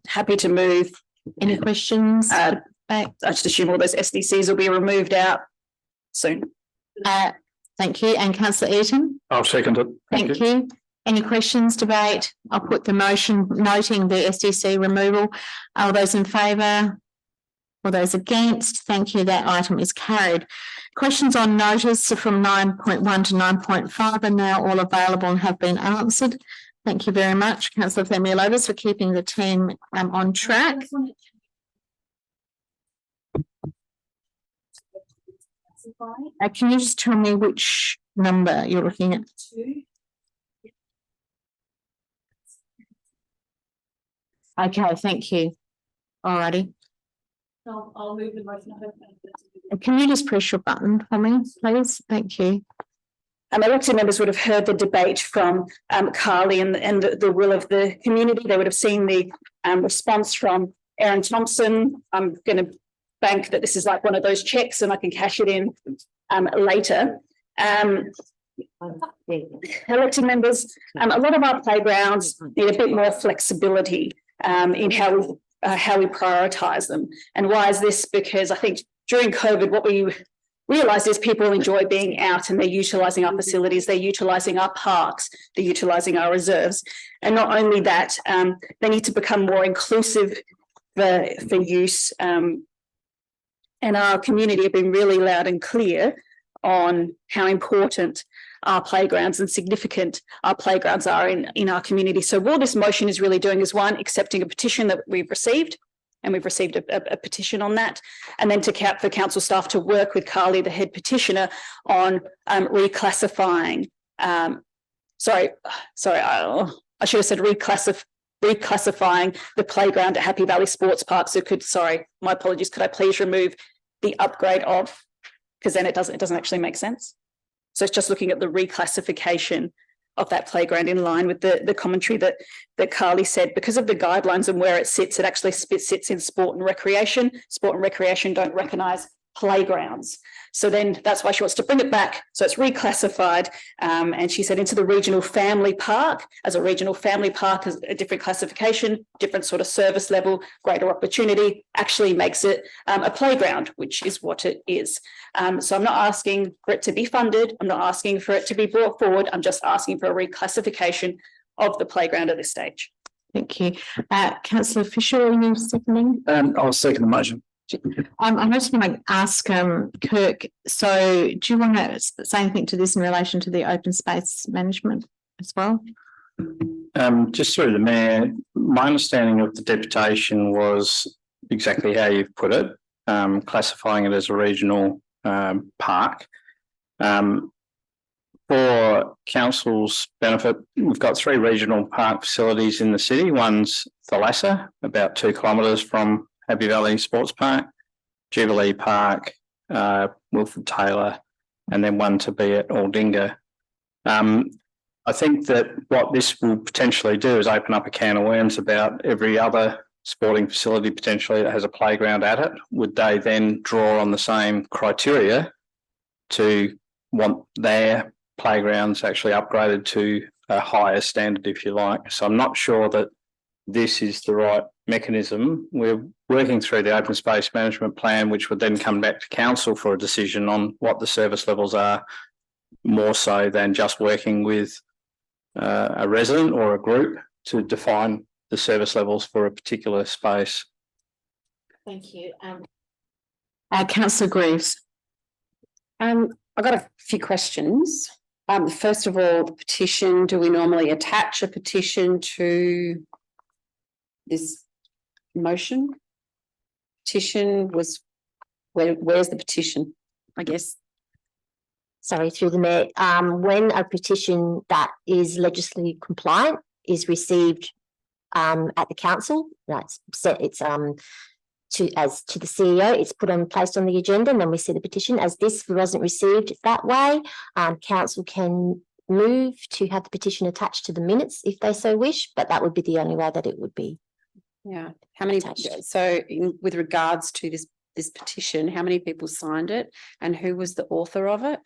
Happy to move. Any questions? I just assume all those SDCs will be removed out soon. Thank you. And Councillor Eaton? I'll second it. Thank you. Any questions, debate? I'll put the motion noting the SDC removal. All those in favour? All those against? Thank you. That item is carried. Questions on notice from 9.1 to 9.5 are now all available and have been answered. Thank you very much, Councillor Themeliotis, for keeping the team on track. Can you just tell me which number you're looking at? Okay, thank you. All righty. I'll move the motion. Can you just press your button for me, please? Thank you. Elected members would have heard the debate from Carly and the will of the community. They would have seen the response from Aaron Thompson. I'm going to bank that this is like one of those checks and I can cash it in later. Elected members, a lot of our playgrounds need a bit more flexibility in how we prioritise them. And why is this? Because I think during COVID, what we realised is people enjoy being out and they're utilising our facilities, they're utilising our parks, they're utilising our reserves. And not only that, they need to become more inclusive for use. And our community have been really loud and clear on how important our playgrounds and significant our playgrounds are in our community. So what this motion is really doing is, one, accepting a petition that we've received, and we've received a petition on that, and then for council staff to work with Carly, the head petitioner, on reclassifying. I should have said reclassifying the playground at Happy Valley Sports Park. So my apologies, could I please remove the upgrade of, because then it doesn't actually make sense. So it's just looking at the reclassification of that playground in line with the commentary that Carly said. Because of the guidelines and where it sits, it actually sits in sport and recreation. Sport and recreation don't recognise playgrounds. So then that's why she wants to bring it back. So it's reclassified. And she said into the regional family park. As a regional family park is a different classification, different sort of service level, greater opportunity, actually makes it a playground, which is what it is. So I'm not asking for it to be funded. I'm not asking for it to be brought forward. I'm just asking for a reclassification of the playground at this stage. Thank you. Councillor Fisher, are you seconding? I'll second the motion. I just want to ask Kirk, so do you want to say anything to this in relation to the open space management as well? Just through the Mayor, my understanding of the deputation was exactly how you've put it, classifying it as a regional park. For council's benefit, we've got 3 regional park facilities in the city. One's Thalassa, about 2 kilometres from Happy Valley Sports Park, Jubilee Park, Wilfred Taylor, and then one to be at Aldinga. I think that what this will potentially do is open up a can of worms about every other sporting facility potentially that has a playground at it. Would they then draw on the same criteria to want their playgrounds actually upgraded to a higher standard, if you like? So I'm not sure that this is the right mechanism. We're working through the open space management plan, which would then come back to council for a decision on what the service levels are, more so than just working with a resident or a group to define the service levels for a particular space. Thank you. Councillor Greaves. I've got a few questions. First of all, the petition, do we normally attach a petition to this motion? Petition was, where's the petition, I guess? Sorry, through the Mayor, when a petition that is legislatively compliant is received at the council, that's set, it's to the CEO, it's placed on the agenda, and then we see the petition. As this wasn't received that way, council can move to have the petition attached to the minutes if they so wish, but that would be the only way that it would be. Yeah. How many? So, with regards to this petition, how many people signed it, and who was the author of it?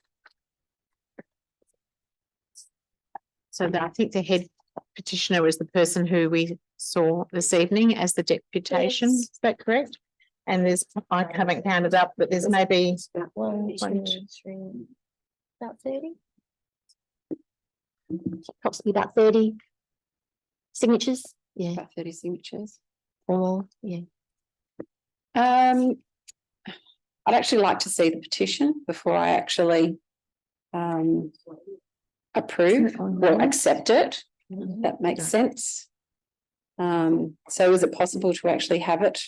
So I think the head petitioner was the person who we saw this evening as the deputation. Yes. Is that correct? And I haven't counted up, but there's maybe one, two, three, about 30. Approximately about 30 signatures. Yeah. About 30 signatures. Or yeah. I'd actually like to see the petition before I actually approve or accept it. That makes sense. So is it possible to actually have it?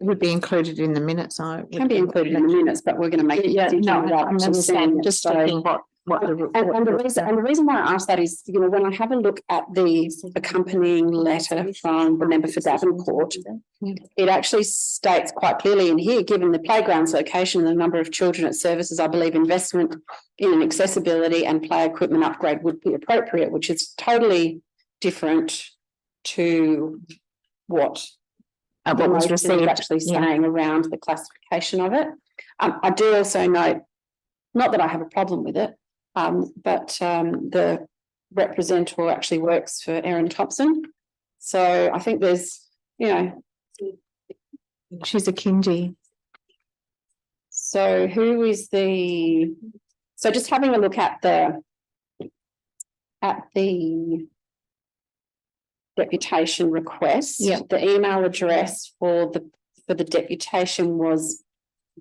It would be included in the minutes. It can be included in the minutes, but we're going to make it. Yeah, no, I understand. Just thinking the reason why I asked that is, you know, when I have a look at the accompanying letter from the member for Davenport, it actually states quite clearly in here, given the playground's location and the number of children it services, I believe investment in an accessibility and play equipment upgrade would be appropriate, which is totally different to what was received actually saying around the classification of it. I do also note, not that I have a problem with it, but the representative actually works for Erin Thompson. So I think there's, you know. She's a kindy. So who is so just having a look at the deputation request. Yeah. The email address for the deputation was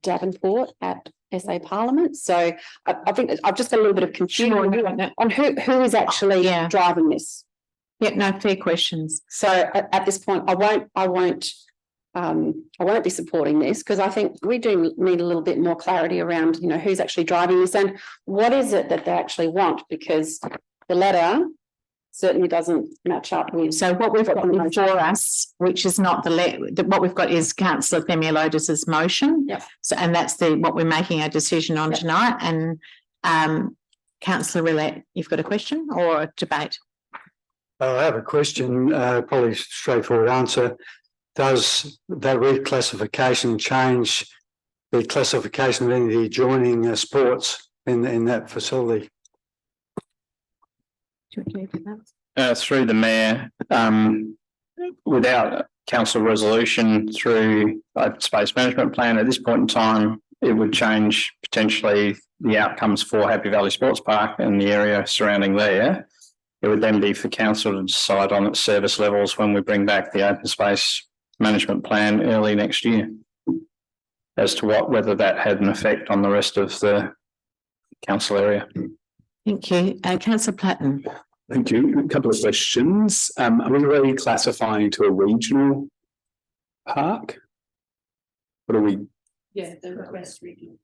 Davenport at SA Parliament. So I think I've just got a little bit of confusion on who is actually driving this. Yeah, no, fair questions. So at this point, I won't be supporting this, because I think we do need a little bit more clarity around, you know, who's actually driving this and what is it that they actually want, because the letter certainly doesn't match up with. So what we've got before us, which is not the letter, what we've got is Councillor Themeliotis' motion. Yep. So, and that's what we're making a decision on tonight. And Councillor Willett, you've got a question or a debate? I have a question, probably straightforward answer. Does that reclassification change the classification of any of the adjoining sports in that facility? Through the Mayor, without council resolution through open space management plan at this point in time, it would change potentially the outcomes for Happy Valley Sports Park and the area surrounding there. It would then be for council to decide on its service levels when we bring back the open space management plan early next year, as to whether that had an effect on the rest of the council area. Thank you. Councillor Platten. Thank you. A couple of questions. Are we really classifying to a regional park? What are we? Yeah, the West Regional.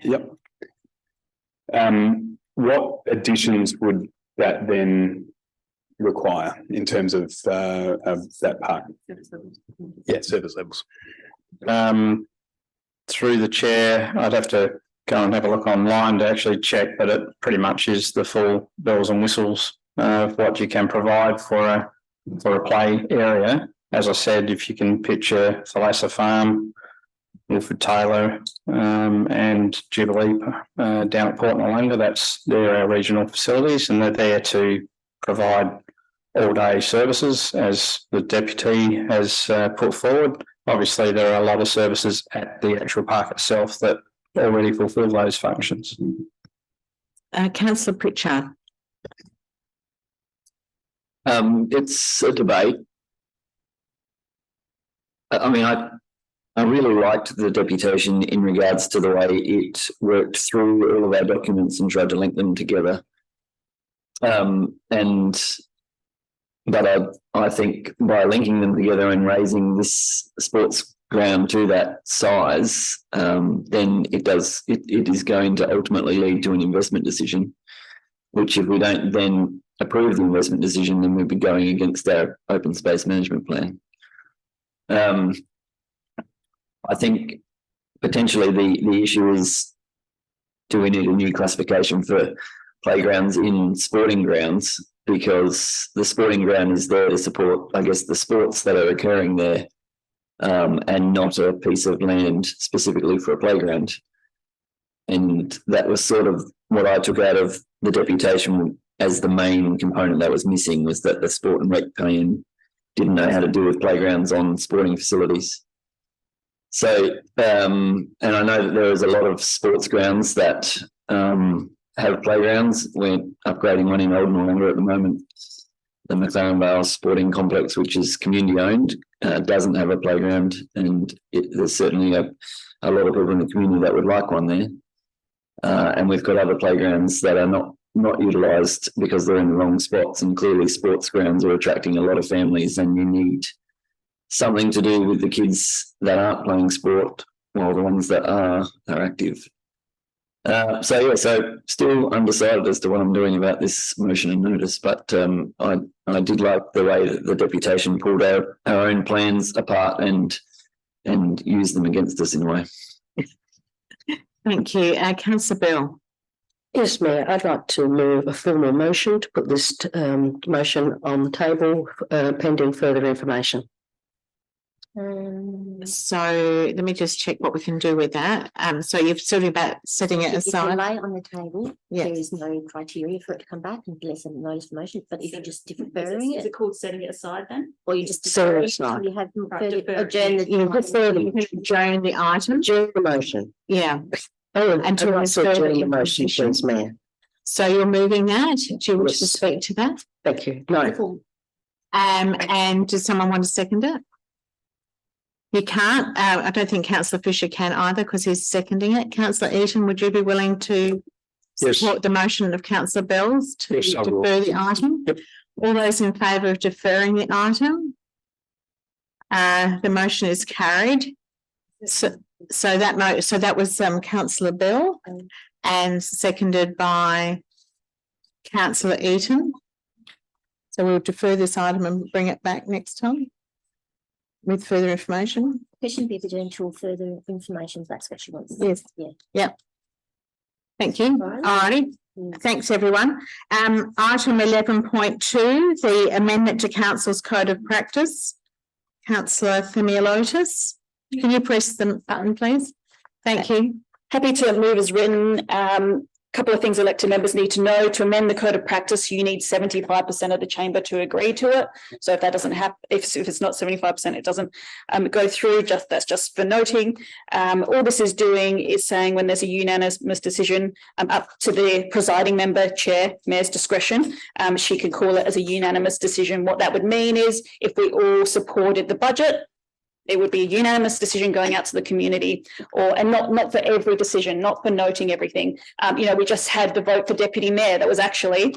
Yep. What additions would that then require in terms of that park? Yeah, service levels. Through the chair, I'd have to go and have a look online to actually check, but it pretty much is the full bells and whistles of what you can provide for a play area. As I said, if you can picture Thalassa Farm, Wilfred Taylor, and Jubilee down at Port Noarlunga, they're our regional facilities, and they're there to provide all-day services, as the deputy has put forward. Obviously, there are a lot of services at the actual park itself that already fulfil those functions. Councillor Pritchard. It's a debate. I mean, I really liked the deputation in regards to the way it worked through all of our documents and tried to link them together. But I think by linking them together and raising this sports ground to that size, then it is going to ultimately lead to an investment decision, which if we don't then approve the investment decision, then we'd be going against our open space management plan. I think potentially the issue is, do we need a new classification for playgrounds in sporting grounds? Because the sporting ground is there to support, I guess, the sports that are occurring there, and not a piece of land specifically for a playground. And that was sort of what I took out of the deputation as the main component that was missing, was that the sport and rec plan didn't know how to deal with playgrounds on sporting facilities. So, and I know that there is a lot of sports grounds that have playgrounds. We're upgrading one in Old Noarlunga at the moment. The McLaren Vale Sporting Complex, which is community owned, doesn't have a playground, and there's certainly a lot of people in the community that would like one there. And we've got other playgrounds that are not utilised because they're in the wrong spots, and clearly sports grounds are attracting a lot of families, and you need something to do with the kids that aren't playing sport while the ones that are active. So still undecided as to what I'm doing about this motion and notice, but I did like the way that the deputation pulled our own plans apart and used them against us in a way. Thank you. Councillor Bell. Yes, Mayor, I'd like to move a formal motion to put this motion on the table pending further information. So let me just check what we can do with that. So you've said about setting it aside. If you lay it on the table, Yeah. there is no criteria for it to come back unless a notice of motion. But if you're just deferring Is it, it called setting it aside then? or you just Set it defer it aside. until you have defer. adjourn the. You defer Adjourn the item. the motion. Yeah. Oh, Until I'd like to further adjourn the motion, information. please, Mayor. So you're moving that. Do you wish to Yes. speak to that? Thank you. No, And does someone want to second it? You can't. I don't think Councillor Fisher can either because he's seconding it. Councillor Eaton, would you be willing to Yes. support the motion of Councillor Bells to Yes, I will. defer the item? Yep. All those in favour of deferring the item? The motion is carried. So that was Councillor Bell and seconded by Councillor Eaton. So we'll defer this item and bring it back next time with further information. Question be until further information. That's what she wants. Yes. Yeah. Yep. Thank you. Right. Alrighty. Thanks, everyone. Item 11.2, the amendment to Council's Code of Practice. Councillor Themeliotis, can you press the button, please? Thank you. Happy to move as written. Couple of things elected members need to know: to amend the code of practice, you need 75% of the chamber to agree to it. So if that doesn't happen, if it's not 75%, it doesn't go through. That's just for noting. All this is doing is saying when there's a unanimous decision, up to the presiding member, chair, mayor's discretion, she can call it as a unanimous decision. What that would mean is if we all supported the budget, it would be a unanimous decision going out to the community, and not for every decision, not for noting everything. We just had the vote for deputy mayor. That was actually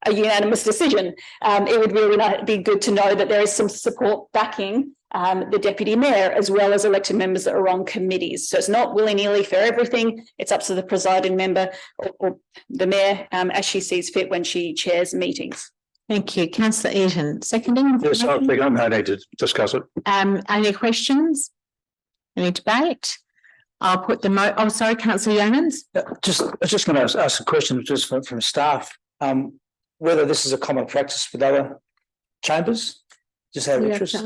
a unanimous decision. It would really be good to know that there is some support backing the deputy mayor as well as elected members that are on committees. So it's not willy-nilly for everything. It's up to the presiding member or the mayor as she sees fit when she chairs meetings. Thank you. Councillor Eaton, seconding. Yes, I think I'm ready to discuss it. Any questions? Any debate? I'll put the sorry, Councillor Yeomans. I was just going to ask a question just from staff, whether this is a common practice with other chambers, just out of interest.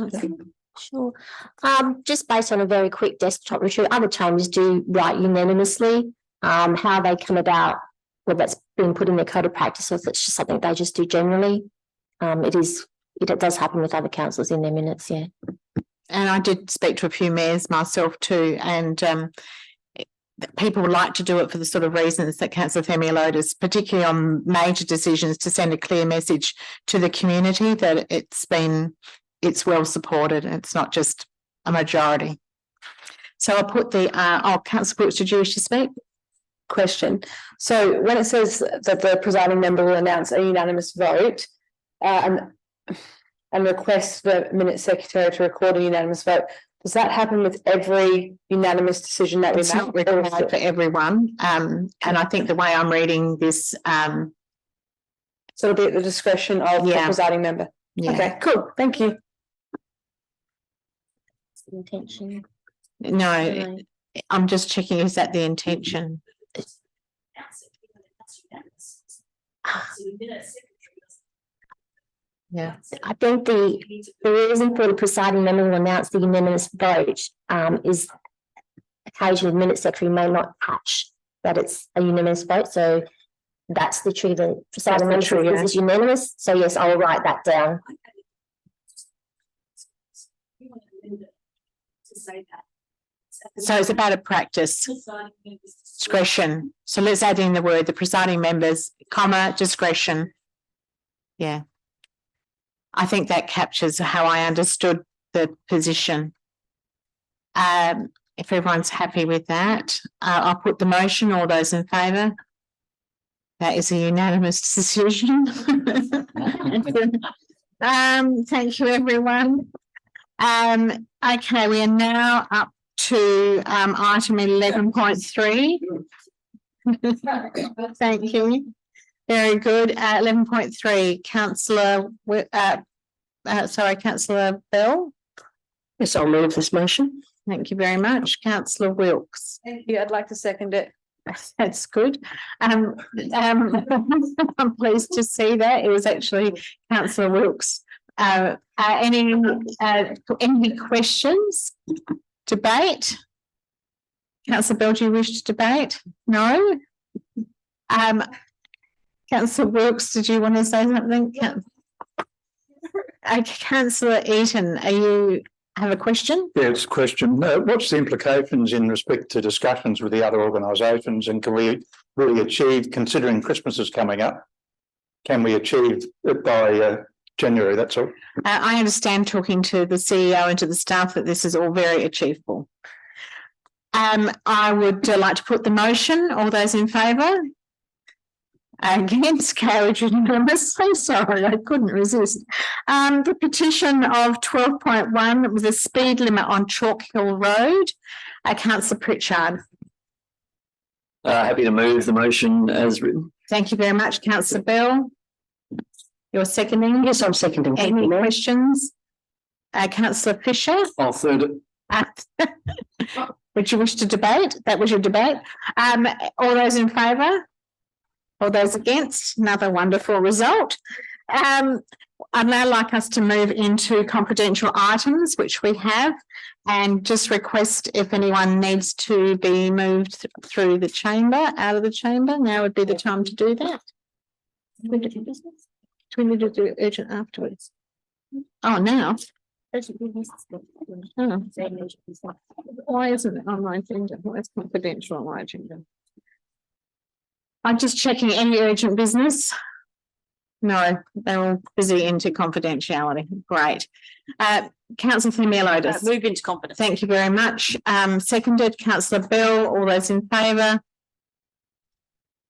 Sure. Just based on a very quick desktop review, other chambers do write unanimously. How they come about, whether that's been put in their code of practice or if it's just something they just do generally. It does happen with other councillors in their minutes, yeah. And I did speak to a few mayors myself too, and people like to do it for the sort of reasons that Councillor Themeliotis, particularly on major decisions, to send a clear message to the community that it's well supported. It's not just a majority. So I'll put the Councillor Wilkes, did you wish to speak? Question. So when it says that the presiding member will announce a unanimous vote and request the minute secretary to record a unanimous vote, does that happen with every unanimous decision that we make? It's not required for everyone. And I think the way I'm reading this, so it'll be at the discretion of the presiding member. Yeah. Okay, cool. Thank you. Intention. No, I'm just checking, is that the intention? Yeah, I think the reason for the presiding member to announce the unanimous vote is occasionally the minute secretary may not catch that it's a unanimous vote. So that's the tree. The presiding member is unanimous. So yes, I will write that down. So it's about a practice, discretion. So let's add in the word, the presiding members, comma, discretion. Yeah. I think that captures how I understood the position. If everyone's happy with that, I'll put the motion. All those in favour? That is a unanimous decision. Thank you, everyone. Okay, we are now up to item 11.3. Thank you. Very good. 11.3, Councillor, Councillor Bell. Yes, I'll move this motion. Thank you very much. Councillor Wilkes. Thank you. I'd like to second it. That's good. I'm pleased to see that. It was actually Councillor Wilkes. Any questions? Debate? Councillor Bell, do you wish to debate? No? Councillor Wilkes, did you want to say something? Councillor Eaton, have a question? Yeah, it's a question. What's the implications in respect to discussions with the other organisations, and can we really achieve, considering Christmas is coming up, can we achieve it by January? That's all. I understand, talking to the CEO and to the staff, that this is all very achievable. I would like to put the motion. All those in favour? Against, carried unanimously. Sorry, I couldn't resist. The petition of 12.1 with a speed limit on Chalk Hill Road. Councillor Pritchard. Happy to move the motion as written. Thank you very much, Councillor Bell. You're seconding? Yes, I'm seconding. Any questions? Councillor Fisher? I'll third it. Would you wish to debate? That was your debate. All those in favour? All those against? Another wonderful result. I'd now like us to move into confidential items, which we have, and just request if anyone needs to be moved through the chamber, out of the chamber. Now would be the time to do that. Do we need to do urgent afterwards? Oh, now? Oh. Why isn't it on my agenda? Why is confidential on my agenda? I'm just checking any urgent business. No, they're all busy into confidentiality. Great. Councillor Themeliotis. Move into confidence. Thank you very much. Seconded, Councillor Bell. All those in favour?